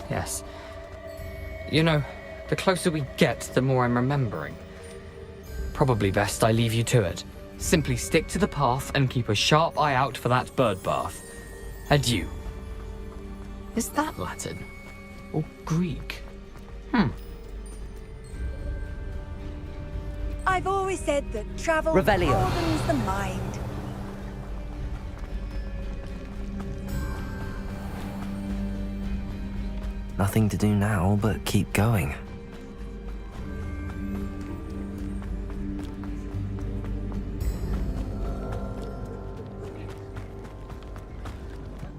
Yes. You know, the closer we get, the more I'm remembering. Probably best I leave you to it. Simply stick to the path and keep a sharp eye out for that bird bath. Adieu. Is that Latin? Or Greek? I've always said that travel Revelio. broadens the mind. Nothing to do now but keep going.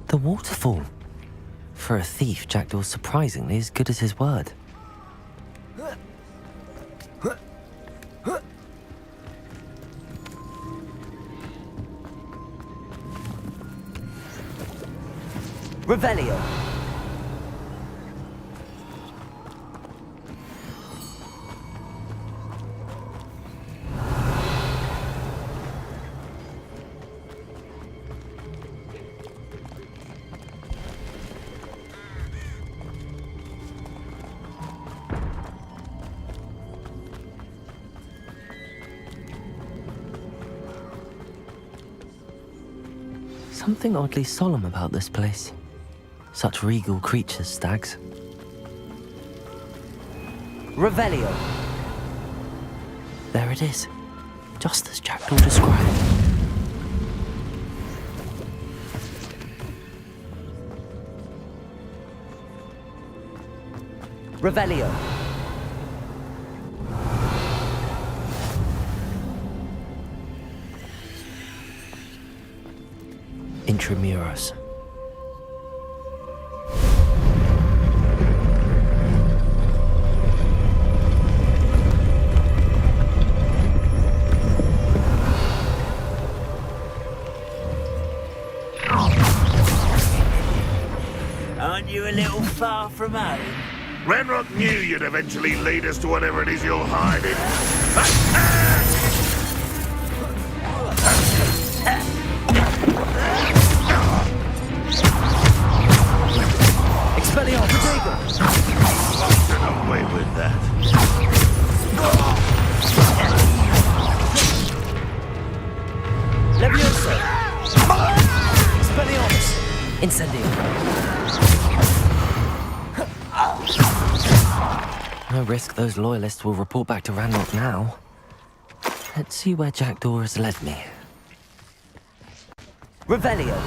The waterfall. For a thief, Jackdaw's surprisingly as good as his word. Revelio. Something oddly solemn about this place. Such regal creatures, stags. Revelio. There it is, just as Jackdaw described. Revelio. Intramuros. Aren't you a little far from home? Renrock knew you'd eventually lead us to whatever it is you're hiding. Expelliarmus Protego! Get away with that. Levioso! Expelliarmus! Incendio! No risk those loyalists will report back to Ranrock now. Let's see where Jackdaw has led me. Revelio!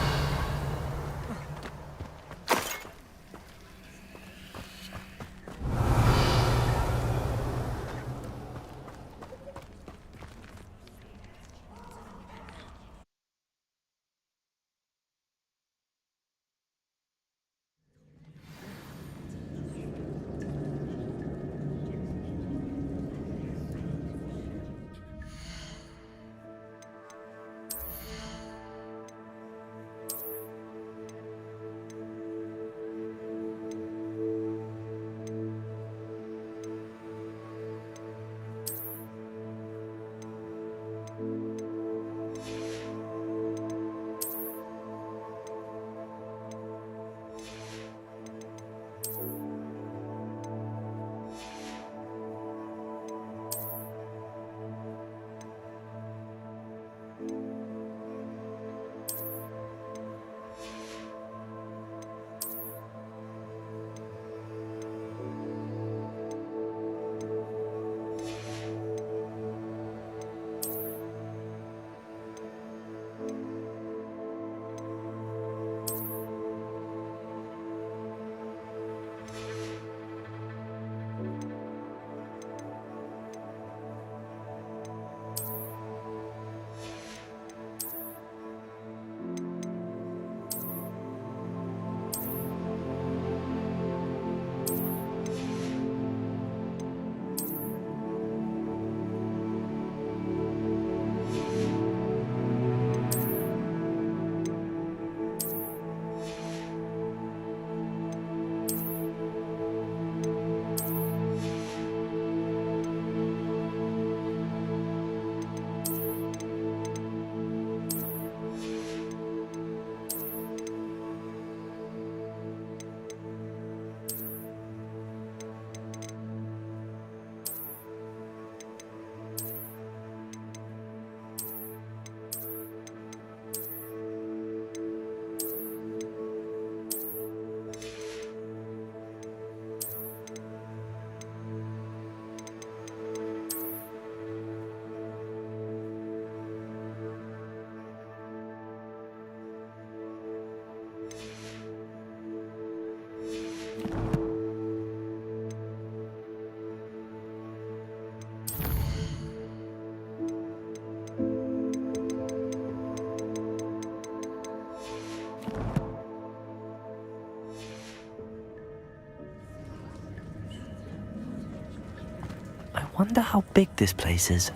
Wonder how big this place is.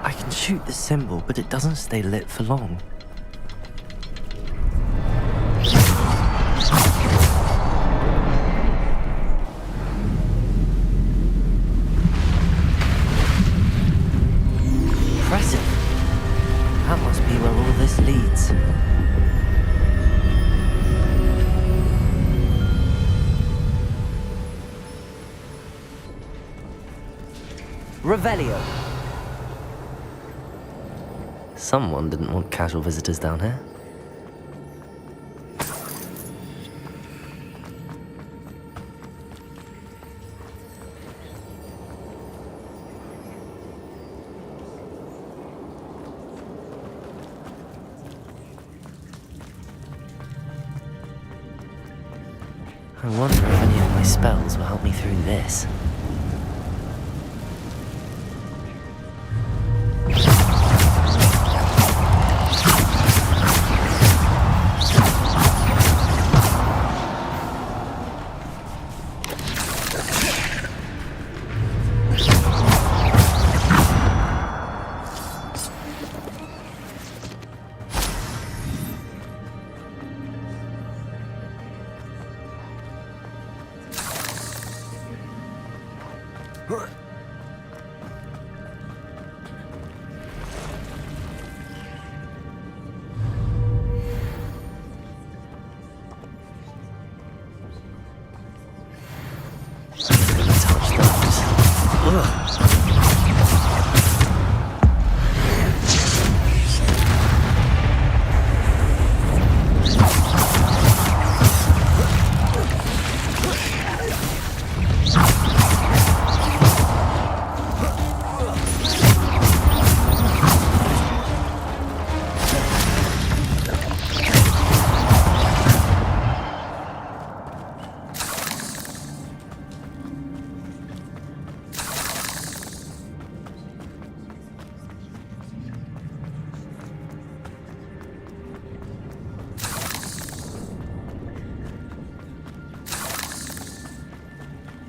I can shoot the symbol, but it doesn't stay lit for long. Impressive. That must be where all this leads. Revelio. Someone didn't want casual visitors down here. I wonder if any of my spells will help me through this.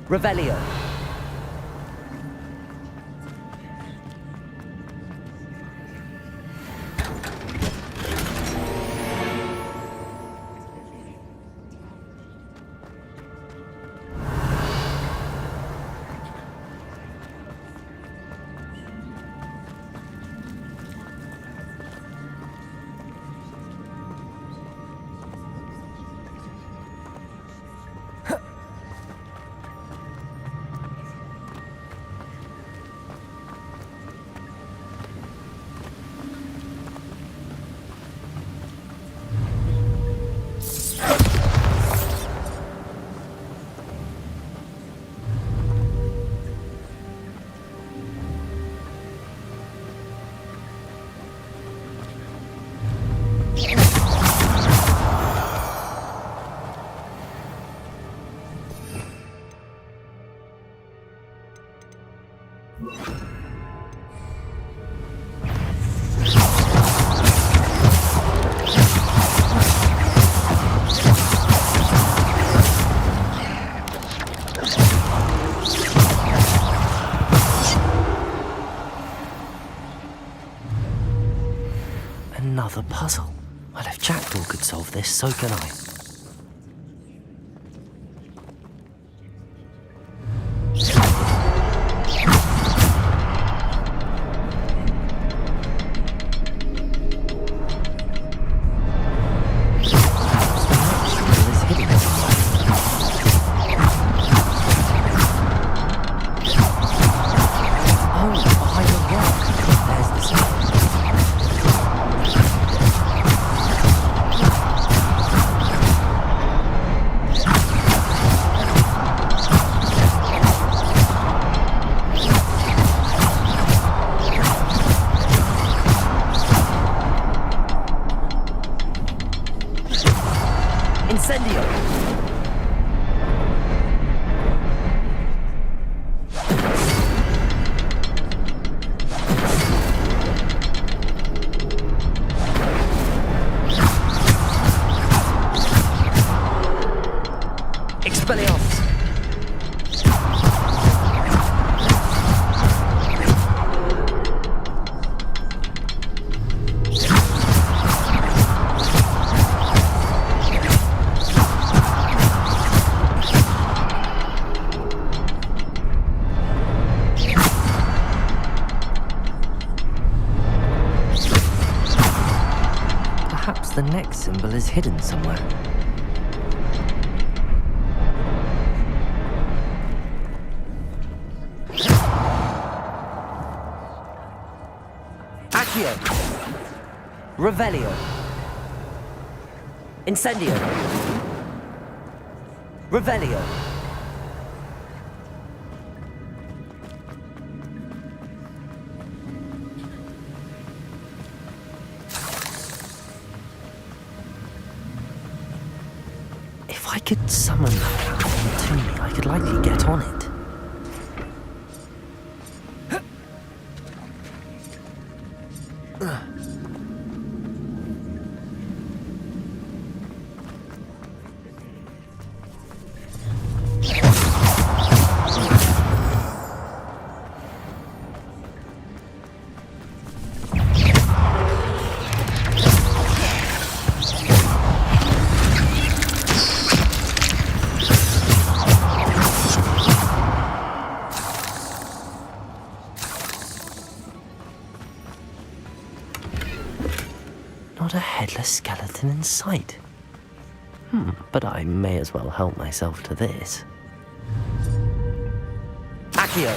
Revelio. Another puzzle. Well, if Jackdaw could solve this, so can I. Perhaps the next symbol is hidden somewhere. Accio! Revelio! Incendio! Revelio! If I could summon that platform to me, I could likely get on it. Not a headless skeleton in sight. But I may as well help myself to this. Accio!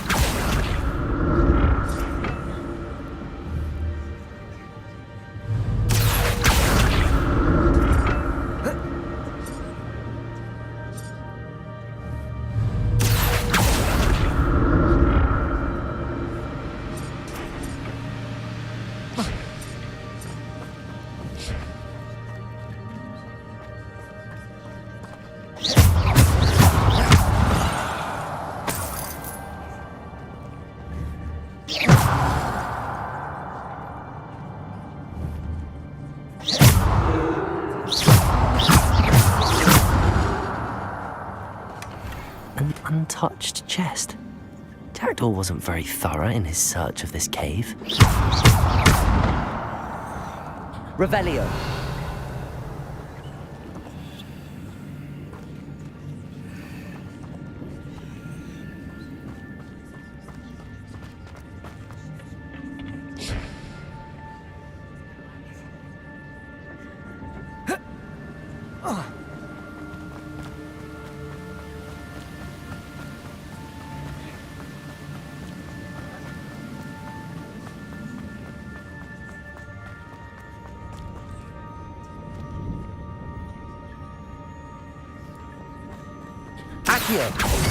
An untouched chest. Jackdaw wasn't very thorough in his search of this cave. Revelio. Accio!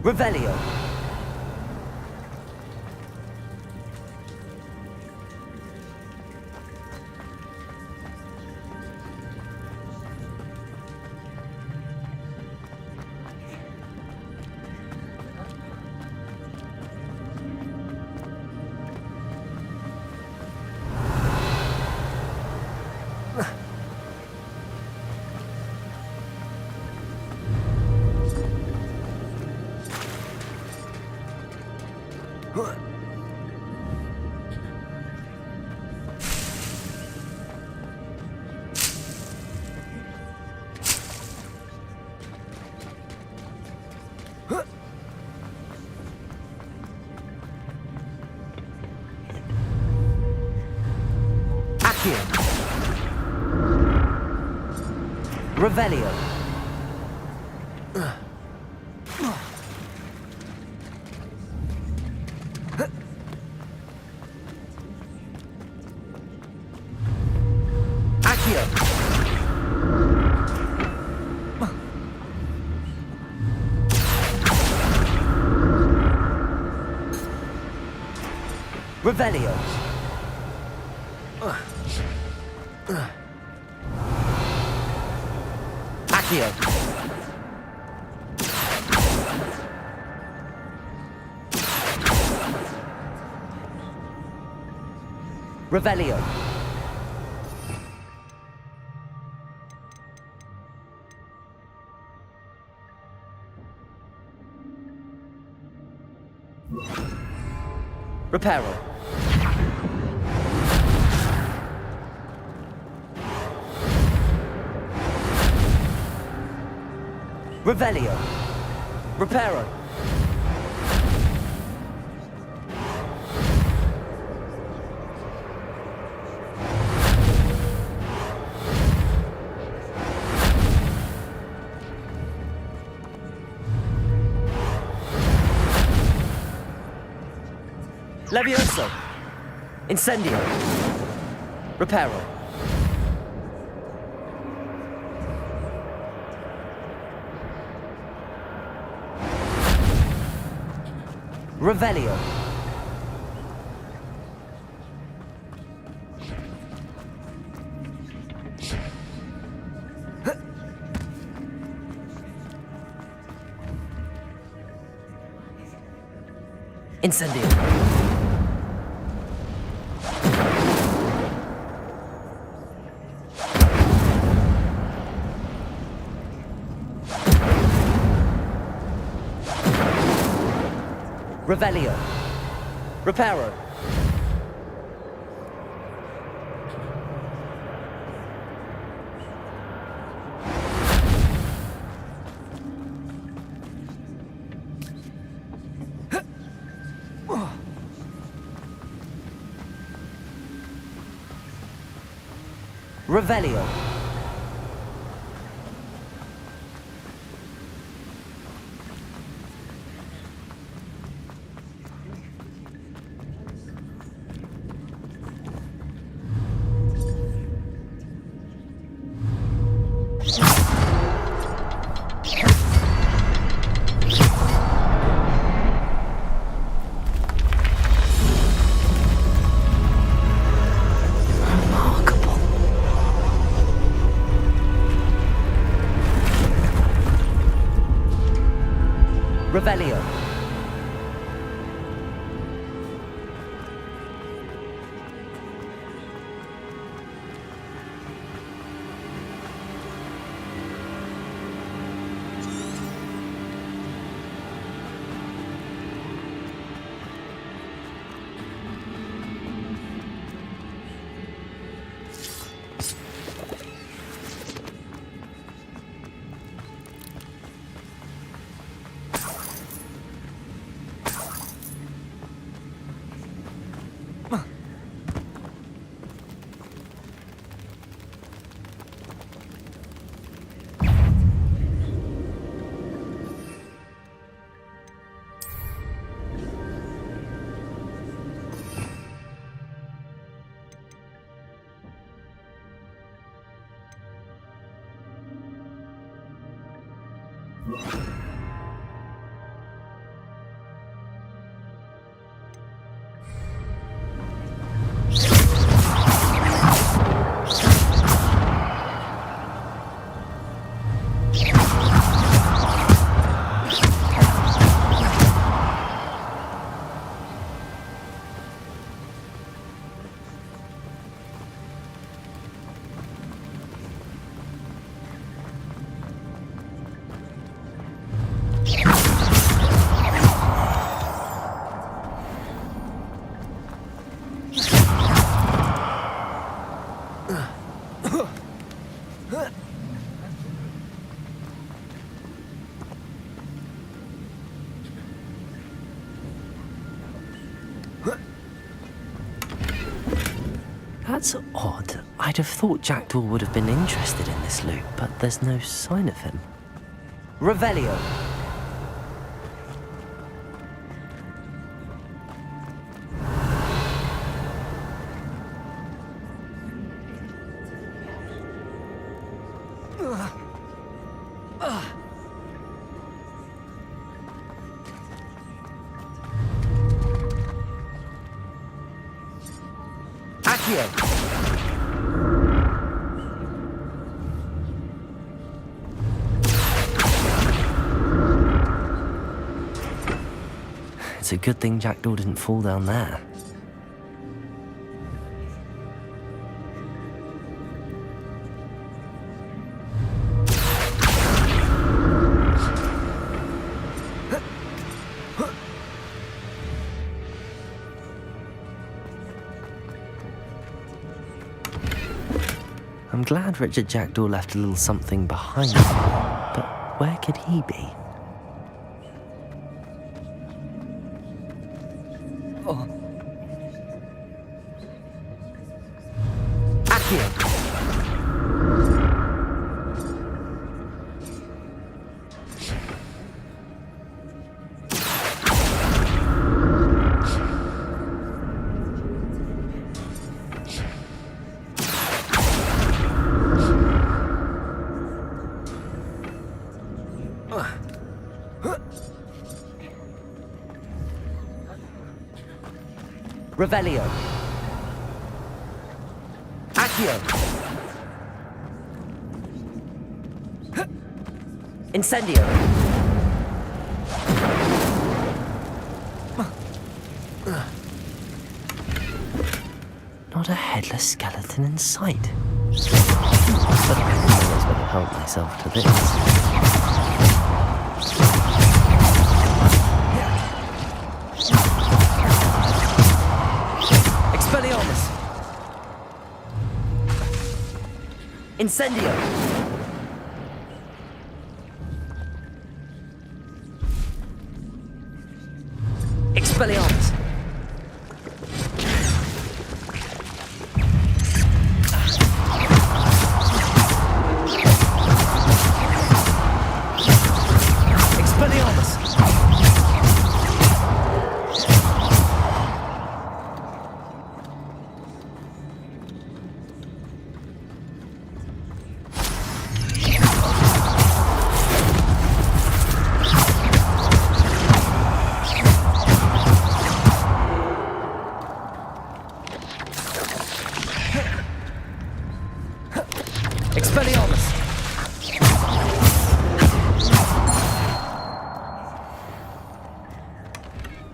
Revelio. Revelio. Accio. Revelio. Accio. Revelio. Reparo. Revelio. Reparo. Levioso. Incendio. Reparo. Revelio. Incendio. Revelio. Reparo. Revelio. Revelio. That's odd. I'd have thought Jackdaw would have been interested in this loot, but there's no sign of him. Revelio. It's a good thing Jackdaw didn't fall down there. I'm glad Richard Jackdaw left a little something behind him, but where could he be? Oh. Accio! Revelio. Accio. Incendio. Not a headless skeleton in sight. But I always better help myself to this. Incendio! Expelliarmus! Expelliarmus!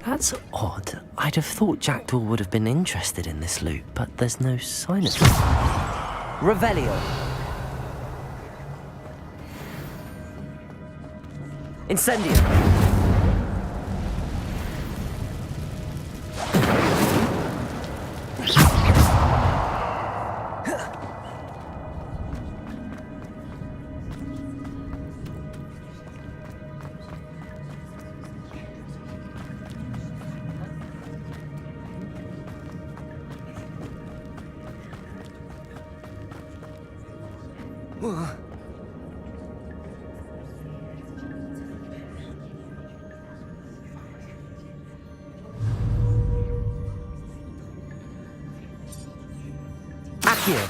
That's odd. I'd have thought Jackdaw would have been interested in this loot, but there's no sign of him. Revelio. Incendio. Accio.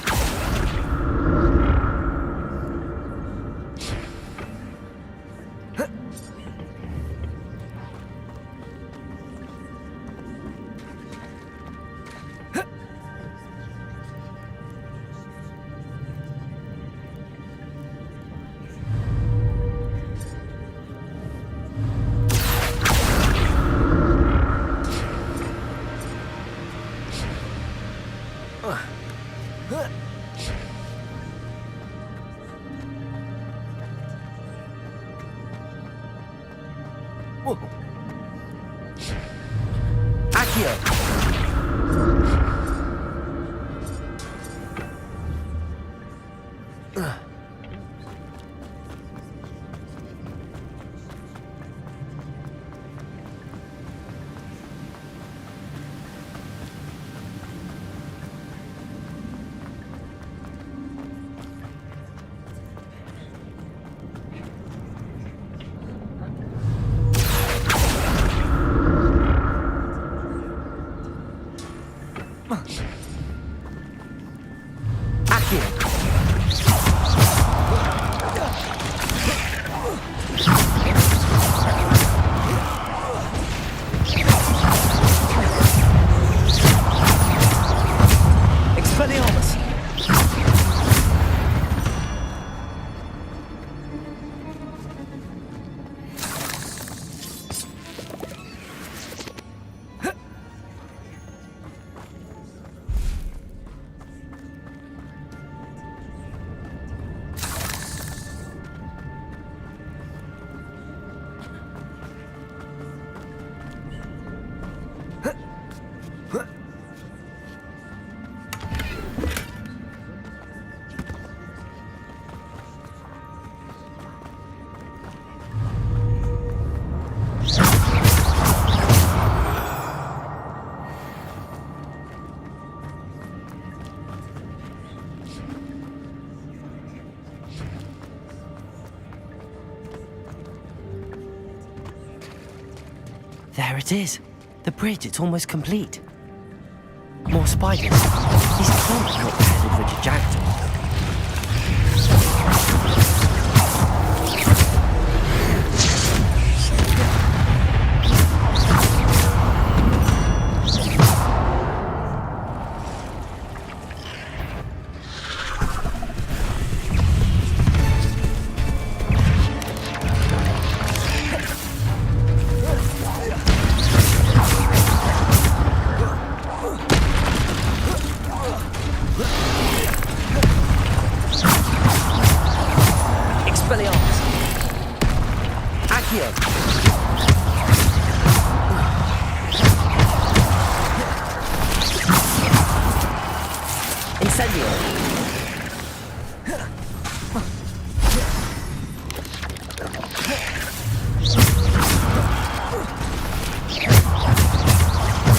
There it is. The bridge, it's almost complete. More spiders. These can't be not the headed Richard Jackson.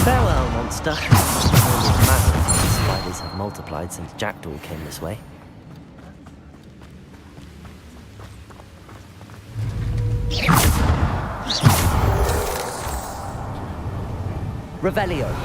Farewell, monster. Only a matter of how the spiders have multiplied since Jackdaw came this way. Revelio.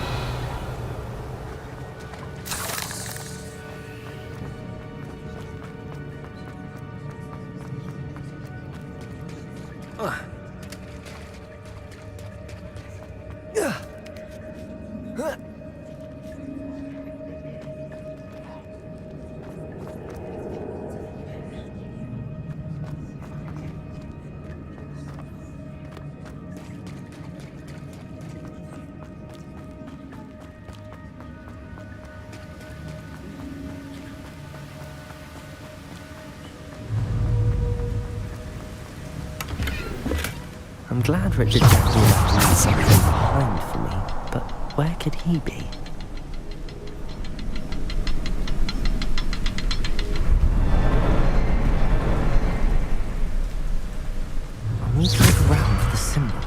I'm glad Richard Jackdaw left me something behind for me, but where could he be? I need to look around for the symbol.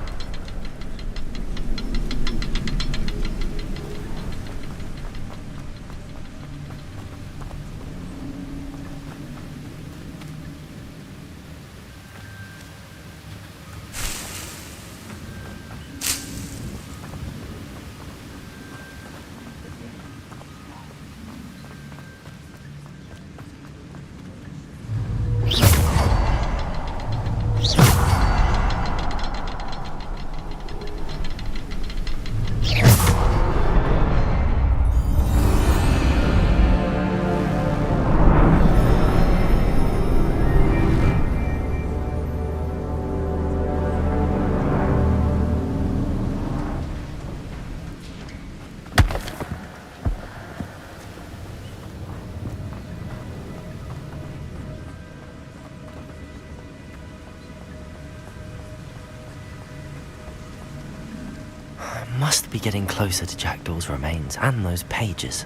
Must be getting closer to Jackdaw's remains and those pages.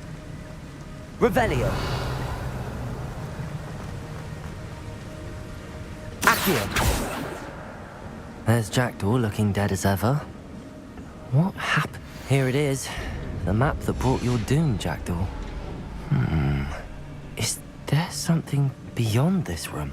Revelio. Accio! There's Jackdaw looking dead as ever. What happened? Here it is. The map that brought your doom, Jackdaw. Is there something beyond this room?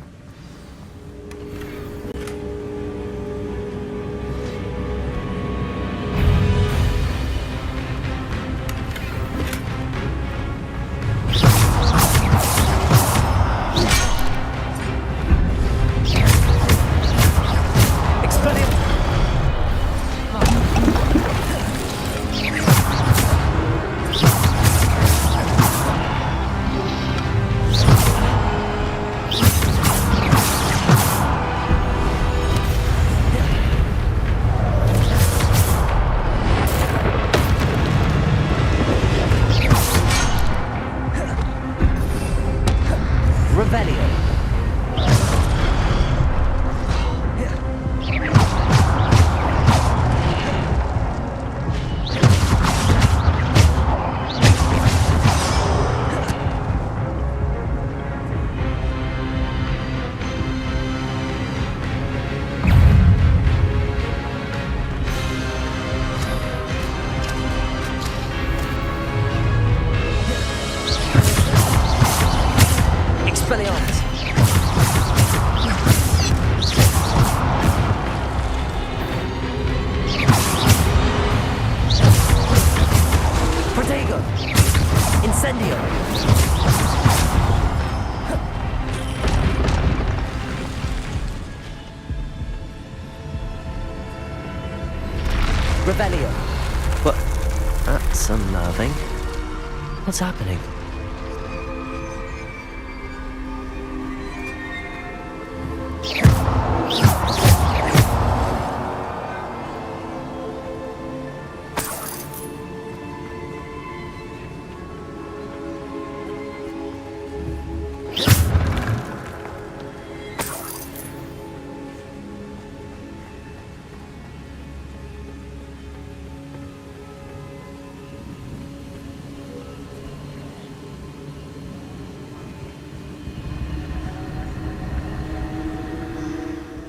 Revelio. What? That's unnerving. What's happening?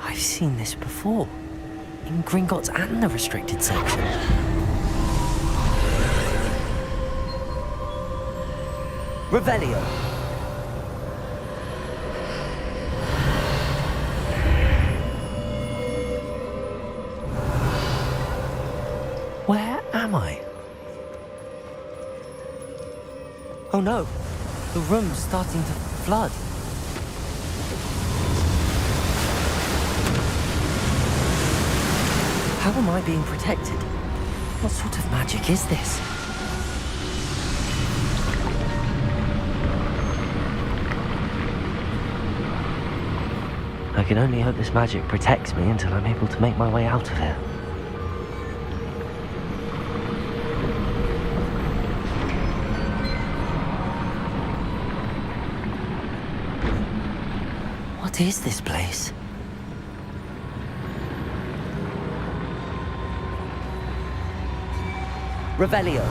I've seen this before, in Gringotts and the restricted section. Revelio. Where am I? Oh no, the room's starting to flood. How am I being protected? What sort of magic is this? I can only hope this magic protects me until I'm able to make my way out of here. What is this place? Revelio.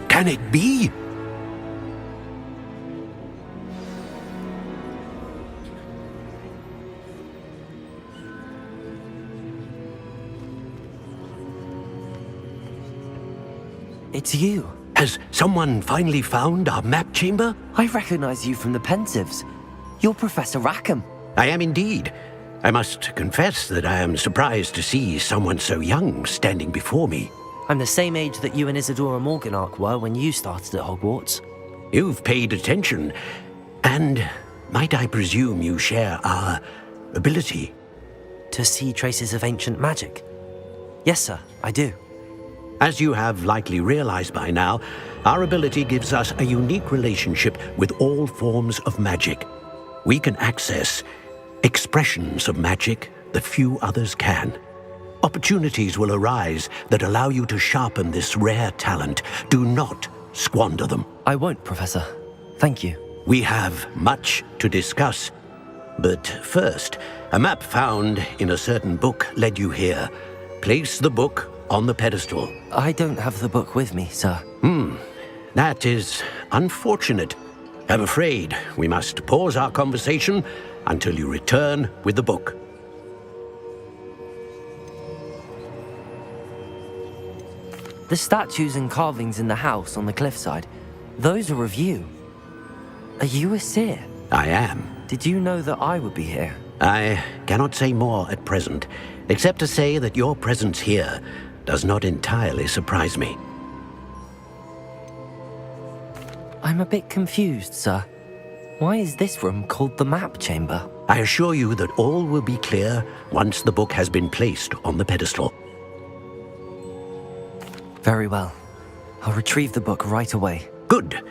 Can it be? It's you. Has someone finally found our map chamber? I recognize you from the Pensives. You're Professor Rackham. I am indeed. I must confess that I am surprised to see someone so young standing before me. I'm the same age that you and Isadora Morganach were when you started at Hogwarts. You've paid attention, and might I presume you share our ability? To see traces of ancient magic? Yes, sir. I do. As you have likely realized by now, our ability gives us a unique relationship with all forms of magic. We can access expressions of magic that few others can. Opportunities will arise that allow you to sharpen this rare talent. Do not squander them. I won't, Professor. Thank you. We have much to discuss. But first, a map found in a certain book led you here. Place the book on the pedestal. I don't have the book with me, sir. That is unfortunate. I'm afraid we must pause our conversation until you return with the book. The statues and carvings in the house on the cliffside, those are of you. Are you a seer? I am. Did you know that I would be here? I cannot say more at present, except to say that your presence here does not entirely surprise me. I'm a bit confused, sir. Why is this room called the map chamber? I assure you that all will be clear once the book has been placed on the pedestal. Very well. I'll retrieve the book right away. Good.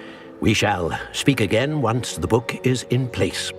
We shall speak again once the book is in place.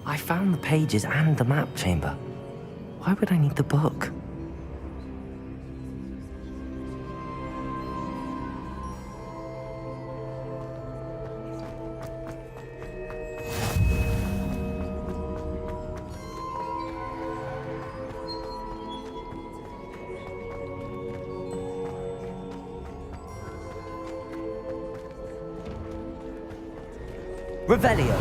I found the pages and the map chamber. Why would I need the book? Revelio.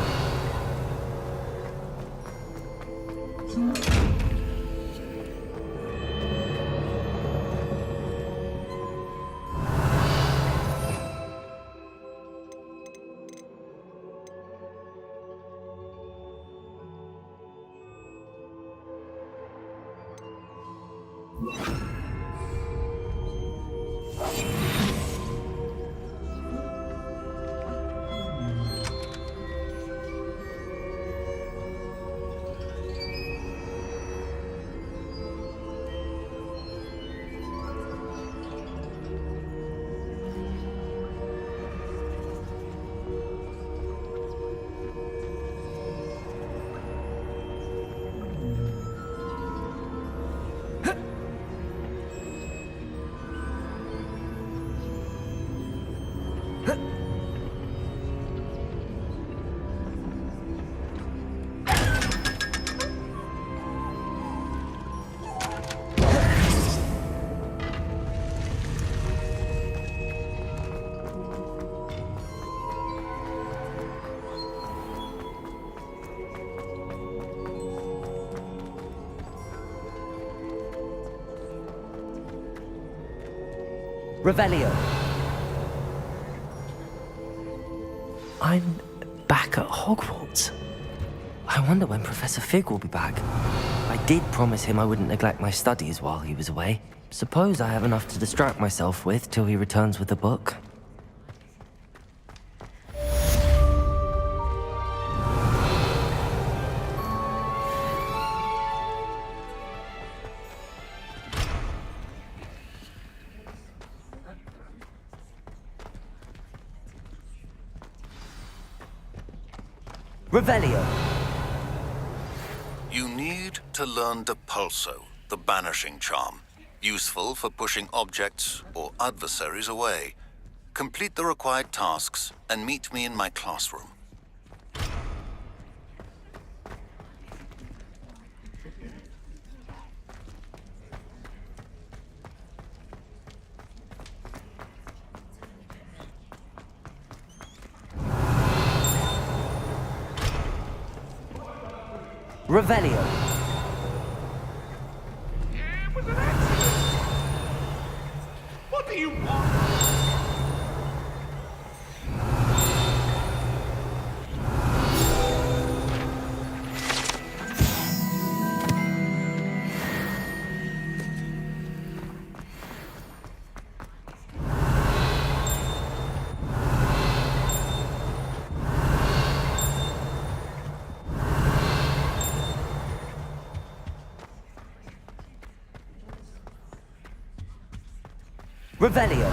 Revelio. I'm back at Hogwarts. I wonder when Professor Fig will be back. I did promise him I wouldn't neglect my studies while he was away. Suppose I have enough to distract myself with till he returns with the book. Revelio. You need to learn Depulso, the banishing charm. Useful for pushing objects or adversaries away. Complete the required tasks and meet me in my classroom. Revelio. It was an accident. What do you want? Revelio.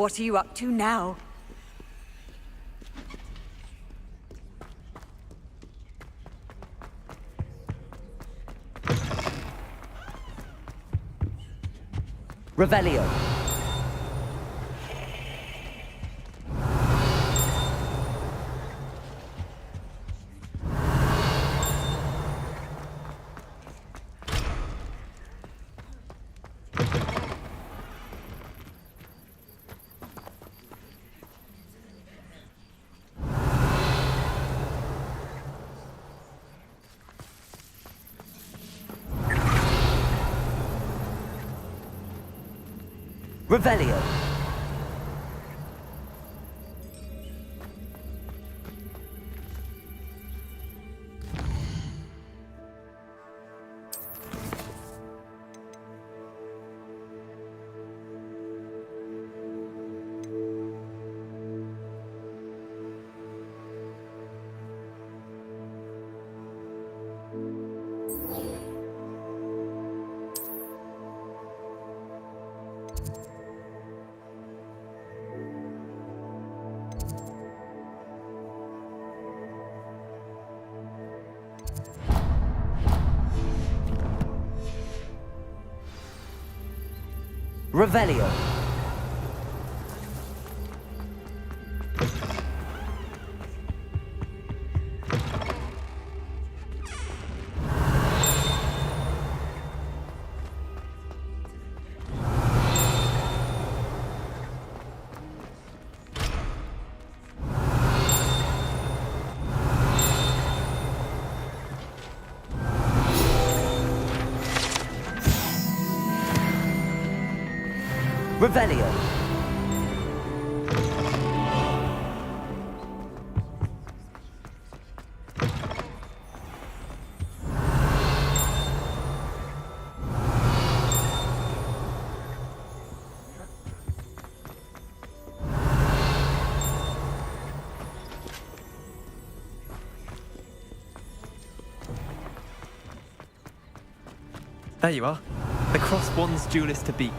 What are you up to now? Revelio. Revelio. Revelio. Revelio. There you are. The cross wands duelist to beat.